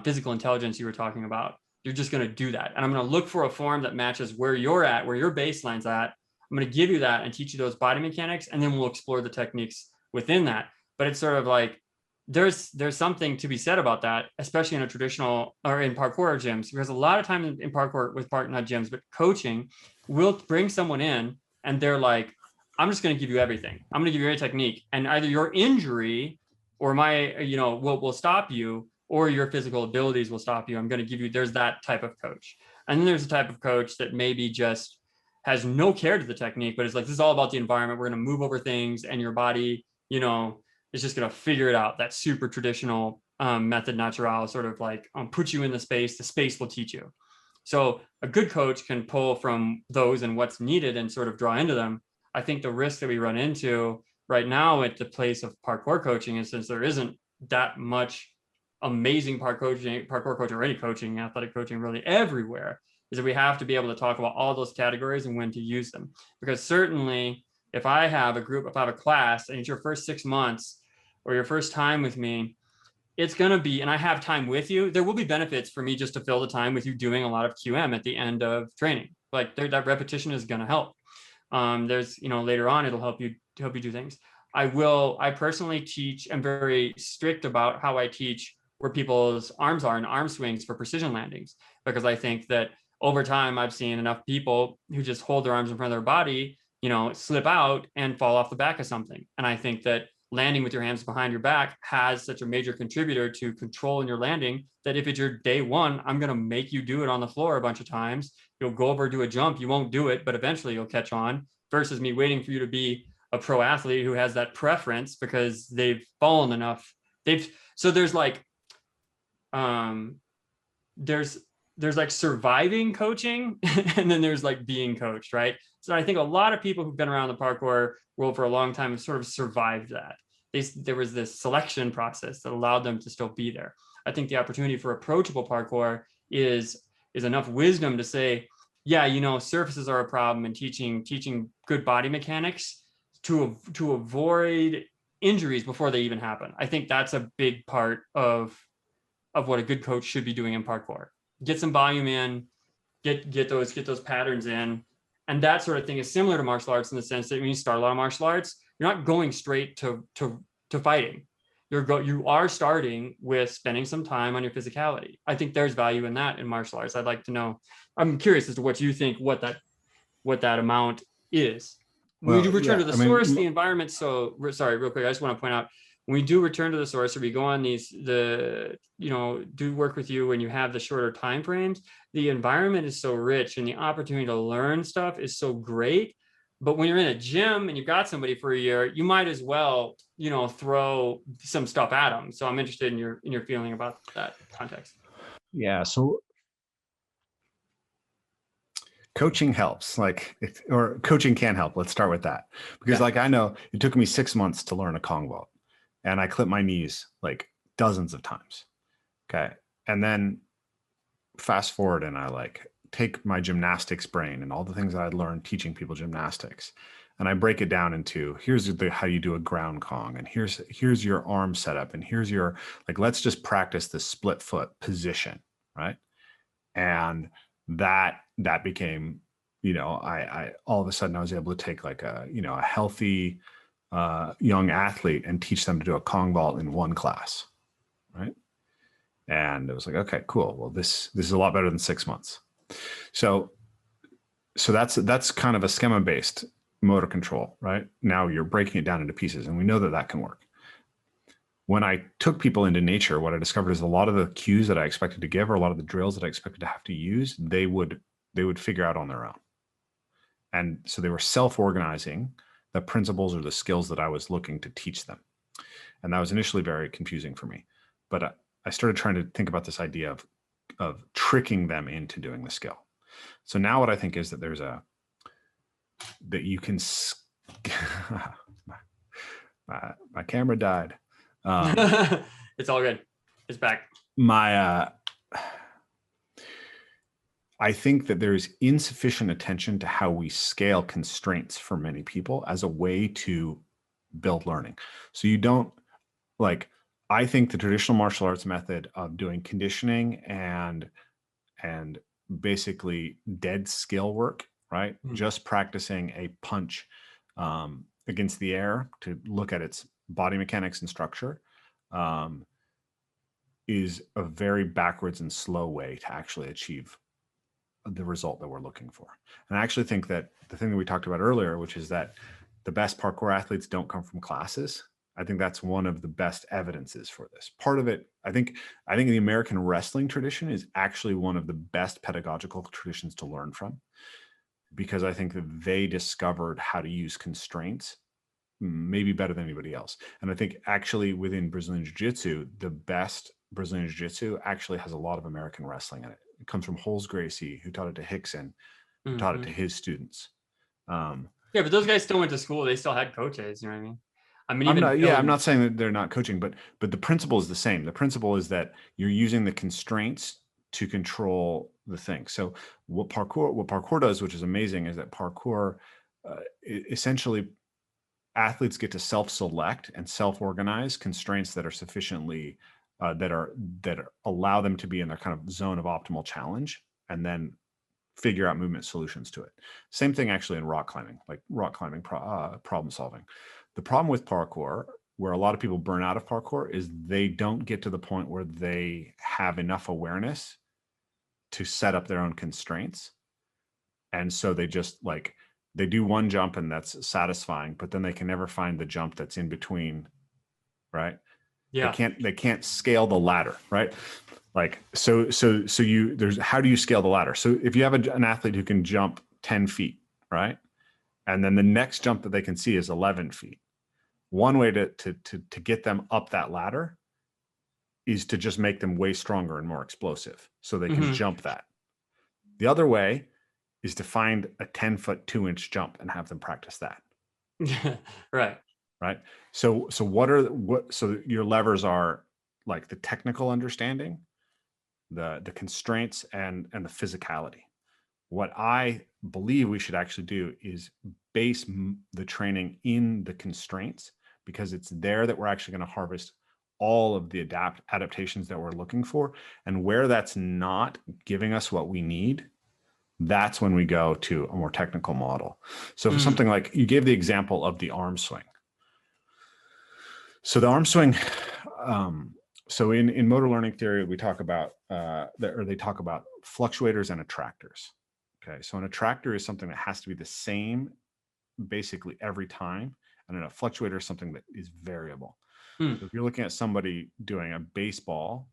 physical intelligence you were talking about. You're just going to do that. And I'm going to look for a form that matches where you're at, where your baseline's at. I'm going to give you that and teach you those body mechanics, and then we'll explore the techniques within that. But it's sort of like, there's something to be said about that, especially in a traditional or in parkour gyms, because a lot of times in parkour, not gyms, but coaching, we'll bring someone in and they're like, I'm just going to give you everything. I'm going to give you every technique, and either your injury or will stop you, or your physical abilities will stop you. I'm going to give you, there's that type of coach. And then there's a type of coach that maybe just has no care to the technique, but it's like, this is all about the environment. We're going to move over things, and your body, is just going to figure it out. That super traditional method natural, sort of like put you in the space will teach you. So a good coach can pull from those and what's needed and sort of draw into them. I think the risk that we run into right now at the place of parkour coaching is, since there isn't that much amazing parkour coach or any coaching, athletic coaching, really everywhere, is that we have to be able to talk about all those categories and when to use them. Because certainly if I have a class and it's your first 6 months or your first time with me, it's going to be, and I have time with you, there will be benefits for me just to fill the time with you doing a lot of QM at the end of training. Like that repetition is going to help. There's, later on, it'll help you do things. I personally teach, I'm very strict about how I teach where people's arms are and arm swings for precision landings, because I think that over time, I've seen enough people who just hold their arms in front of their body, slip out and fall off the back of something. And I think that landing with your hands behind your back has such a major contributor to control in your landing that if it's your day one, I'm going to make you do it on the floor a bunch of times. You'll go over, do a jump. You won't do it, but eventually you'll catch on, versus me waiting for you to be a pro athlete who has that preference because they've fallen enough. So there's like, there's like surviving coaching and then there's like being coached, right? So I think a lot of people who've been around the parkour world for a long time have sort of survived that. There was this selection process that allowed them to still be there. I think the opportunity for approachable parkour is enough wisdom to say, yeah, surfaces are a problem, and teaching good body mechanics to avoid injuries before they even happen. I think that's a big part of what a good coach should be doing in parkour. Get some volume in, get those patterns in. And that sort of thing is similar to martial arts in the sense that when you start a lot of martial arts, you're not going straight to fighting. You are starting with spending some time on your physicality. I think there's value in that in martial arts. I'd like to know, I'm curious as to what you think, what that amount is. When we do return to the source, the environment. So sorry, real quick, I just want to point out, when we do return to the source, or we go on do work with you when you have the shorter time frames, the environment is so rich and the opportunity to learn stuff is so great. But when you're in a gym and you've got somebody for a year, you might as well, throw some stuff at them. So I'm interested in your feeling about that context.
Yeah. So coaching helps, or coaching can help. Let's start with that. Because I know it took me 6 months to learn a Kong vault, and I clipped my knees like dozens of times. Okay. And then fast forward and I take my gymnastics brain and all the things that I'd learned teaching people gymnastics, and I break it down into here's how you do a ground Kong, and here's your arm setup, and here's your, let's just practice the split foot position. Right. And that became, I all of a sudden I was able to take a healthy young athlete and teach them to do a Kong vault in one class. Right. And it was like, okay, cool. Well, this is a lot better than 6 months. So that's kind of a schema-based motor control, right? Now you're breaking it down into pieces, and we know that can work. When I took people into nature, what I discovered is a lot of the cues that I expected to give, or a lot of the drills that I expected to have to use, they would figure out on their own. And so they were self-organizing the principles or the skills that I was looking to teach them. And that was initially very confusing for me. But I started trying to think about this idea of tricking them into doing the skill. So now what I think is that that you can, my camera died.
It's all good. It's back.
I think that there's insufficient attention to how we scale constraints for many people as a way to build learning. So you don't I think the traditional martial arts method of doing conditioning and basically dead skill work, right? Mm-hmm. Just practicing a punch against the air to look at its body mechanics and structure is a very backwards and slow way to actually achieve the result that we're looking for. And I actually think that the thing that we talked about earlier, which is that the best parkour athletes don't come from classes, I think that's one of the best evidences for this. Part of it, I think the American wrestling tradition is actually one of the best pedagogical traditions to learn from, because I think that they discovered how to use constraints maybe better than anybody else. And I think actually within Brazilian Jiu-Jitsu, the best Brazilian Jiu-Jitsu actually has a lot of American wrestling in it. It comes from Holmes Gracie, who taught it to Hickson, who taught it to his students.
Yeah, but those guys still went to school. They still had coaches, you know what I mean? I mean, even
I'm not saying that they're not coaching, but the principle is the same. The principle is that you're using the constraints to control the thing. So what parkour does, which is amazing, is that parkour essentially athletes get to self-select and self-organize constraints that are sufficiently that allow them to be in their kind of zone of optimal challenge, and then figure out movement solutions to it. Same thing actually in rock climbing, problem solving. The problem with parkour, where a lot of people burn out of parkour, is they don't get to the point where they have enough awareness to set up their own constraints. And so they just they do one jump and that's satisfying, but then they can never find the jump that's in between, right?
Yeah.
They can't scale the ladder, right? How do you scale the ladder? So if you have an athlete who can jump 10 feet, right? And then the next jump that they can see is 11 feet. One way to get them up that ladder is to just make them way stronger and more explosive so they can jump that. The other way is to find a 10-foot, 2-inch jump and have them practice that.
Right.
So your levers are like the technical understanding, the constraints, and the physicality. What I believe we should actually do is base the training in the constraints, because it's there that we're actually going to harvest all of the adaptations that we're looking for. And where that's not giving us what we need, that's when we go to a more technical model. So for something like, you gave the example of the arm swing. So the arm swing, so in motor learning theory, we talk about, they talk about fluctuators and attractors. Okay, so an attractor is something that has to be the same basically every time, and a fluctuator is something that is variable. So if you're looking at somebody doing a baseball,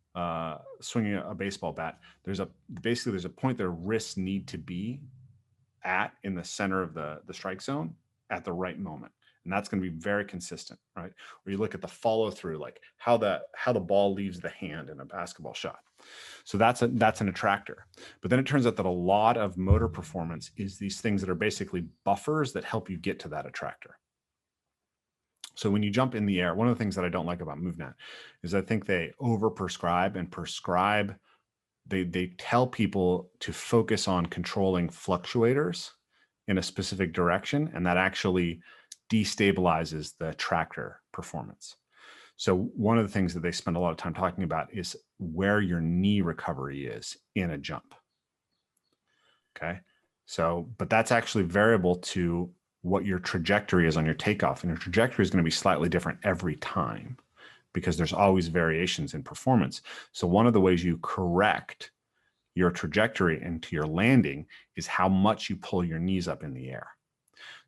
swinging a baseball bat, there's a point their wrists need to be at in the center of the strike zone at the right moment. And that's going to be very consistent, right? Or you look at the follow through, like how the ball leaves the hand in a basketball shot. So that's an attractor. But then it turns out that a lot of motor performance is these things that are basically buffers that help you get to that attractor. So when you jump in the air, one of the things that I don't like about MoveNet is I think they overprescribe and prescribe. They tell people to focus on controlling fluctuators in a specific direction, and that actually destabilizes the attractor performance. So one of the things that they spend a lot of time talking about is where your knee recovery is in a jump. Okay. So, but that's actually variable to what your trajectory is on your takeoff. And your trajectory is going to be slightly different every time because there's always variations in performance. So one of the ways you correct your trajectory into your landing is how much you pull your knees up in the air.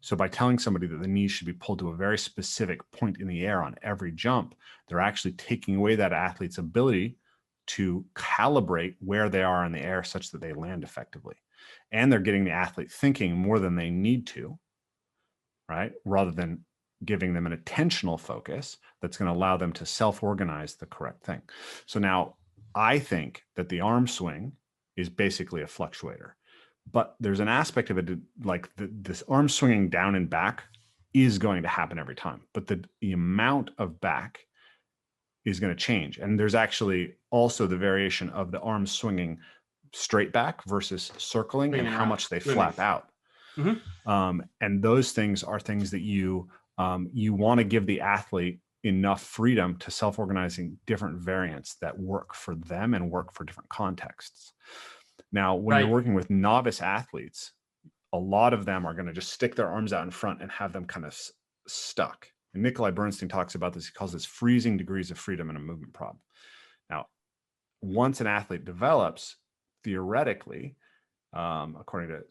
So by telling somebody that the knees should be pulled to a very specific point in the air on every jump, they're actually taking away that athlete's ability to calibrate where they are in the air such that they land effectively. And they're getting the athlete thinking more than they need to, right? Rather than giving them an attentional focus that's going to allow them to self-organize the correct thing. So now I think that the arm swing is basically a fluctuator. But there's an aspect of it, like this arm swinging down and back is going to happen every time. But the amount of back is going to change. And there's actually also the variation of the arm swinging straight back versus circling and how much they flap out. And those things are things that you want to give the athlete enough freedom to self-organizing different variants that work for them and work for different contexts. Now, when you're working with novice athletes, a lot of them are going to just stick their arms out in front and have them kind of stuck. And Nikolai Bernstein talks about this. He calls this freezing degrees of freedom in a movement problem. Now, once an athlete develops, theoretically, according to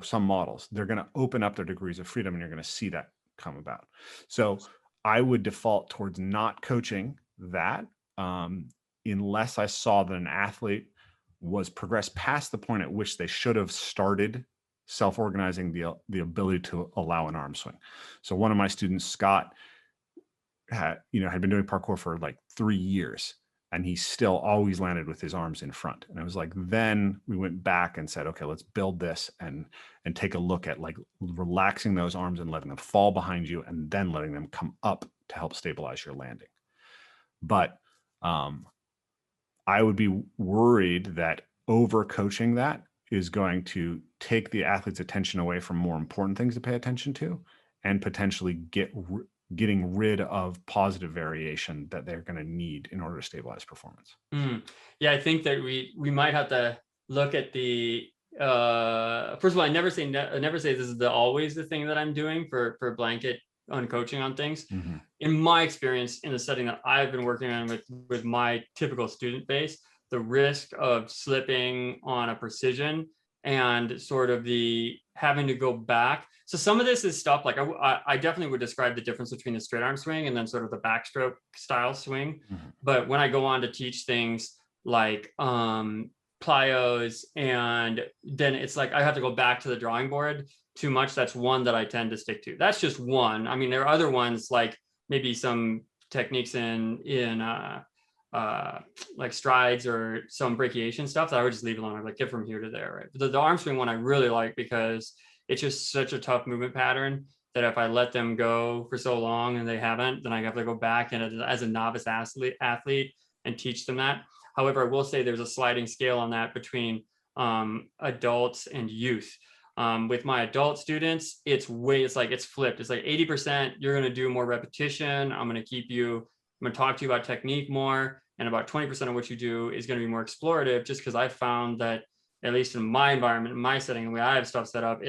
some models, they're going to open up their degrees of freedom, and you're going to see that come about. So I would default towards not coaching that unless I saw that an athlete was progressed past the point at which they should have started self-organizing the ability to allow an arm swing. So one of my students, Scott, had been doing parkour for like 3 years, and he still always landed with his arms in front. And I was like, then we went back and said, okay, let's build this and take a look at like relaxing those arms and letting them fall behind you and then letting them come up to help stabilize your landing. But I would be worried that over coaching that is going to take the athlete's attention away from more important things to pay attention to, and potentially getting rid of positive variation that they're going to need in order to stabilize performance.
Yeah, I think that we might have to look at the first of all, I never say this is always the thing that I'm doing for blanket on coaching on things.
Mm-hmm.
In my experience, in the setting that I've been working on with my typical student base, the risk of slipping on a precision and sort of the having to go back. So some of this is stuff like I definitely would describe the difference between the straight arm swing and then sort of the backstroke style swing.
Mm-hmm.
But when I go on to teach things like plyos, and then it's like I have to go back to the drawing board too much. That's one that I tend to stick to. That's just one. I mean, there are other ones like maybe some techniques in like strides or some brachiation stuff that I would just leave alone. I'd like get from here to there, right? But the arm swing one I really like because it's just such a tough movement pattern that if I let them go for so long and they haven't, then I have to go back and as a novice athlete and teach them that. However, I will say there's a sliding scale on that between adults and youth. With my adult students, it's flipped. It's like 80%, you're going to do more repetition. I'm going to talk to you about technique more. And about 20% of what you do is going to be more explorative, just because I found that, at least in my environment, in my setting, the way I have stuff set up,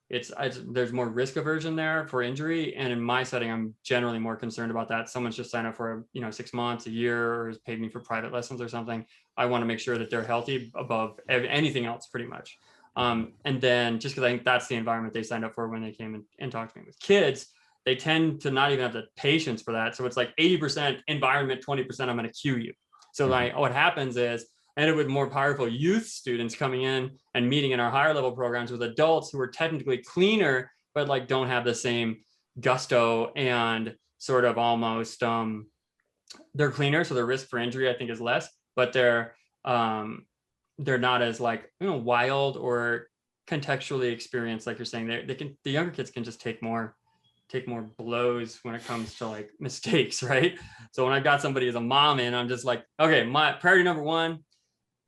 there's more risk aversion there for injury. And in my setting, I'm generally more concerned about that. Someone's just signed up for 6 months, a year, or has paid me for private lessons or something. I want to make sure that they're healthy above anything else, pretty much. And then just because I think that's the environment they signed up for when they came and talked to me. With kids, they tend to not even have the patience for that. So it's like 80% environment, 20% I'm going to cue you. So like what happens is, I ended with more powerful youth students coming in and meeting in our higher level programs with adults who are technically cleaner, but like don't have the same gusto and sort of almost they're cleaner. So their risk for injury, I think, is less, but they're not as like, wild or contextually experienced. Like you're saying, the younger kids can just take more blows when it comes to like mistakes, right? So when I got somebody as a mom in, I'm just like, okay, my priority number one,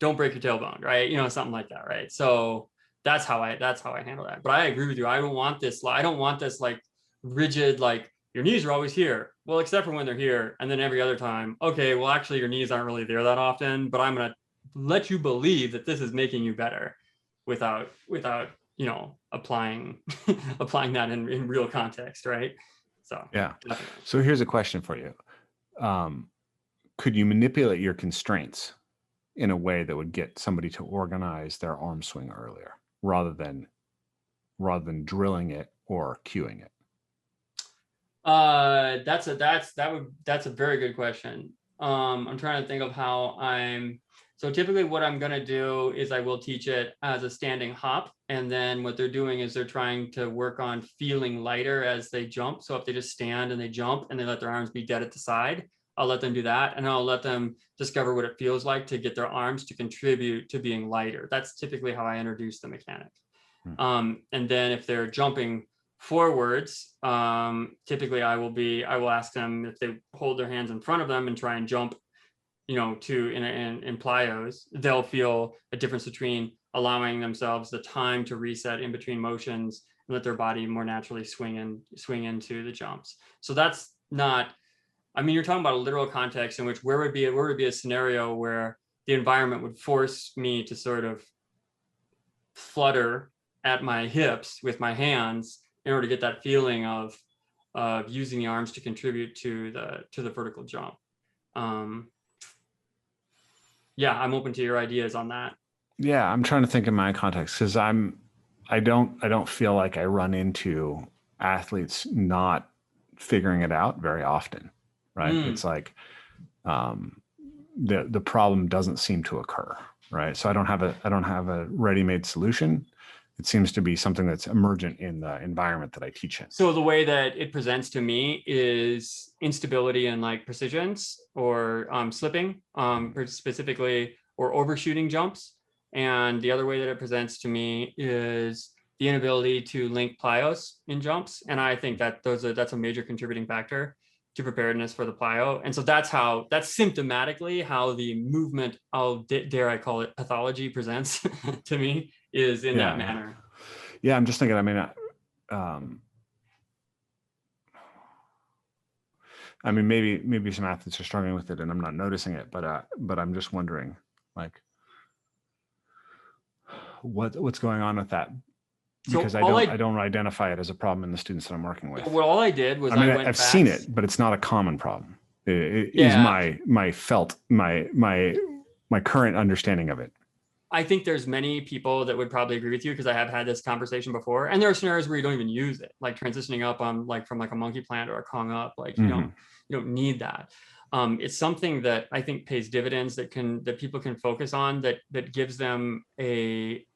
don't break your tailbone, right? Something like that, right? So that's how I handle that. But I agree with you. I don't want this like rigid, like your knees are always here. Well, except for when they're here. And then every other time, okay, well, actually your knees aren't really there that often, but I'm going to let you believe that this is making you better without applying that in real context, right? So
yeah.
Definitely.
So here's a question for you. Could you manipulate your constraints in a way that would get somebody to organize their arm swing earlier rather than drilling it or cueing it?
That's a very good question. I'm trying to think of how so typically what I'm going to do is I will teach it as a standing hop. And then what they're doing is they're trying to work on feeling lighter as they jump. So if they just stand and they jump and they let their arms be dead at the side, I'll let them do that. And I'll let them discover what it feels like to get their arms to contribute to being lighter. That's typically how I introduce the mechanic. And then if they're jumping forwards, typically I will ask them if they hold their hands in front of them and try and jump, in plyos, they'll feel a difference between allowing themselves the time to reset in between motions and let their body more naturally swing into the jumps. So that's not, you're talking about a literal context in which where would be a scenario where the environment would force me to sort of flutter at my hips with my hands in order to get that feeling of using the arms to contribute to the vertical jump. Yeah, I'm open to your ideas on that.
Yeah, I'm trying to think in my context because I don't feel like I run into athletes not figuring it out very often, right? It's like the problem doesn't seem to occur, right? So I don't have a ready-made solution. It seems to be something that's emergent in the environment that I teach in.
So the way that it presents to me is instability and like precisions or slipping, specifically, or overshooting jumps. And the other way that it presents to me is the inability to link plyos in jumps. And I think that that's a major contributing factor to preparedness for the plyo. And so that's symptomatically how the movement, dare I call it pathology, presents to me, is in that manner.
Yeah, I'm just thinking, maybe some athletes are struggling with it and I'm not noticing it, but I'm just wondering, like, what's going on with that? Because I don't identify it as a problem in the students that I'm working with.
Well, all I did was
I've seen it, but it's not a common problem. It is my current understanding of it.
I think there's many people that would probably agree with you, because I have had this conversation before, and there are scenarios where you don't even use it, like transitioning up on from like a monkey plant or a Kong up, like you don't need that. It's something that I think pays dividends that people can focus on, that gives them a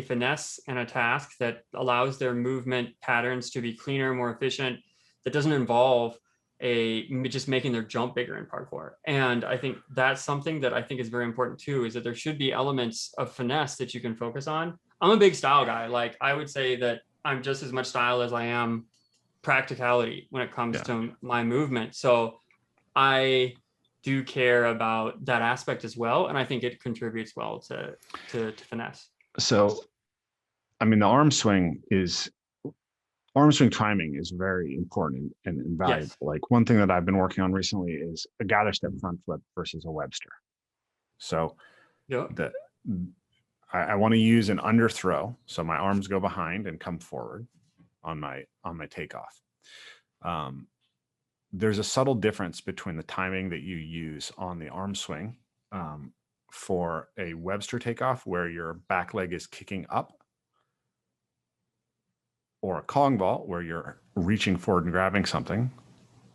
finesse and a task that allows their movement patterns to be cleaner, more efficient, that doesn't involve just making their jump bigger in parkour. And I think that's something that I think is very important too, is that there should be elements of finesse that you can focus on. I'm a big style guy. Like, I would say that I'm just as much style as I am practicality when it comes to my movement. So I do care about that aspect as well. And I think it contributes well to finesse.
So, the arm swing timing is very important and valuable. Yes. Like, one thing that I've been working on recently is a gather step front flip versus a Webster. So I want to use an underthrow. So my arms go behind and come forward on my takeoff. There's a subtle difference between the timing that you use on the arm swing for a Webster takeoff, where your back leg is kicking up, or a Kong ball where you're reaching forward and grabbing something,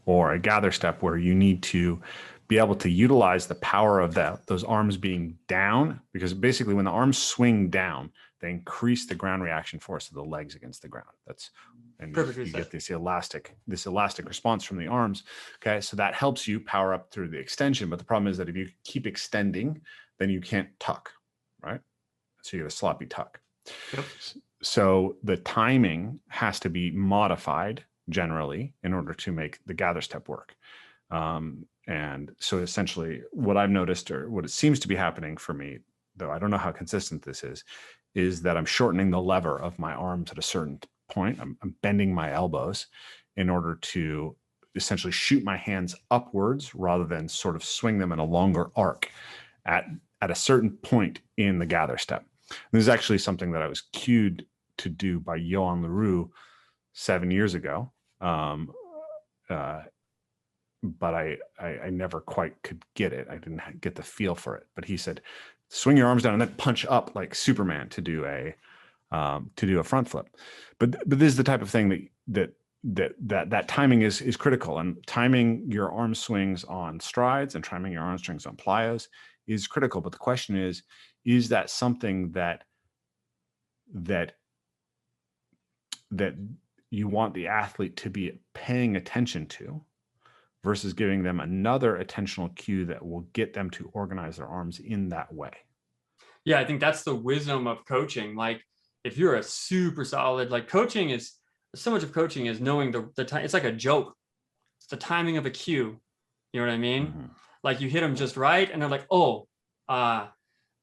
or a gather step where you need to be able to utilize the power of those arms being down, because basically when the arms swing down, they increase the ground reaction force of the legs against the ground. You get this elastic response from the arms. Okay, so that helps you power up through the extension. But the problem is that if you keep extending, then you can't tuck, right? So you get a sloppy tuck. Yep. So the timing has to be modified generally in order to make the gather step work. And so essentially what I've noticed, or what it seems to be happening for me, though I don't know how consistent this is that I'm shortening the lever of my arms at a certain point. I'm bending my elbows in order to essentially shoot my hands upwards rather than sort of swing them in a longer arc at a certain point in the gather step. This is actually something that I was cued to do by Johan Leroux 7 years ago. But I never quite could get it. I didn't get the feel for it. But he said, swing your arms down and then punch up like Superman to do a front flip. But this is the type of thing that timing is critical, and timing your arm swings on strides and timing your arm swings on plyos is critical. But the question is that something that you want the athlete to be paying attention to, versus giving them another attentional cue that will get them to organize their arms in that way?
Yeah, I think that's the wisdom of coaching. Like, if you're a super solid, like, coaching is so much of coaching is knowing the time. It's like a joke. It's the timing of a cue. You know what I mean? Mm-hmm. Like, you hit them just right, and they're like, oh, I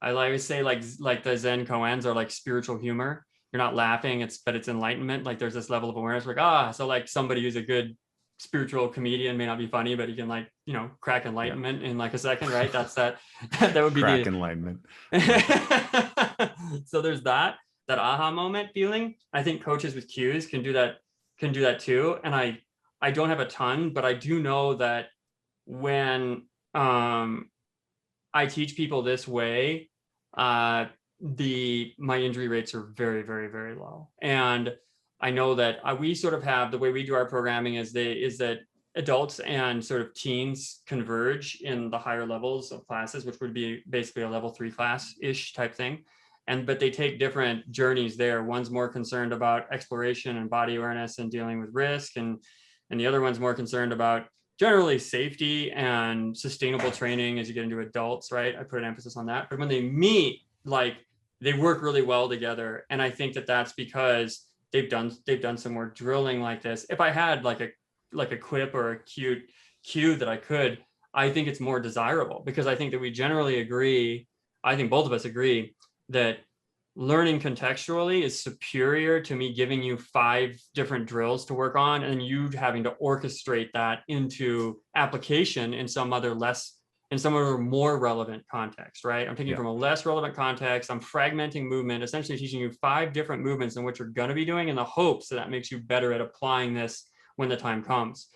like to say like the Zen koans are like spiritual humor. You're not laughing, but it's enlightenment. Like, there's this level of awareness, like, so like somebody who's a good spiritual comedian may not be funny, but he can, like, crack enlightenment in like a second, right? That's that would be
crack enlightenment.
So there's that aha moment feeling. I think coaches with cues can do that too. And I don't have a ton, but I do know that when I teach people this way, my injury rates are very, very, very low. And I know that we sort of have, the way we do our programming is that adults and sort of teens converge in the higher levels of classes, which would be basically a level 3 class-ish type thing. but they take different journeys there. One's more concerned about exploration and body awareness and dealing with risk, and the other one's more concerned about generally safety and sustainable training as you get into adults, right? I put an emphasis on that. But when they meet, like, they work really well together. And I think that that's because they've done some more drilling like this. If I had like a quip or a cute cue that I think it's more desirable, because I think that we generally agree, I think both of us agree, that learning contextually is superior to me giving you 5 different drills to work on and you having to orchestrate that into application in some other more relevant context, right? I'm taking from a less relevant context. I'm fragmenting movement, essentially teaching you 5 different movements in which you're going to be doing in the hopes that makes you better at applying this when the time comes.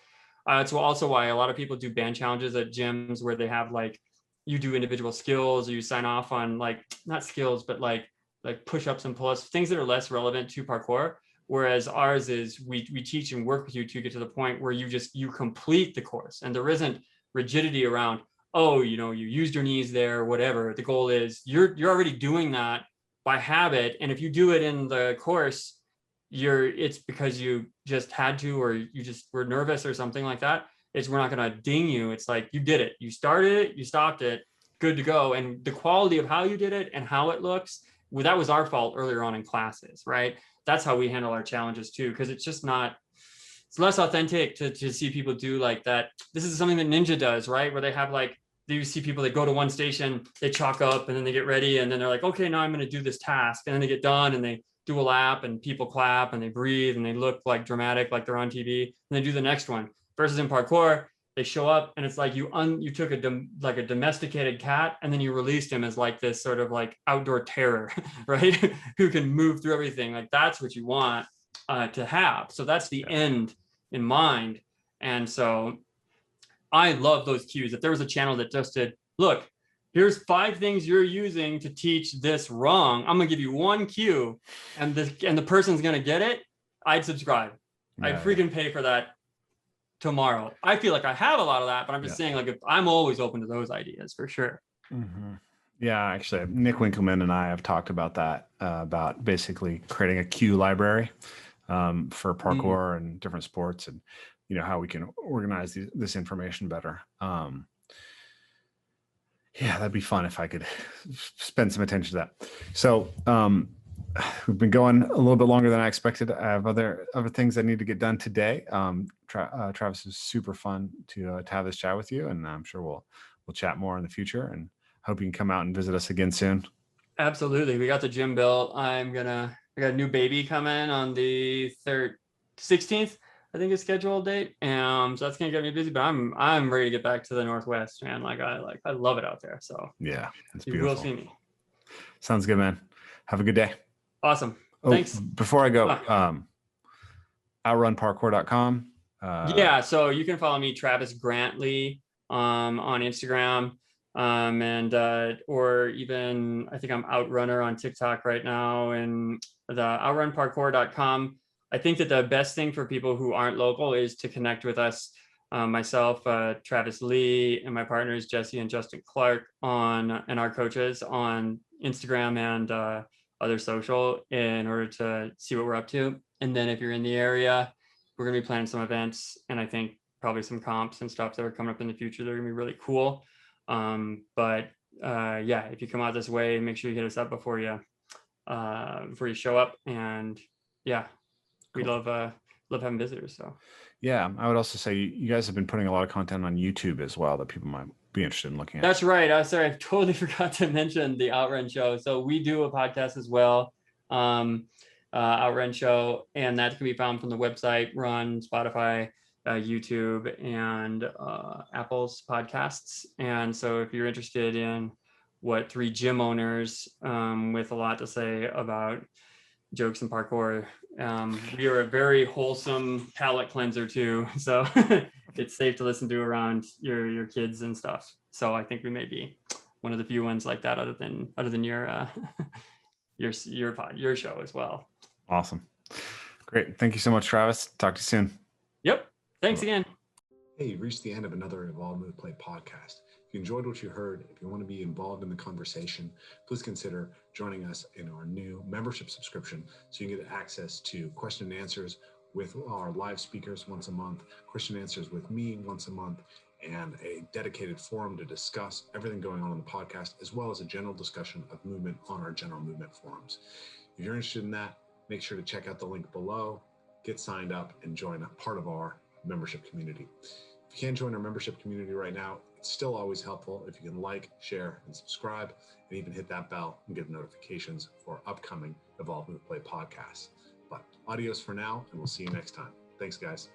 It's also why a lot of people do band challenges at gyms where they have like, you do individual skills, or you sign off on like, not skills, but like push-ups and pull-ups, things that are less relevant to parkour. Whereas ours is we teach and work with you to get to the point where you complete the course, and there isn't rigidity around, oh, you used your knees there, whatever. The goal is you're already doing that by habit. And if you do it in the course, it's because you just had to, or you just were nervous or something like that. We're not going to ding you. It's like, you did it, you started it, you stopped it, good to go. And the quality of how you did it and how it looks, well, that was our fault earlier on in classes, right? That's how we handle our challenges too, because it's just not, it's less authentic to see people do like that. This is something that Ninja does, right? Where they have like, you see people that go to one station, they chalk up and then they get ready. And then they're like, okay, now I'm going to do this task. And then they get done and they do a lap and people clap and they breathe and they look like dramatic, like they're on TV, and they do the next one. Versus in parkour, they show up and it's like you took a domesticated cat and then you released him as like this sort of like outdoor terror, right? Who can move through everything. Like that's what you want to have. So that's the end in mind. And so I love those cues. If there was a channel that just did, look, here's 5 things you're using to teach this wrong, I'm gonna give you one cue and the person's gonna get it, I'd subscribe. I'd freaking pay for that tomorrow. I feel like I have a lot of that, but I'm just saying, like, if I'm always open to those ideas for sure.
Mm-hmm. Yeah, actually, Nick Winkleman and I have talked about that, about basically creating a cue library for parkour and different sports, and how we can organize this information better. That'd be fun if I could spend some attention to that. So we've been going a little bit longer than I expected. I have other things I need to get done today. Travis, is super fun to have this chat with you, and I'm sure we'll chat more in the future, and hope you can come out and visit us again soon. Absolutely.
We got the gym built. I got a new baby coming on the 16th. I think it's scheduled date. So that's gonna get me busy, but I'm ready to get back to the Northwest, man. I love it out there. So
yeah, it's
beautiful. You will see me.
Sounds good, man. Have a good day.
Awesome. Thanks.
Before I go, outrunparkour.com.
So you can follow me, Travis Grantley, on Instagram. Or even I think I'm Outrunner on TikTok right now, and the outrunparkour.com. I think that the best thing for people who aren't local is to connect with us, myself, Travis Lee, and my partners, Jesse and Justin Clark, and our coaches on Instagram and other social, in order to see what we're up to. And then if you're in the area, we're going to be planning some events, and I think probably some comps and stuff that are coming up in the future. They're going to be really cool. If you come out this way, make sure you hit us up before you show up. And we love having visitors. So
I would also say you guys have been putting a lot of content on YouTube as well that people might be interested in looking at.
That's right. Sorry, I totally forgot to mention the Outrun Show. So we do a podcast as well, Outrun Show, and that can be found from the website, Run, Spotify, YouTube, and Apple's podcasts. And so if you're interested in what 3 gym owners with a lot to say about jokes and parkour, we are a very wholesome palate cleanser too. So it's safe to listen to around your kids and stuff. So I think we may be one of the few ones like that, other than your show as well.
Awesome. Great. Thank you so much, Travis. Talk to you soon.
Yep. Thanks again.
Hey, you've reached the end of another Evolve Move Play podcast. If you enjoyed what you heard, if you want to be involved in the conversation, please consider joining us in our new membership subscription so you can get access to question and answers with our live speakers once a month, question and answers with me once a month, and a dedicated forum to discuss everything going on in the podcast, as well as a general discussion of movement on our general movement forums. If you're interested in that, make sure to check out the link below, get signed up, and join a part of our membership community. If you can't join our membership community right now, it's still always helpful if you can like, share, and subscribe, and even hit that bell and get notifications for upcoming Evolve Move Play podcasts. But adios for now, and we'll see you next time. Thanks, guys.